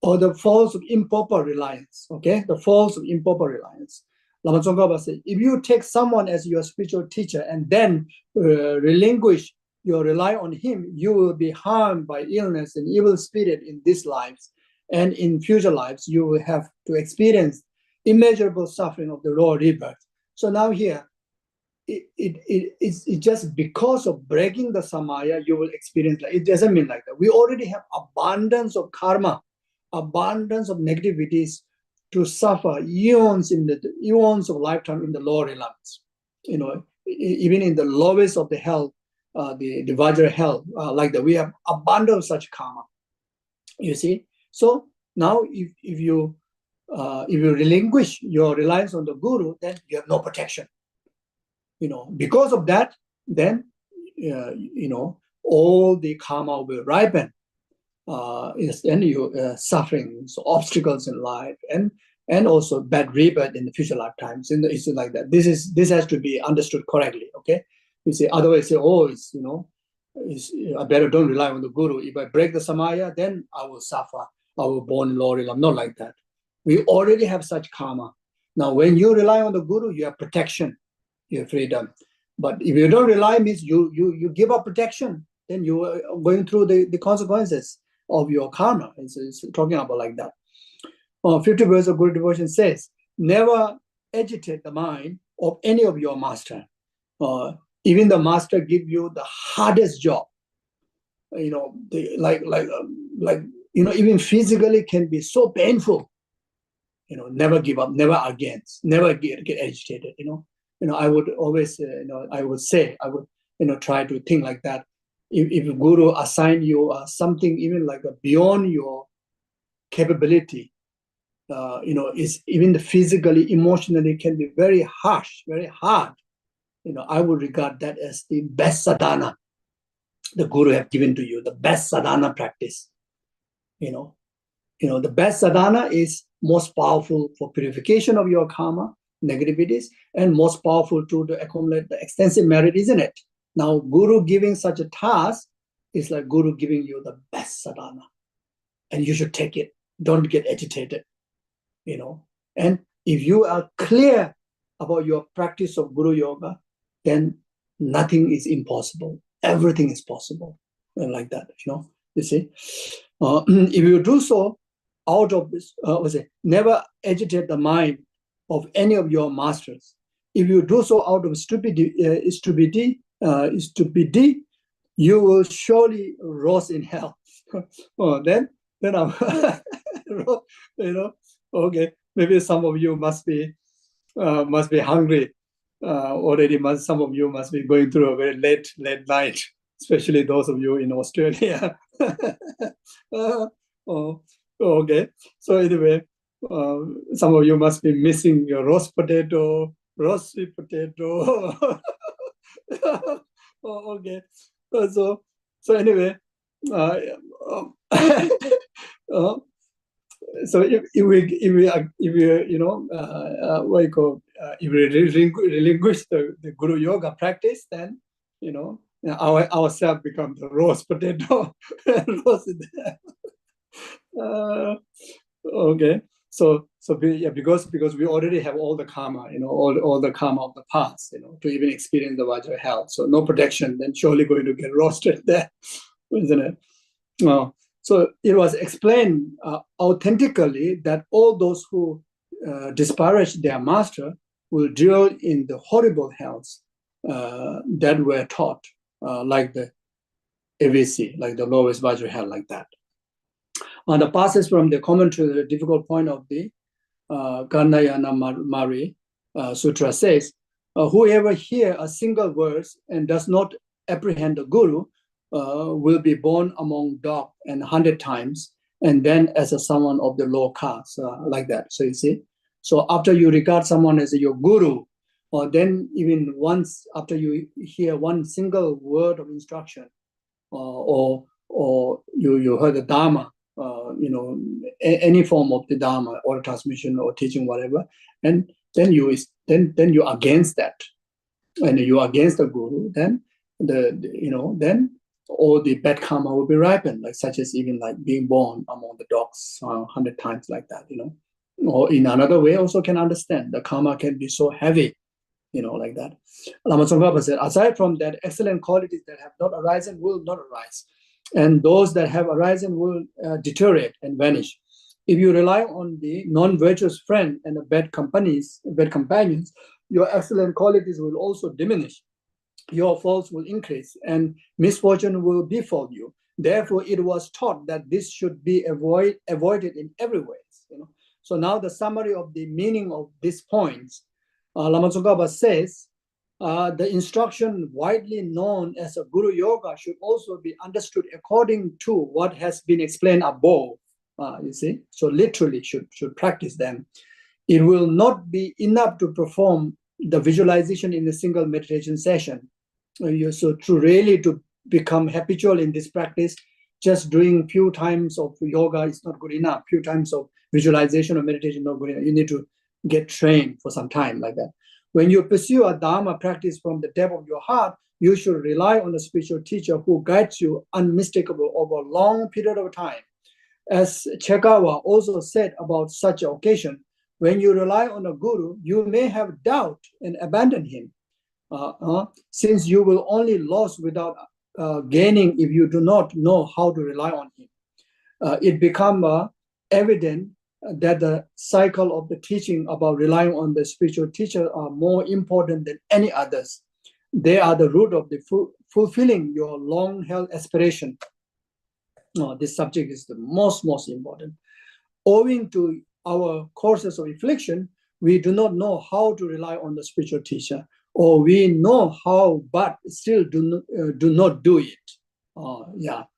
or the falls of improper reliance, okay? The falls of improper reliance, Lama Tsongkhapa says, if you take someone as your spiritual teacher and then relinquish your rely on him, you will be harmed by illness and evil spirit in these lives. And in future lives, you will have to experience immeasurable suffering of the raw rebirth. So now here, it's just because of breaking the samaya, you will experience like, it doesn't mean like that. We already have abundance of karma, abundance of negativities to suffer eons of lifetime in the lower realms. Even in the lowest of the hell, the Vajra hell, like that, we have abundance of such karma. You see. So now, if you relinquish your reliance on the guru, then you have no protection. Because of that, then all the karma will ripen. And you suffering, so obstacles in life, and also bad rebirth in the future lifetimes. It's like that. This has to be understood correctly. Okay, you see. Otherwise, I better don't rely on the guru. If I break the samaya, then I will suffer. I will born in lower realm. Not like that. We already have such karma. Now, when you rely on the guru, you have protection, you have freedom. But if you don't rely, means you give up protection, then you are going through the consequences of your karma. It's talking about like that. 50 verse of Guru Devotion says, never agitate the mind of any of your master. Even the master give you the hardest job. Even physically can be so painful. Never give up, never against, never get agitated. I would always, I would try to think like that. If Guru assign you something even like beyond your capability, is even physically, emotionally can be very harsh, very hard. I would regard that as the best sadhana the Guru have given to you, the best sadhana practice. The best sadhana is most powerful for purification of your karma, negativities, and most powerful to accumulate the extensive merit, isn't it? Now, Guru giving such a task is like Guru giving you the best sadhana, and you should take it. Don't get agitated, And if you are clear about your practice of Guru Yoga, then nothing is impossible. Everything is possible, and like that, You see, if you do so out of this, never agitate the mind of any of your masters. If you do so out of stupidity, you will surely rot in hell. Then I'm, okay. Maybe some of you must be hungry already. Some of you must be going through a very late night, especially those of you in Australia. Okay. So anyway, some of you must be missing your roast potato, roast sweet potato. Okay. So anyway, so if we relinquish the Guru Yoga practice, then ourselves become the roast potato. Okay. So because we already have all the karma, all the karma of the past, to even experience the Vajra hell. So no protection, then surely going to get roasted there, isn't it? So it was explained authentically that all those who disparage their master will dwell in the horrible hells that were taught, like the AVC, like the lowest Vajra hell, like that. The passage from the commentary, the difficult point of the Gandayana Mari Sutra says, whoever hear a single verse and does not apprehend the Guru will be born among dogs 100 times, and then as someone of the low caste, like that. So you see, so after you regard someone as your Guru, or then even once after you hear one single word of instruction, or you heard the Dharma, any form of the Dharma or transmission or teaching, whatever, and then you against that, and you against the Guru, then then all the bad karma will be ripened, like such as even like being born among the dogs 100 times, like that, Or in another way, also can understand the karma can be so heavy, like that. Lama Tsongkhapa said, aside from that, excellent qualities that have not arisen will not arise. And those that have arisen will deteriorate and vanish. If you rely on the non-virtuous friend and the bad companions, your excellent qualities will also diminish. Your faults will increase and misfortune will befall you. Therefore, it was taught that this should be avoided in every way. So now the summary of the meaning of these points, Lama Tsongkhapa says, the instruction widely known as a Guru Yoga should also be understood according to what has been explained above. You see, so literally should practice them. It will not be enough to perform the visualization in a single meditation session. So to become habitual in this practice, just doing few times of yoga is not good enough. Few times of visualization or meditation is not good enough. You need to get trained for some time like that. When you pursue a Dharma practice from the depth of your heart, you should rely on a spiritual teacher who guides you unmistakable over a long period of time. As Chekawa also said about such an occasion, when you rely on a guru, you may have doubt and abandon him, since you will only lose without gaining if you do not know how to rely on him. It becomes evident that the cycle of the teaching about relying on the spiritual teacher are more important than any others. They are the root of the fulfilling your long-held aspiration. This subject is the most important. Owing to our courses of affliction, we do not know how to rely on the spiritual teacher, or we know how but still do not do it.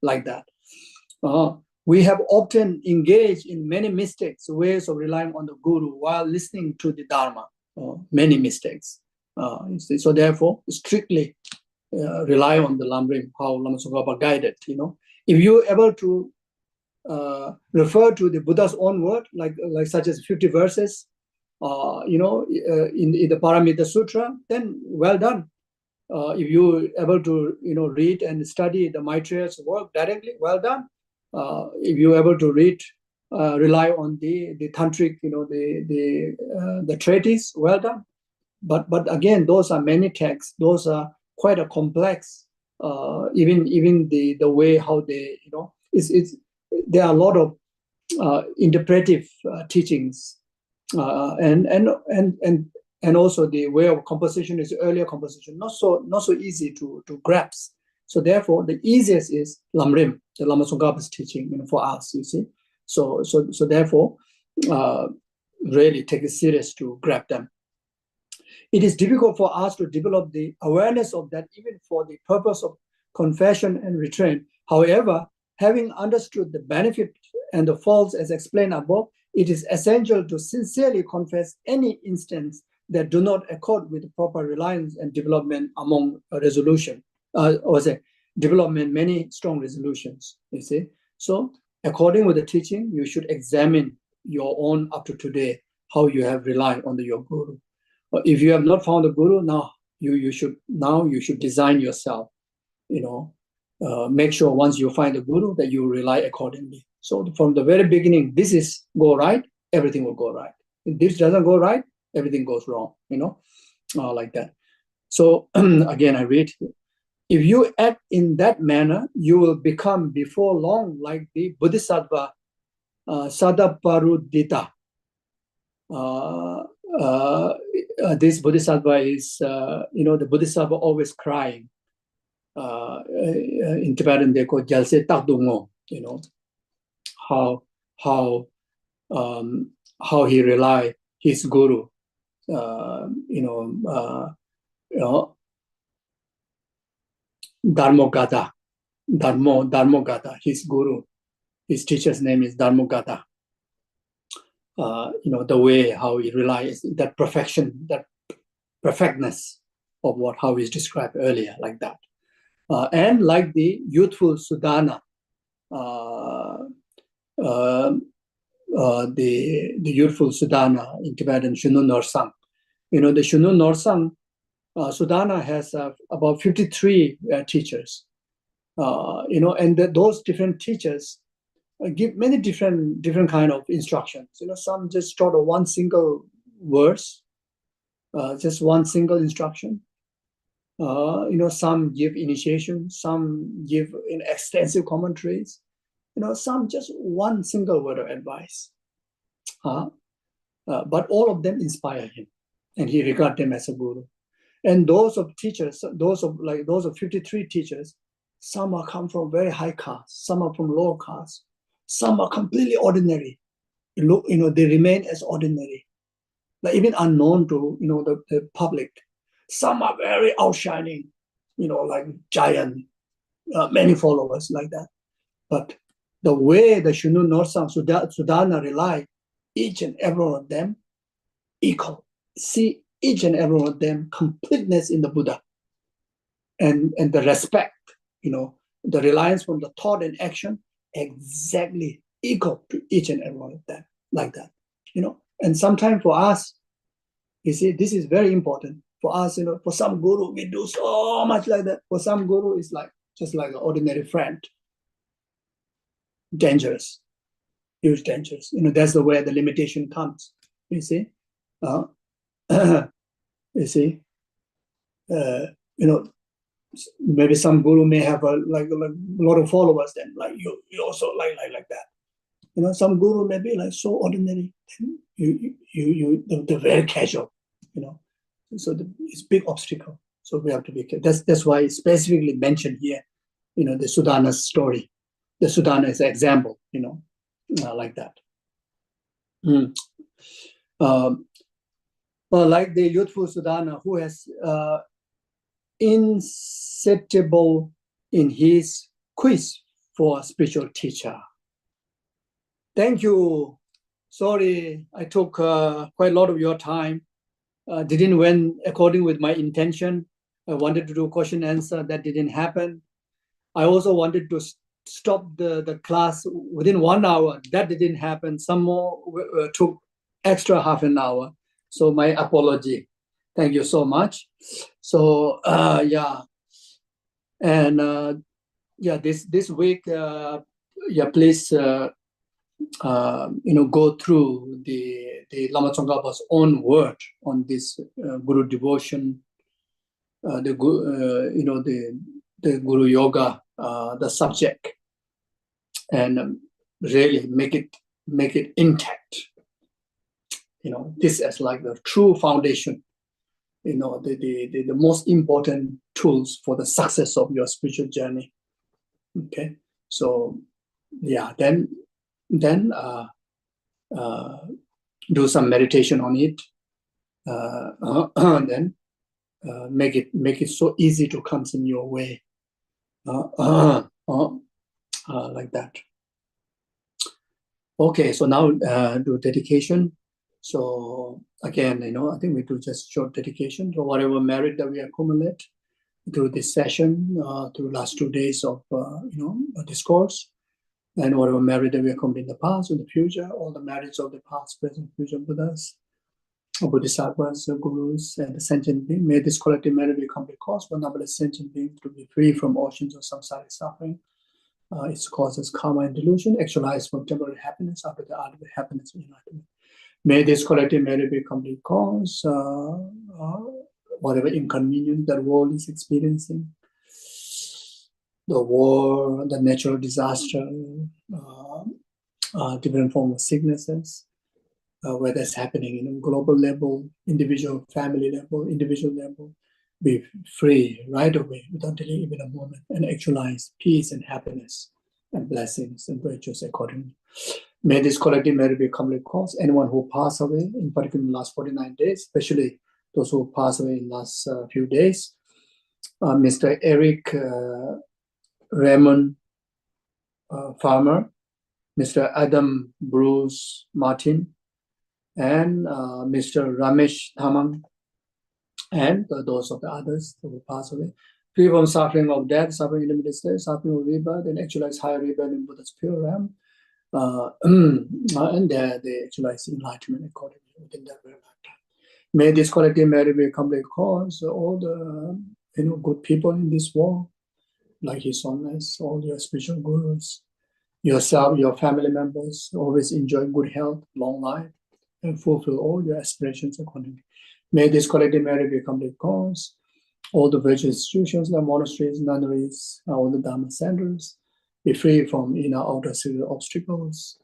Like that. We have often engaged in many mistakes, ways of relying on the guru while listening to the Dharma. Many mistakes. So therefore, strictly rely on the Lamrim, how Lama Tsongkhapa guided. If you're able to refer to the Buddha's own word, like such as 50 verses, in the Paramita Sutra, then well done. If you're able to, read and study the Maitreya's work directly, well done. If you're able to read, rely on the tantric, the treatise, well done. But again, those are many texts. Those are quite a complex. Even the way how they, there are a lot of interpretive teachings, and also the way of composition is earlier composition, not so easy to grasp. So therefore, the easiest is Lamrim, the Lama Tsongkhapa's teaching, for us. You see, so therefore, really take it serious to grab them. It is difficult for us to develop the awareness of that, even for the purpose of confession and retrain. However, having understood the benefit and the faults as explained above, it is essential to sincerely confess any instance that do not accord with proper reliance and development among a resolution, development many strong resolutions, you see. So according with the teaching, you should examine your own up to today, how you have relied on your guru. If you have not found a guru, now you should design yourself, make sure once you find a guru that you rely accordingly. So from the very beginning, this is go right, everything will go right. If this doesn't go right, everything goes wrong, like that. So again, I read, if you act in that manner, you will become before long like the Bodhisattva Sadaparudita. This Bodhisattva is, the Bodhisattva always crying. In Tibetan, they call Jalse Takdungo, how he rely his guru, Dharmogata, his guru, his teacher's name is Dharmogata. The way how he relies, that perfection, that perfectness of how is described earlier, like that. And like the youthful Sudana, the youthful Sudana in Tibetan, Shunu Norsang. The Shunu Norsang, Sudana has about 53 teachers. And those different teachers give many different kind of instructions. Some just taught one single verse, just one single instruction. Some give initiation, some give extensive commentaries. Some just one single word of advice. But all of them inspire him, and he regarded them as a guru. And those of teachers, those of 53 teachers, some are come from very high caste, some are from low caste, some are completely ordinary. They remain as ordinary, like even unknown to the public. Some are very outshining, like giant, many followers like that. But the way the Shunu Norsang Sudana rely, each and every one of them equal. See each and every one of them completeness in the Buddha, and the respect, the reliance from the thought and action exactly equal to each and every one of them, like that. And sometimes for us, you see, this is very important for us. For some guru we do so much like that. For some guru is like just like an ordinary friend. Dangerous, huge dangerous. That's the way the limitation comes. You see, you see, maybe some guru may have a lot of followers. Then like you also like that. Some guru may be like so ordinary. They're very casual. So it's big obstacle. So we have to be careful. That's why it's specifically mentioned here. The Sudana's story. The Sudana is an example. Like that. Like the youthful Sudana who has insatiable in his quest for a spiritual teacher. Thank you. Sorry, I took quite a lot of your time. Didn't went according with my intention. I wanted to do question answer. That didn't happen. I also wanted to stop the class within 1 hour. That didn't happen. Some more took extra half an hour. So my apology. Thank you so much. So yeah, and this week, please go through the Lama Tsongkhapa's own word on this Guru devotion, the Guru Yoga, the subject, and really make it intact. This as like the true foundation. The most important tools for the success of your spiritual journey. Okay, so yeah, then do some meditation on it. Then make it so easy to come in your way. Like that. Okay, so now do dedication. So again, I think we do just short dedication. So whatever merit that we accumulate through this session, through last 2 days of discourse, and whatever merit that we accumulate in the past, in the future, all the merits of the past, present, future Buddhas, Bodhisattvas, Gurus, and the sentient being. May this collective merit be a complete cause for numberless sentient beings to be free from oceans of samsaric suffering. Its causes karma and delusion, actualized from temporary happiness after the ultimate happiness and enlightenment. May this collective merit be a complete cause, whatever inconvenience the world is experiencing, the war, the natural disaster, different forms of sicknesses, whether it's happening in global level, individual family level, individual level, be free right away without delaying even a moment, and actualize peace and happiness and blessings and virtues accordingly. May this collective merit be a complete cause. Anyone who passed away, in particular in the last 49 days, especially those who passed away in the last few days, Mr. Eric Raymond Farmer, Mr. Adam Bruce Martin, and Mr. Ramesh Thamang, and those of the others who passed away. Free from suffering of death, suffering in the middle state, suffering of rebirth, and actualize higher rebirth in Buddha's pure realm. And they actualize enlightenment accordingly within that very lifetime. May this collective merit be a complete cause. All the good people in this world, like His Holiness, all your spiritual gurus, yourself, your family members, always enjoy good health, long life, and fulfill all your aspirations accordingly. May this collective merit be complete cause. All the virtual institutions, the monasteries, nunneries, all the Dharma centers, be free from inner outer civil obstacles,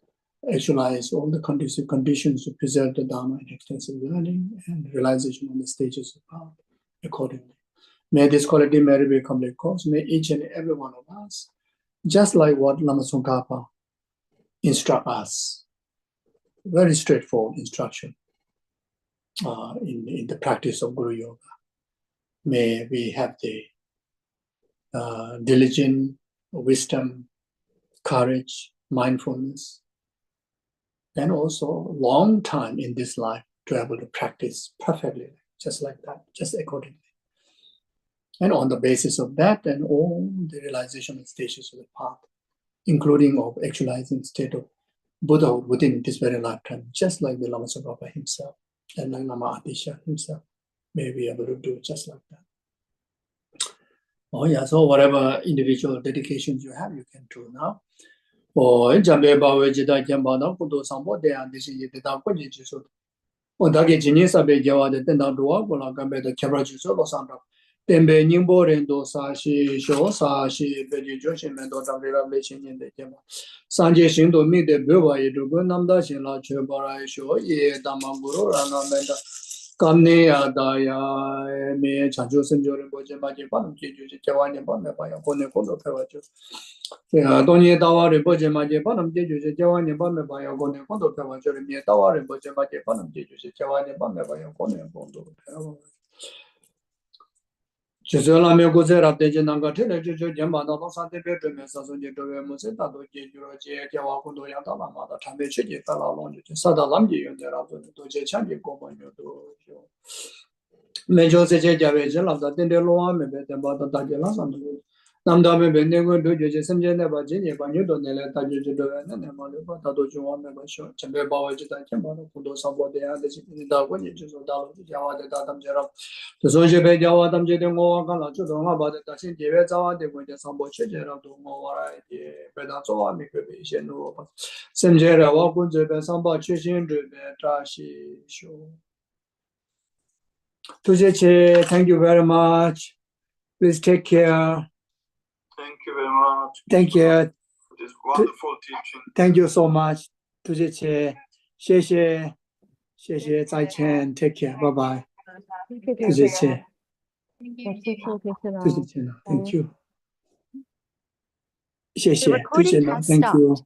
actualize all the conducive conditions to preserve the Dharma and extensive learning and realization on the stages of path accordingly. May this quality merit be complete cause. May each and every one of us, just like what Lama Tsongkhapa instruct us, very straightforward instruction in the practice of Guru Yoga. May we have the diligent wisdom, courage, mindfulness, and also long time in this life to be able to practice perfectly, just like that, just accordingly. And on the basis of that and all the realization stages of the path, including of actualizing state of Buddhahood within this very lifetime, just like the Lama Tsongkhapa himself and like Lama Atisha himself, may be able to do just like that. Oh yeah, so whatever individual dedications you have, you can do now. Oh, jambe bawe jida jamba na kudo sambo de andisi yete da ko ji so. O da ge jini sabe jawa de ten da duwa ko la gambe de kebra ji so lo sanda. Tembe nyimbo rendo sa shi sho sa shi be ji jo shi men do da le le shin yin de jamba. Sanje shin do mi de be ba ye do go nam da shin la che ba ra sho ye da ma guru ra na men da kamne adaya me chanjo senjo re bo je ma je pa nam je ju je jawa ne ba me ba ya ko ne ko do phe ba ju. Donye dawa re bo je ma je pa nam je ju je jawa ne ba me ba ya ko ne ko do phe ba ju re me dawa re bo je ma je pa nam je ju je jawa ne ba me ba ya ko ne ko do phe ba. Jesu la me go ze ra de je nang ga the le ju ju je ma da lo sa de be de me sa so je do we mo se ta do je ju ro je jawa ko do ya da la ma da tham be che je ta la long je sa da lam je yun de ra do je chan je ko mo yo do jo. Me jo se je ja we je la da den de lo wa me be de ba da da je la sa do. Nam da me be ne go do je sem je ne ba je ne ba nyu do ne le ta je do we ne ma le ba da do ju wa me ba sho chen be ba wa je ta chen ba do ku do sa bo de ya de ji da ko je ju so da lo ja wa de da tam je ra. De so je be ja wa tam je de ngo wa ka la chu do ma ba de ta sin je we za wa de ko je sa bo che je ra do ngo wa ra je be da zo wa mi ke be shen no ba. Sem je ra wa kun je be sam ba che shin de be ta shi sho. Thank you very much. Please take care. Thank you very much. Thank you. This wonderful teaching. Thank you so much. 谢谢，谢谢，谢谢，再见 ，Take care， 拜拜。谢谢，谢谢，Thank you。谢谢，谢谢，Thank you。